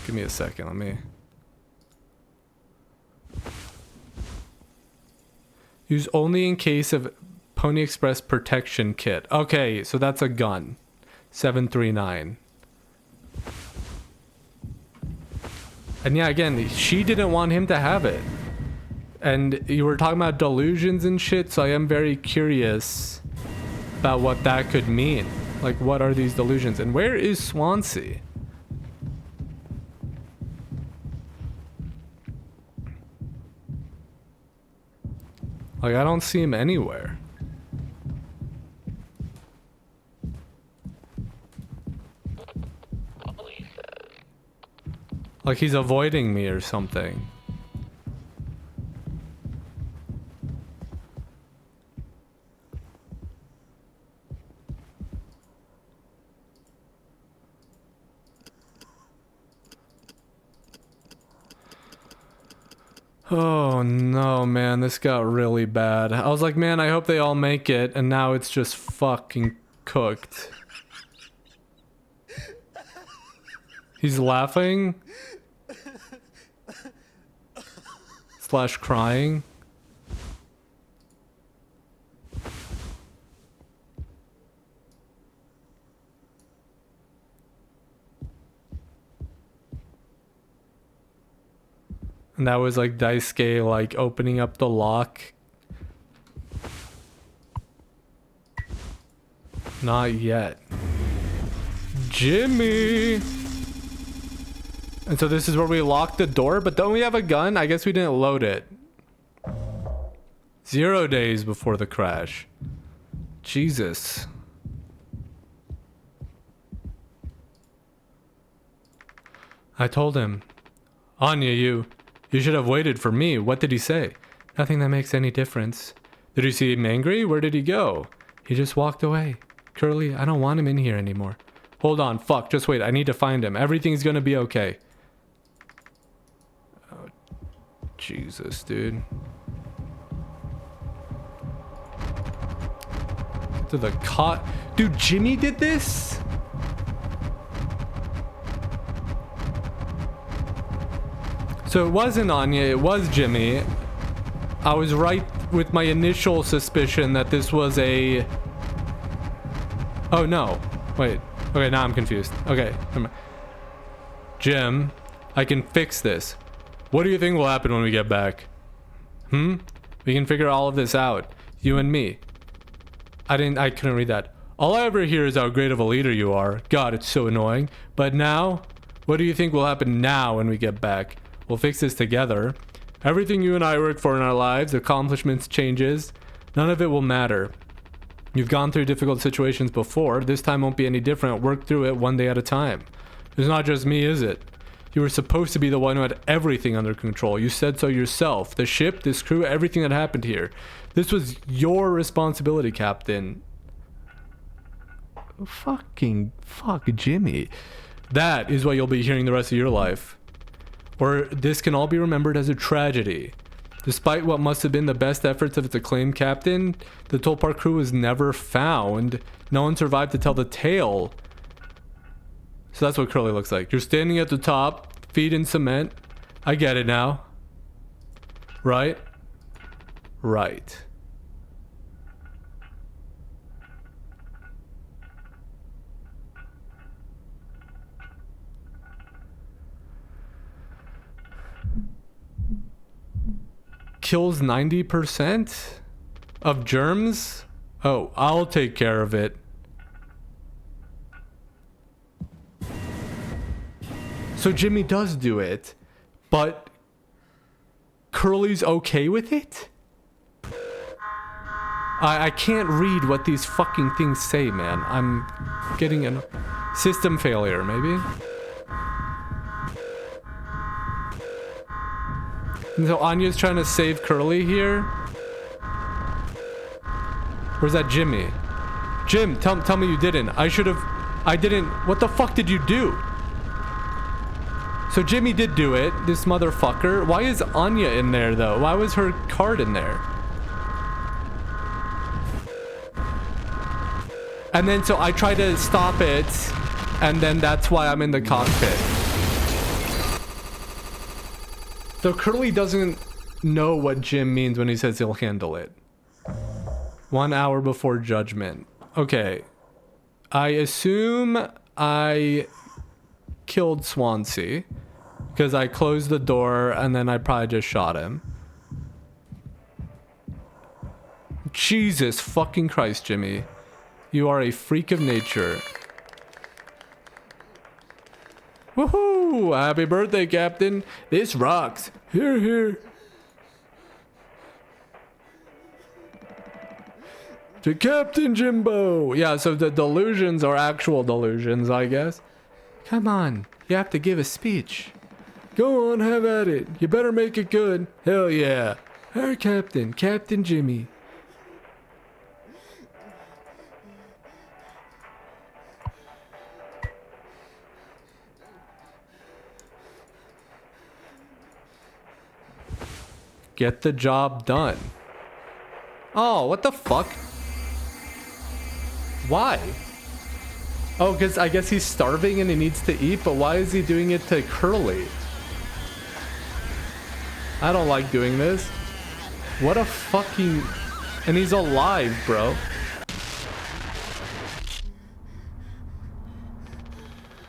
Give me a second, let me... Use only in case of Pony Express protection kit. Okay, so that's a gun. 739. And yeah, again, she didn't want him to have it. And you were talking about delusions and shit, so I am very curious about what that could mean. Like, what are these delusions? And where is Swansea? Like, I don't see him anywhere. Like, he's avoiding me or something. Oh no, man, this got really bad. I was like, man, I hope they all make it, and now it's just fucking cooked. He's laughing? Slash crying? And that was like Daisuke like opening up the lock. Not yet. Jimmy! And so this is where we lock the door, but don't we have a gun? I guess we didn't load it. 0 days before the crash. Jesus. I told him, Anya, you should have waited for me. What did he say? Nothing that makes any difference. Did you see him angry? Where did he go? He just walked away. Curly, I don't want him in here anymore. Hold on, fuck, just wait. I need to find him. Everything's gonna be okay. Oh, Jesus, dude. To the cot. Dude, Jimmy did this? So it wasn't Anya, it was Jimmy. I was right with my initial suspicion that this was a... Oh no, wait. Okay, now I'm confused. Okay, never mind. Jim, I can fix this. What do you think will happen when we get back? We can figure all of this out. You and me. I couldn't read that. All I ever hear is how great of a leader you are. God, it's so annoying. But now, what do you think will happen now when we get back? We'll fix this together. Everything you and I work for in our lives, accomplishments, changes, none of it will matter. You've gone through difficult situations before. This time won't be any different. Work through it one day at a time. It's not just me, is it? You were supposed to be the one who had everything under control. You said so yourself. The ship, this crew, everything that happened here. This was your responsibility, Captain. Fuck, Jimmy. That is what you'll be hearing the rest of your life. Or this can all be remembered as a tragedy. Despite what must have been the best efforts of its acclaimed captain, the Tulpar crew was never found. No one survived to tell the tale. So that's what Curly looks like. You're standing at the top, feet in cement. I get it now. Right? Right. Kills 90% of germs? Oh, I'll take care of it. So Jimmy does do it, but Curly's okay with it? I can't read what these fucking things say, man. I'm getting a system failure, maybe? And so Anya's trying to save Curly here? Where's that Jimmy? Jim, tell me you didn't. I didn't. What the fuck did you do? So Jimmy did do it, this motherfucker. Why is Anya in there though? Why was her card in there? And then so I try to stop it, and then that's why I'm in the cockpit. So Curly doesn't know what Jim means when he says he'll handle it. 1 hour before judgment. Okay. I assume I killed Swansea because I closed the door and then I probably just shot him. Jesus fucking Christ, Jimmy. You are a freak of nature. Woohoo! Happy birthday, Captain. This rocks. Here, here. To Captain Jimbo. Yeah, so the delusions are actual delusions, I guess. Come on. You have to give a speech. Go on, have at it. You better make it good. Hell yeah. Our Captain, Captain Jimmy. Get the job done. Oh, what the fuck? Why? Oh, because I guess he's starving and he needs to eat, but why is he doing it to Curly? I don't like doing this. What a fucking... And he's alive, bro.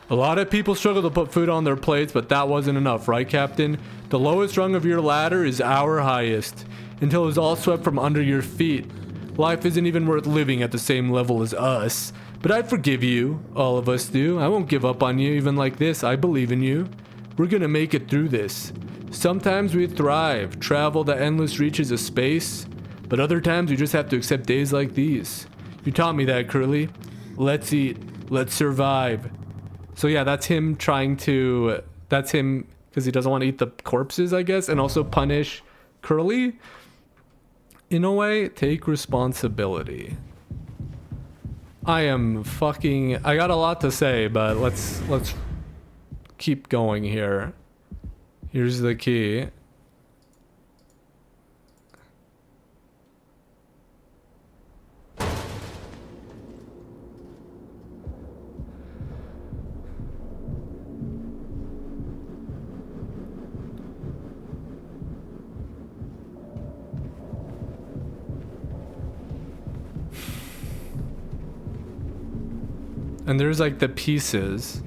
A lot of people struggle to put food on their plates, but that wasn't enough, right, Captain? The lowest rung of your ladder is our highest, until it was all swept from under your feet. Life isn't even worth living at the same level as us. But I forgive you. All of us do. I won't give up on you, even like this. I believe in you. We're gonna make it through this. Sometimes we thrive, travel the endless reaches of space, but other times we just have to accept days like these. You taught me that, Curly. Let's eat. Let's survive. So yeah, that's him trying to... That's him because he doesn't want to eat the corpses, I guess, and also punish Curly. In a way, take responsibility. I am fucking... I got a lot to say, but let's keep going here. Here's the key. And there's like the pieces.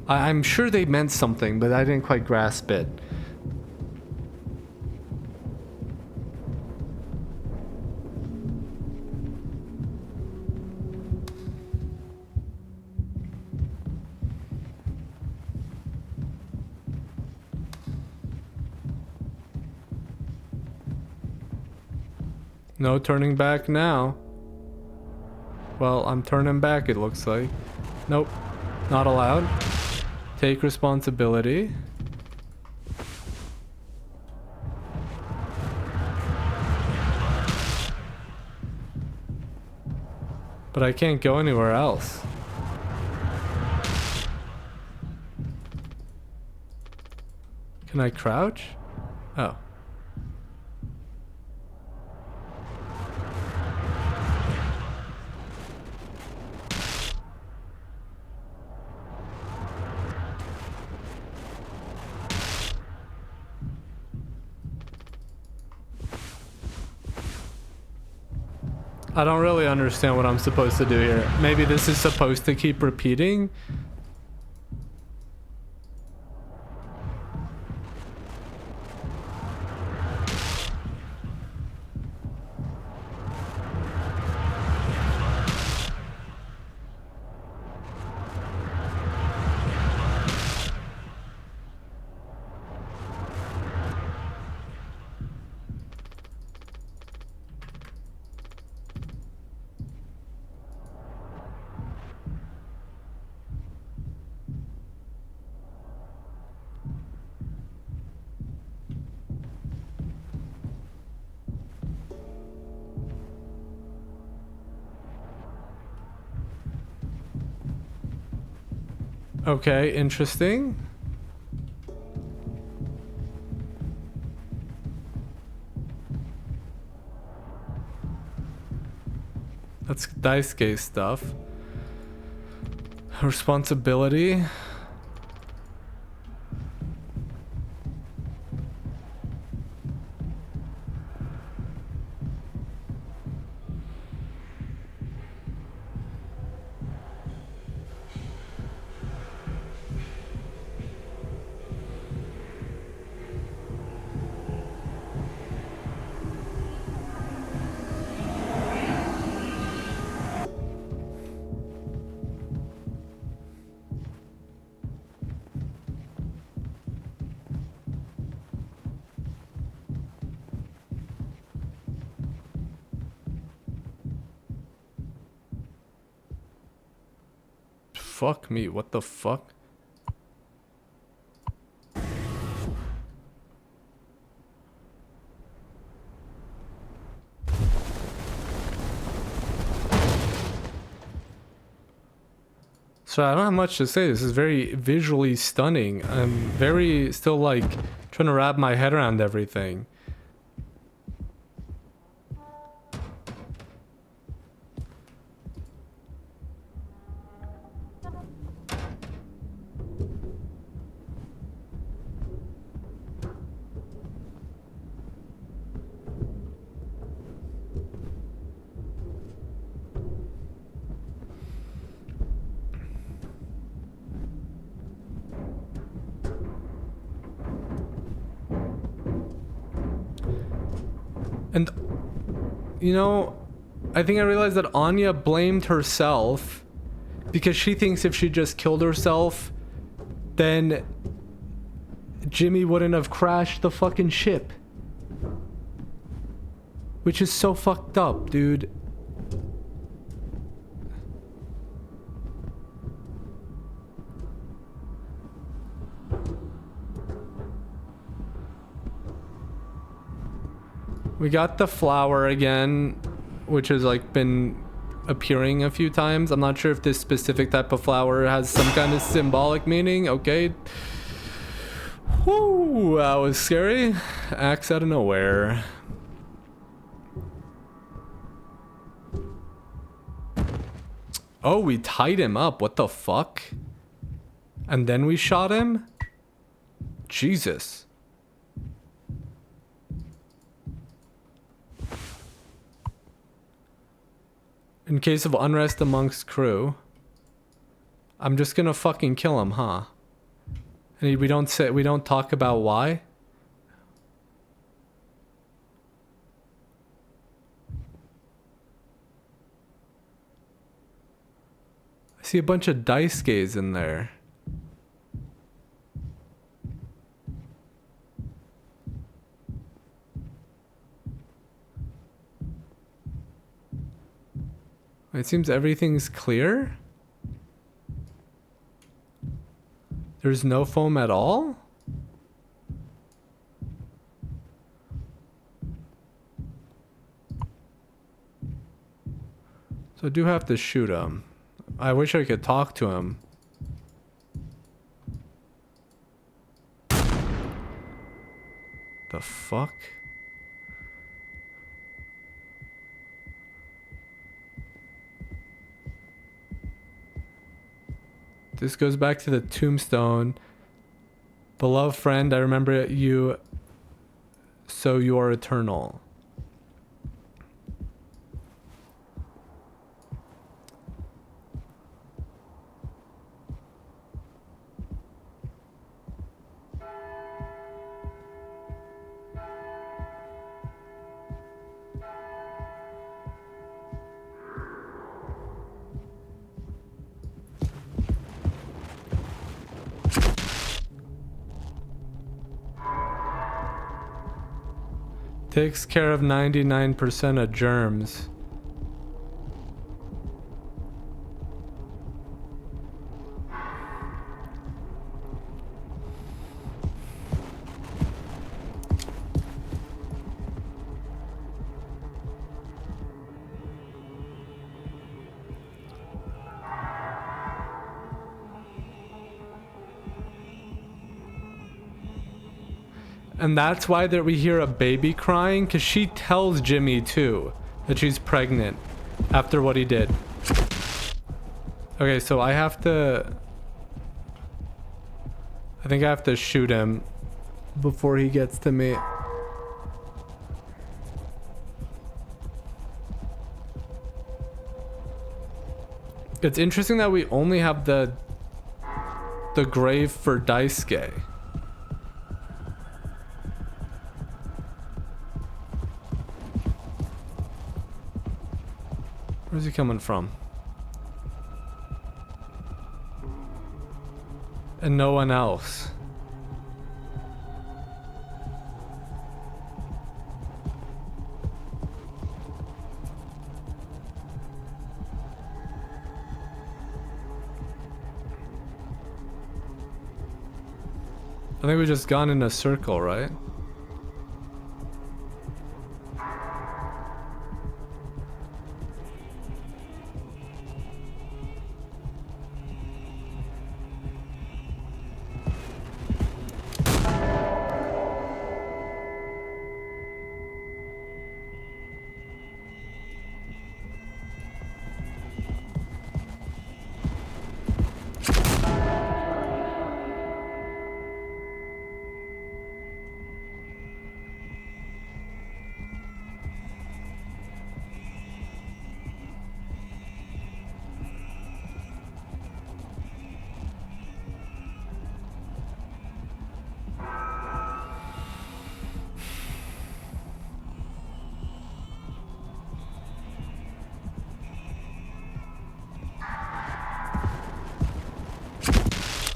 I'm sure they meant something, but I didn't quite grasp it. No turning back now. Well, I'm turning back, it looks like. Nope, not allowed. Take responsibility. But I can't go anywhere else. Can I crouch? Oh. I don't really understand what I'm supposed to do here. Maybe this is supposed to keep repeating? Okay, interesting. That's dice case stuff. Responsibility. Fuck me, what the fuck? So I don't have much to say. This is very visually stunning. I'm very still like trying to wrap my head around everything. And, you know, I think I realized that Anya blamed herself because she thinks if she just killed herself, then Jimmy wouldn't have crashed the fucking ship. Which is so fucked up, dude. We got the flower again, which has like been appearing a few times. I'm not sure if this specific type of flower has some kind of symbolic meaning. Okay. Whoo, that was scary. Axe out of nowhere. Oh, we tied him up. What the fuck? And then we shot him? Jesus. In case of unrest amongst crew, I'm just gonna fucking kill him, huh? And we don't talk about why? I see a bunch of dice gaze in there. It seems everything's clear. There's no foam at all? So I do have to shoot him. I wish I could talk to him. The fuck? This goes back to the tombstone. Beloved friend, I remember you, so you are eternal. Takes care of 99% of germs. And that's why that we hear a baby crying, because she tells Jimmy too that she's pregnant after what he did. Okay, so I think I have to shoot him before he gets to me. It's interesting that we only have the grave for Daisuke. Where's he coming from? And no one else. I think we just gone in a circle, right?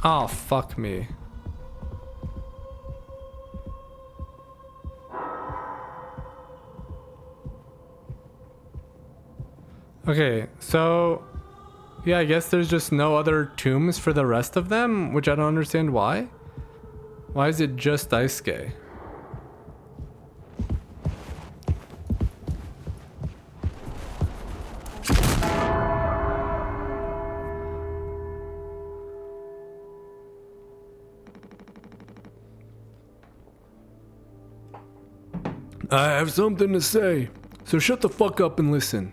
Oh, fuck me. Okay, so yeah, I guess there's just no other tombs for the rest of them, which I don't understand why. Why is it just Daisuke? I have something to say, so shut the fuck up and listen.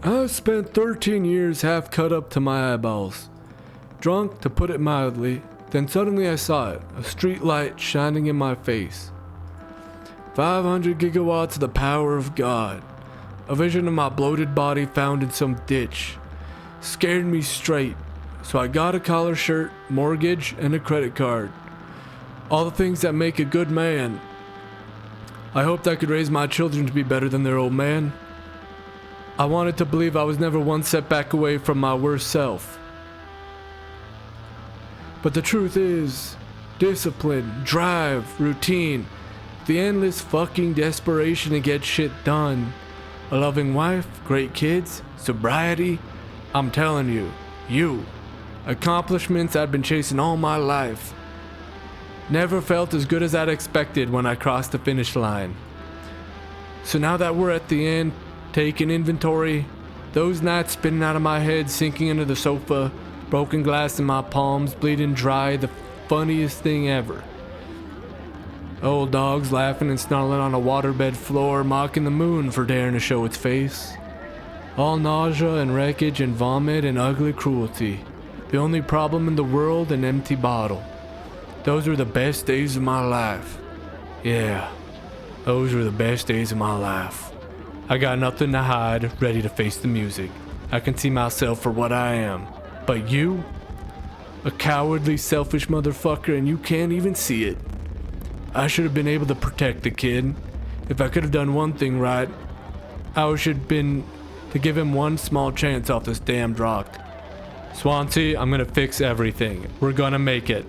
I've spent 13 years half cut up to my eyeballs. Drunk, to put it mildly, then suddenly I saw it, a street light shining in my face. 500 gigawatts of the power of God. A vision of my bloated body found in some ditch. Scared me straight, so I got a collar shirt, mortgage, and a credit card. All the things that make a good man. I hoped I could raise my children to be better than their old man. I wanted to believe I was never one setback away from my worst self. But the truth is, discipline, drive, routine, the endless fucking desperation to get shit done, a loving wife, great kids, sobriety, I'm telling you, accomplishments I've been chasing all my life. Never felt as good as I'd expected when I crossed the finish line. So now that we're at the end, taking inventory, those nights spinning out of my head, sinking into the sofa, broken glass in my palms, bleeding dry, the funniest thing ever. Old dogs laughing and snarling on a waterbed floor, mocking the moon for daring to show its face. All nausea and wreckage and vomit and ugly cruelty. The only problem in the world, an empty bottle. Those were the best days of my life. Yeah, those were the best days of my life. I got nothing to hide, ready to face the music. I can see myself for what I am. But you? A cowardly, selfish motherfucker, and you can't even see it. I should have been able to protect the kid. If I could have done one thing right, I should have been to give him one small chance off this damned rock. Swansea, I'm gonna fix everything. We're gonna make it.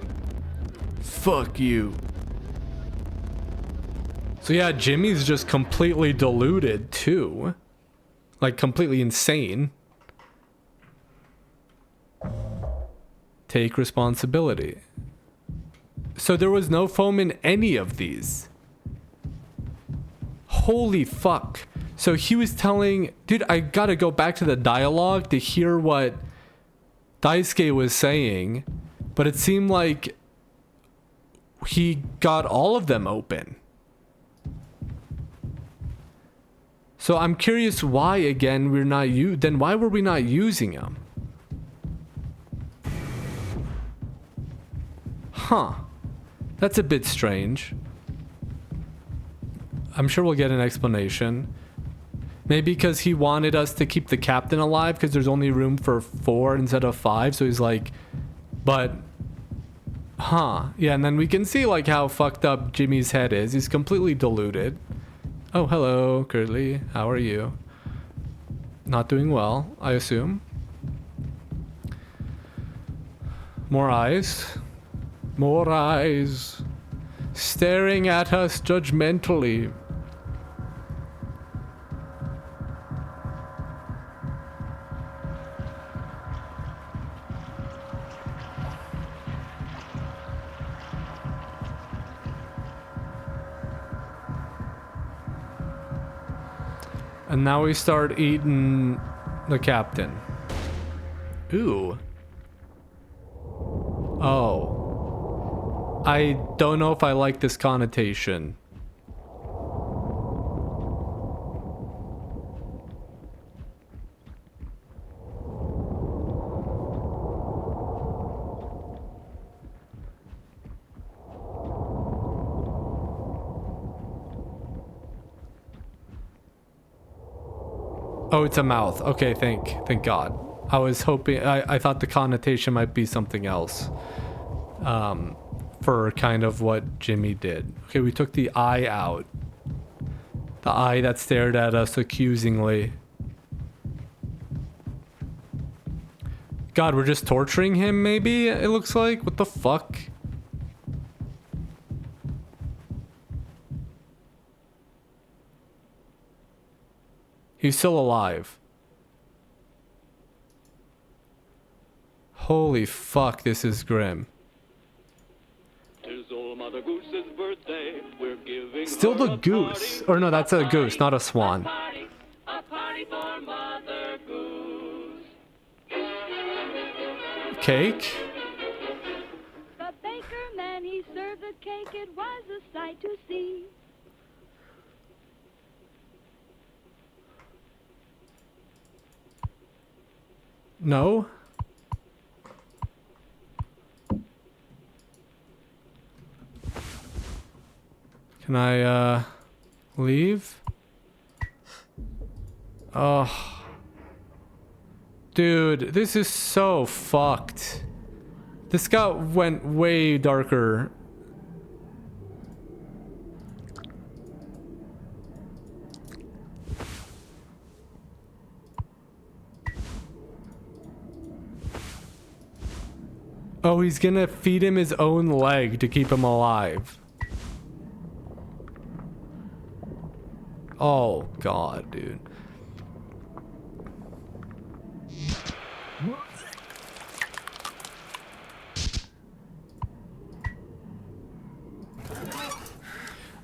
Fuck you. So yeah, Jimmy's just completely deluded too. Like completely insane. Take responsibility. So there was no foam in any of these. Holy fuck. So he was telling... Dude, I gotta go back to the dialogue to hear what Daisuke was saying. But it seemed like he got all of them open. So I'm curious why, again, we're not... Then why were we not using them? Huh. That's a bit strange. I'm sure we'll get an explanation. Maybe because he wanted us to keep the captain alive because there's only room for 4 instead of 5. So he's like, but, huh. Yeah, and then we can see like how fucked up Jimmy's head is. He's completely deluded. Oh, hello, Curly. How are you? Not doing well, I assume. More eyes. More eyes staring at us judgmentally. And now we start eating the captain. Ooh. Oh. I don't know if I like this connotation. Oh, it's a mouth. Okay, thank God. I was hoping, I thought the connotation might be something else. For kind of what Jimmy did. Okay, we took the eye out. The eye that stared at us accusingly. God, we're just torturing him, maybe? It looks like. What the fuck? He's still alive. Holy fuck, this is grim. Still the goose. Or no, that's a goose, not a swan. Cake? The baker man, he served the cake. It was a sight to see. No? Can I, leave? Oh. Dude, this is so fucked. This went way darker. Oh, he's gonna feed him his own leg to keep him alive. Oh, God, dude.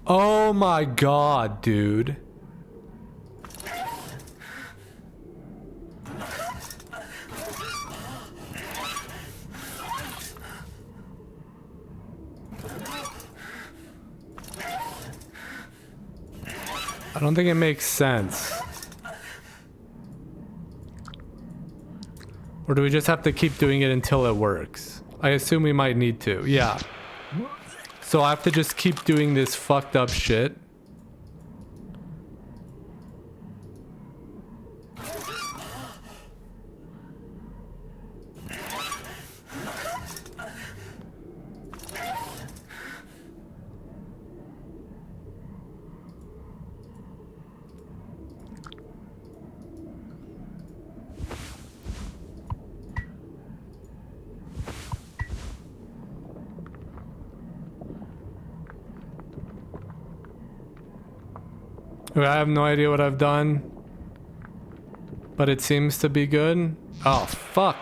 Oh my God, dude. I don't think it makes sense. Or do we just have to keep doing it until it works? I assume we might need to. Yeah. So I have to just keep doing this fucked up shit. I have no idea what I've done, but it seems to be good. Oh, fuck.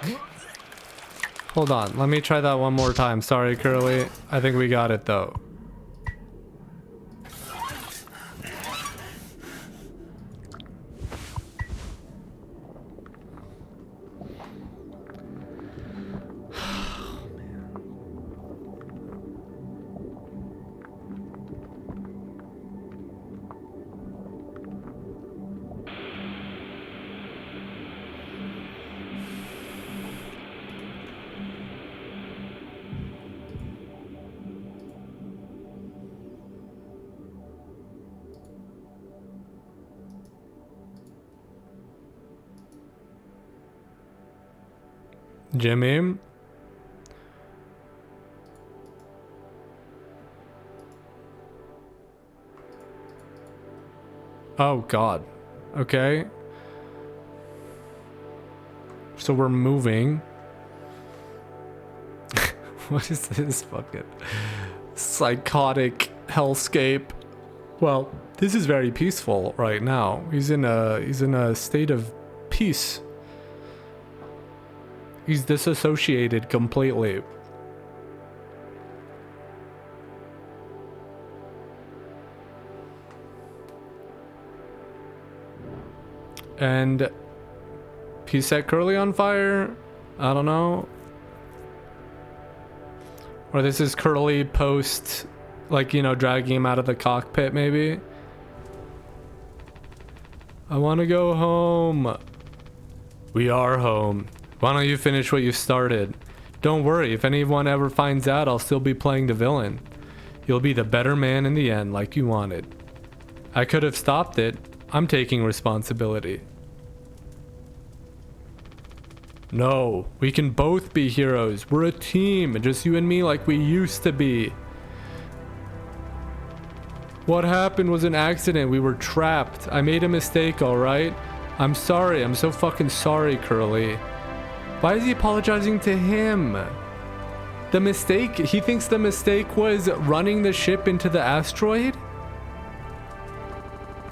Hold on, let me try that one more time. Sorry, Curly. I think we got it, though. Jimmy? Oh god. Okay. So we're moving. What is this fucking psychotic hellscape? Well, this is very peaceful right now. He's in a state of peace. He's disassociated completely. And he set Curly on fire? I don't know. Or this is Curly post, like, you know, dragging him out of the cockpit maybe. I want to go home. We are home. Why don't you finish what you started? Don't worry, if anyone ever finds out, I'll still be playing the villain. You'll be the better man in the end, like you wanted. I could have stopped it. I'm taking responsibility. No, we can both be heroes. We're a team, just you and me like we used to be. What happened was an accident. We were trapped. I made a mistake, alright? I'm sorry. I'm so fucking sorry, Curly. Why is he apologizing to him? The mistake? He thinks the mistake was running the ship into the asteroid?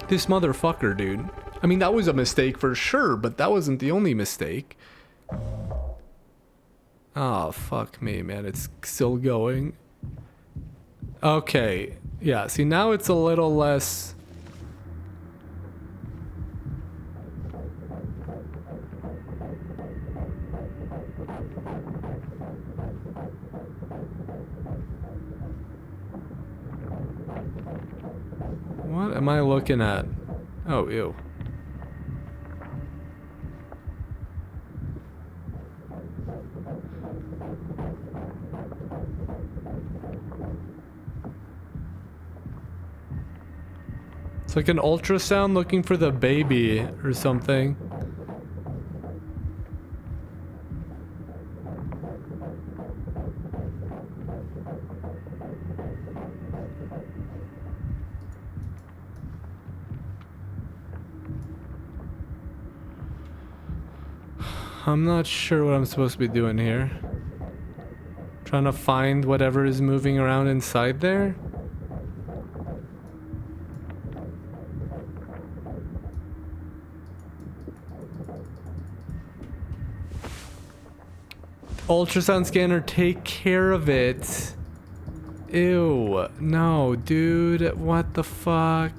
This motherfucker, dude. I mean, that was a mistake for sure, but that wasn't the only mistake. Oh, fuck me, man. It's still going. Okay. Yeah, see, now it's a little less... What am I looking at? Oh, ew. It's like an ultrasound looking for the baby or something. I'm not sure what I'm supposed to be doing here. Trying to find whatever is moving around inside there. Ultrasound scanner, take care of it. Ew. No, dude. What the fuck?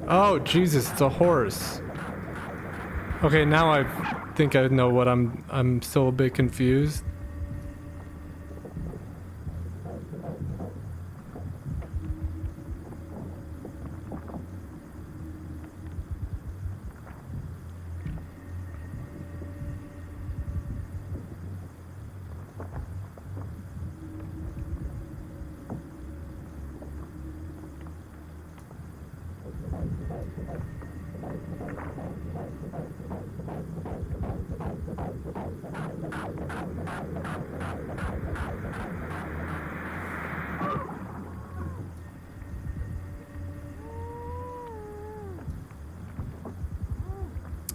Oh, Jesus, it's a horse. Okay, now I've think I know what I'm still a bit confused.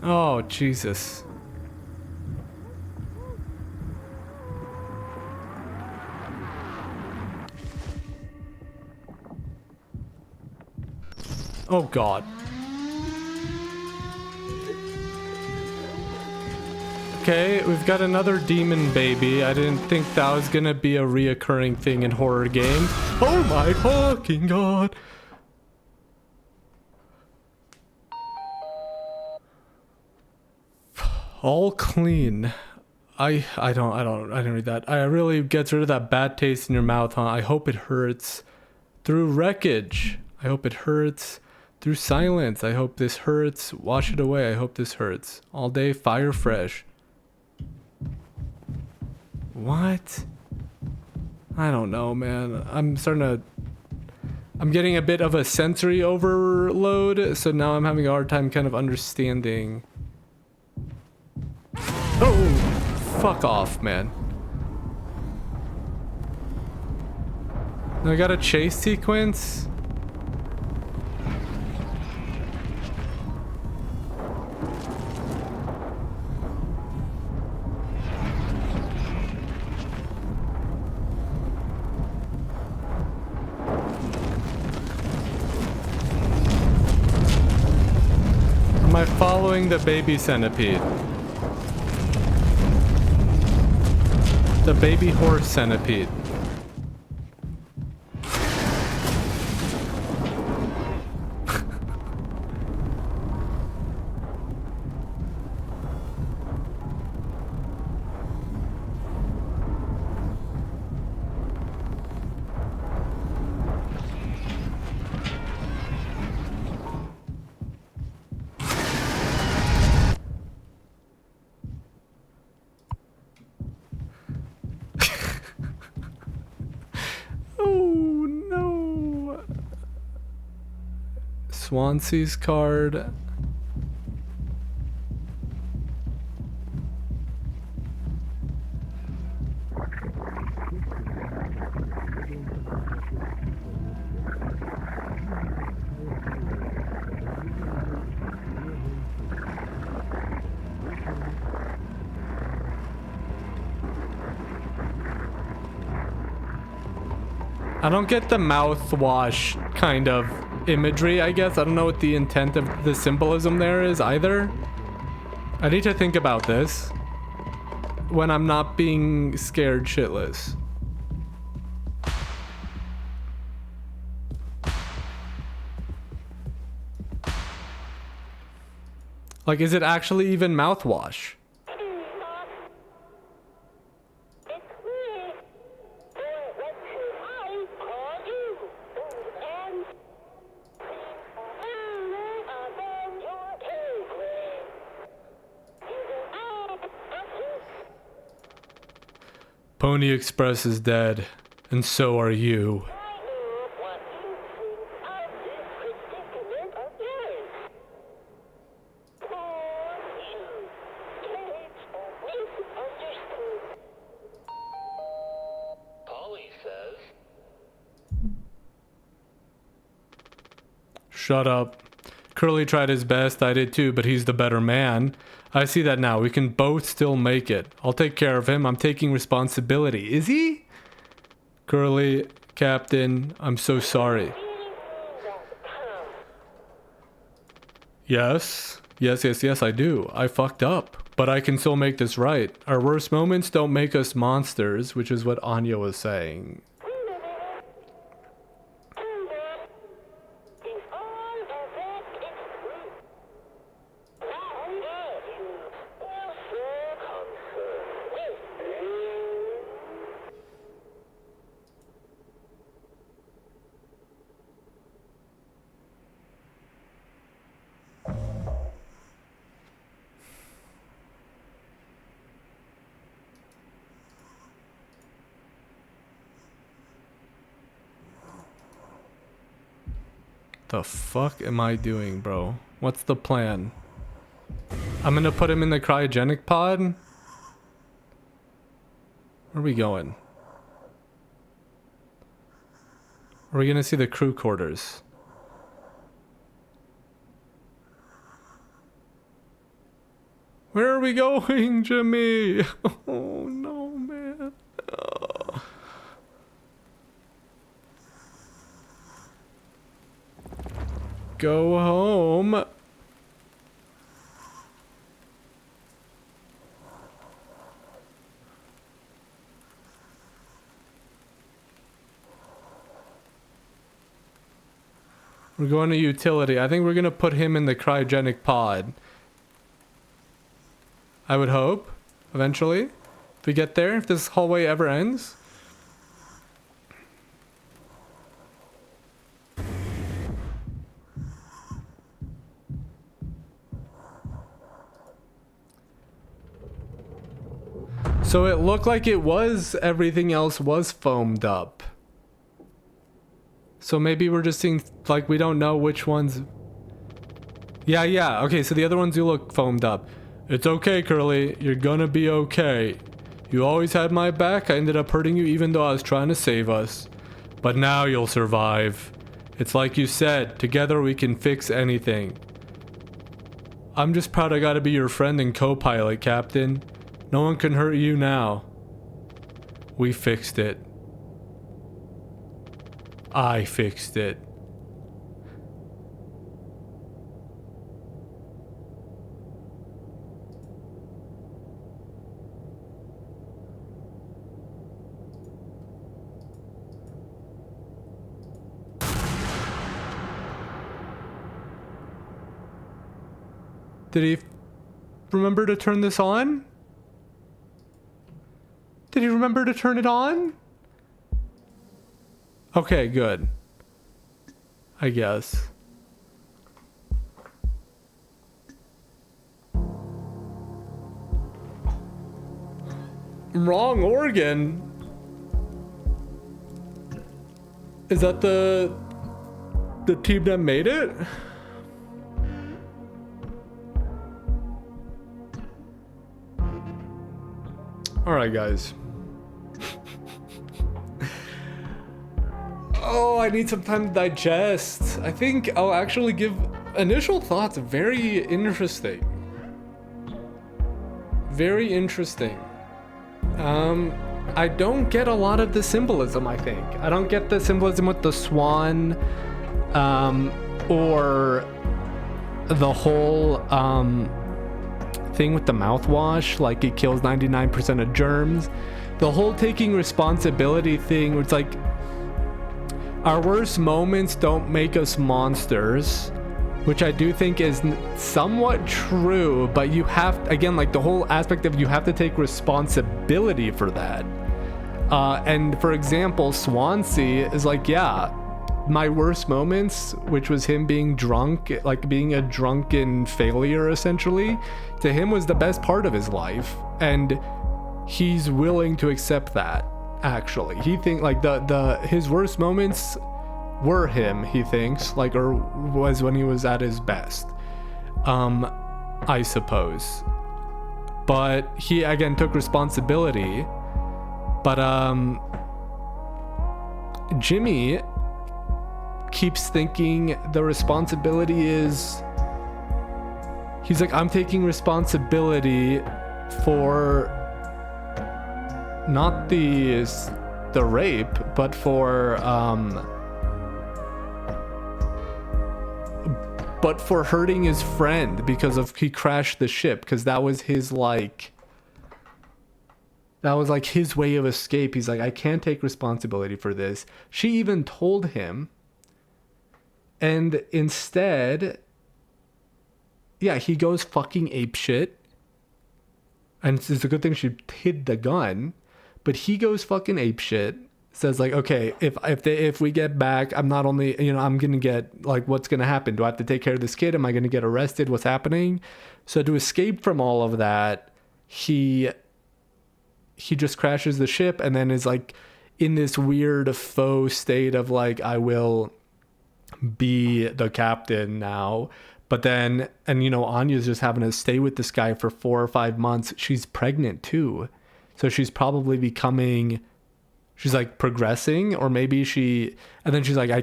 Oh, Jesus. Oh, God. Okay, we've got another demon baby. I didn't think that was gonna be a reoccurring thing in horror games. Oh my fucking God. All clean. I didn't read that. I really gets rid of that bad taste in your mouth, huh? I hope it hurts. Through wreckage. I hope it hurts. Through silence. I hope this hurts. Wash it away. I hope this hurts. All day fire fresh. What? I don't know, man. I'm getting a bit of a sensory overload, so now I'm having a hard time kind of understanding. Oh, fuck off, man. I got a chase sequence. Am I following the baby centipede? The baby horse centipede. Swansea's card. I don't get the mouthwash kind of imagery, I guess. I don't know what the intent of the symbolism there is either. I need to think about this when I'm not being scared shitless. Like, is it actually even mouthwash? Pony Express is dead, and so are you. Polly says, Shut up. Curly tried his best, I did too, but he's the better man. I see that now. We can both still make it. I'll take care of him. I'm taking responsibility. Is he? Curly, Captain, I'm so sorry. Yes. Yes, I do. I fucked up. But I can still make this right. Our worst moments don't make us monsters, which is what Anya was saying. The fuck am I doing, bro? What's the plan? I'm gonna put him in the cryogenic pod? Where are we going? Are we gonna see the crew quarters? Where are we going, Jimmy? Oh no, man. Oh. Go home. We're going to utility. I think we're going to put him in the cryogenic pod. I would hope, eventually. If we get there, if this hallway ever ends. So it looked like it was, everything else was foamed up. So maybe we're just seeing, like, we don't know which ones. Yeah. Okay, so the other ones do look foamed up. It's okay, Curly. You're gonna be okay. You always had my back. I ended up hurting you even though I was trying to save us. But now you'll survive. It's like you said, together we can fix anything. I'm just proud I gotta be your friend and co-pilot, Captain. No one can hurt you now. We fixed it. I fixed it. Did he remember to turn this on? Did he remember to turn it on? Okay, good. I guess. Wrong organ? Is that the team that made it? Alright, guys. Oh, I need some time to digest. I think I'll actually give initial thoughts. Very interesting. Very interesting. I don't get a lot of the symbolism, I think. I don't get the symbolism with the swan, or the whole, thing with the mouthwash, like it kills 99% of germs. The whole taking responsibility thing, where it's like, our worst moments don't make us monsters, which I do think is somewhat true, but you have, again, like the whole aspect of you have to take responsibility for that. And for example, Swansea is like, yeah, my worst moments, which was him being drunk, like being a drunken failure essentially, to him was the best part of his life, and he's willing to accept that. Actually, he think like his worst moments were him, he thinks, like, or was when he was at his best, I suppose. But he again took responsibility. But Jimmy keeps thinking the responsibility is, he's like, I'm taking responsibility for not the rape, but for hurting his friend because of he crashed the ship, because that was his like, that was like his way of escape. He's like, I can't take responsibility for this. She even told him, and instead, yeah, he goes fucking apeshit. And it's a good thing she hid the gun, but he goes fucking apeshit. Says like, okay, if we get back, I'm not only, you know, I'm gonna get, like, what's gonna happen? Do I have to take care of this kid? Am I gonna get arrested? What's happening? So to escape from all of that, he just crashes the ship, and then is like in this weird faux state of like, I will be the captain now. But then, and you know, Anya's just having to stay with this guy for 4 or 5 months. She's pregnant too. So she's probably becoming, she's like progressing, or maybe and then she's like, I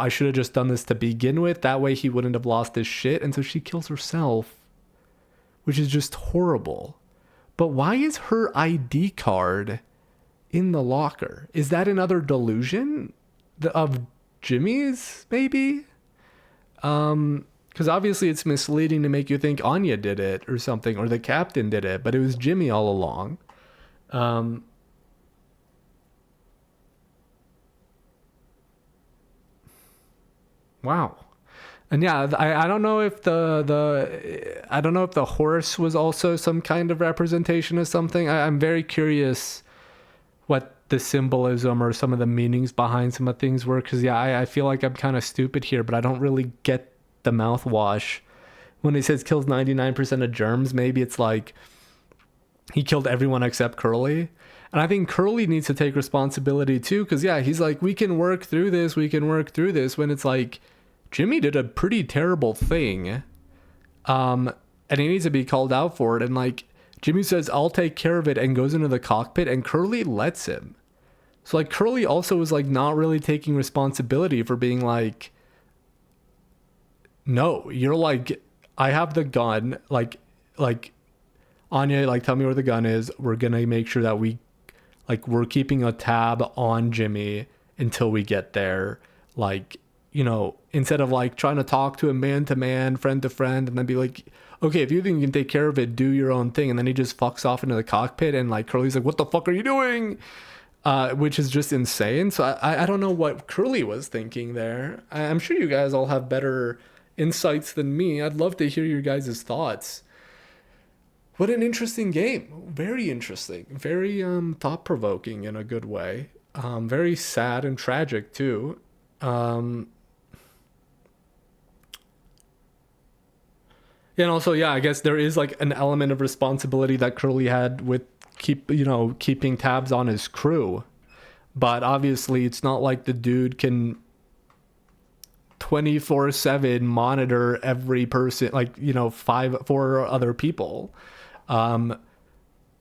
should have just done this to begin with. That way he wouldn't have lost his shit. And so she kills herself, which is just horrible. But why is her ID card in the locker? Is that another delusion of Jimmy's, maybe? Because obviously it's misleading to make you think Anya did it or something, or the captain did it, but it was Jimmy all along. Wow. And yeah, I don't know if I don't know if the horse was also some kind of representation of something. I'm very curious what the symbolism or some of the meanings behind some of the things were, because I feel like I'm kind of stupid here, but I don't really get the mouthwash. When he says kills 99% of germs, maybe it's like he killed everyone except Curly. And I think Curly needs to take responsibility too, because he's like, we can work through this, when it's like Jimmy did a pretty terrible thing, and he needs to be called out for it. And like Jimmy says, I'll take care of it, and goes into the cockpit, and Curly lets him. So like Curly also was like not really taking responsibility for being like, no, you're like, I have the gun, like Anya, like, tell me where the gun is. We're gonna make sure that we're keeping a tab on Jimmy until we get there. Like, you know, instead of like trying to talk to him man to man, friend to friend, and then be like, okay, if you think you can take care of it, do your own thing. And then he just fucks off into the cockpit, and like Curly's like, what the fuck are you doing? Which is just insane. So I don't know what Curly was thinking there. I'm sure you guys all have better insights than me. I'd love to hear your guys' thoughts. What an interesting game. Very interesting. Very thought-provoking in a good way. Very sad and tragic too. And also, I guess there is like an element of responsibility that Curly had with keeping tabs on his crew. But obviously it's not like the dude can 24/7 monitor every person, like, 4 other people.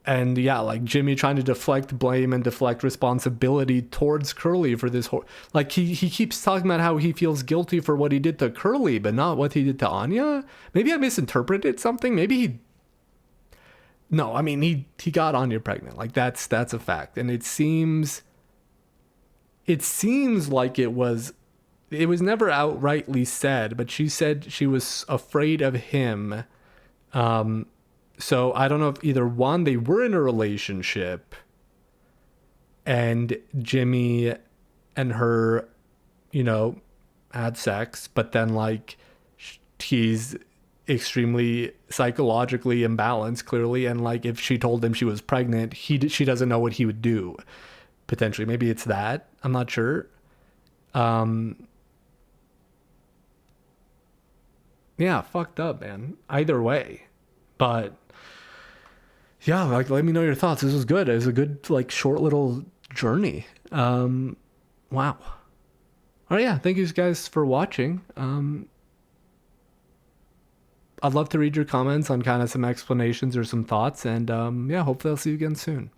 And like Jimmy trying to deflect blame and deflect responsibility towards Curly for this like he keeps talking about how he feels guilty for what he did to Curly, but not what he did to Anya. Maybe I misinterpreted something. Maybe he got Anya pregnant. Like that's a fact. And it seems like it was never outrightly said, but she said she was afraid of him. So I don't know if either one, they were in a relationship and Jimmy and her, had sex, but then like he's extremely psychologically imbalanced clearly. And like, if she told him she was pregnant, she doesn't know what he would do potentially. Maybe it's that, I'm not sure. Fucked up, man. Either way. But like, let me know your thoughts. This was good. It was a good, like, short little journey. Wow. All right, thank you guys for watching. I'd love to read your comments on kind of some explanations or some thoughts. And hopefully I'll see you again soon.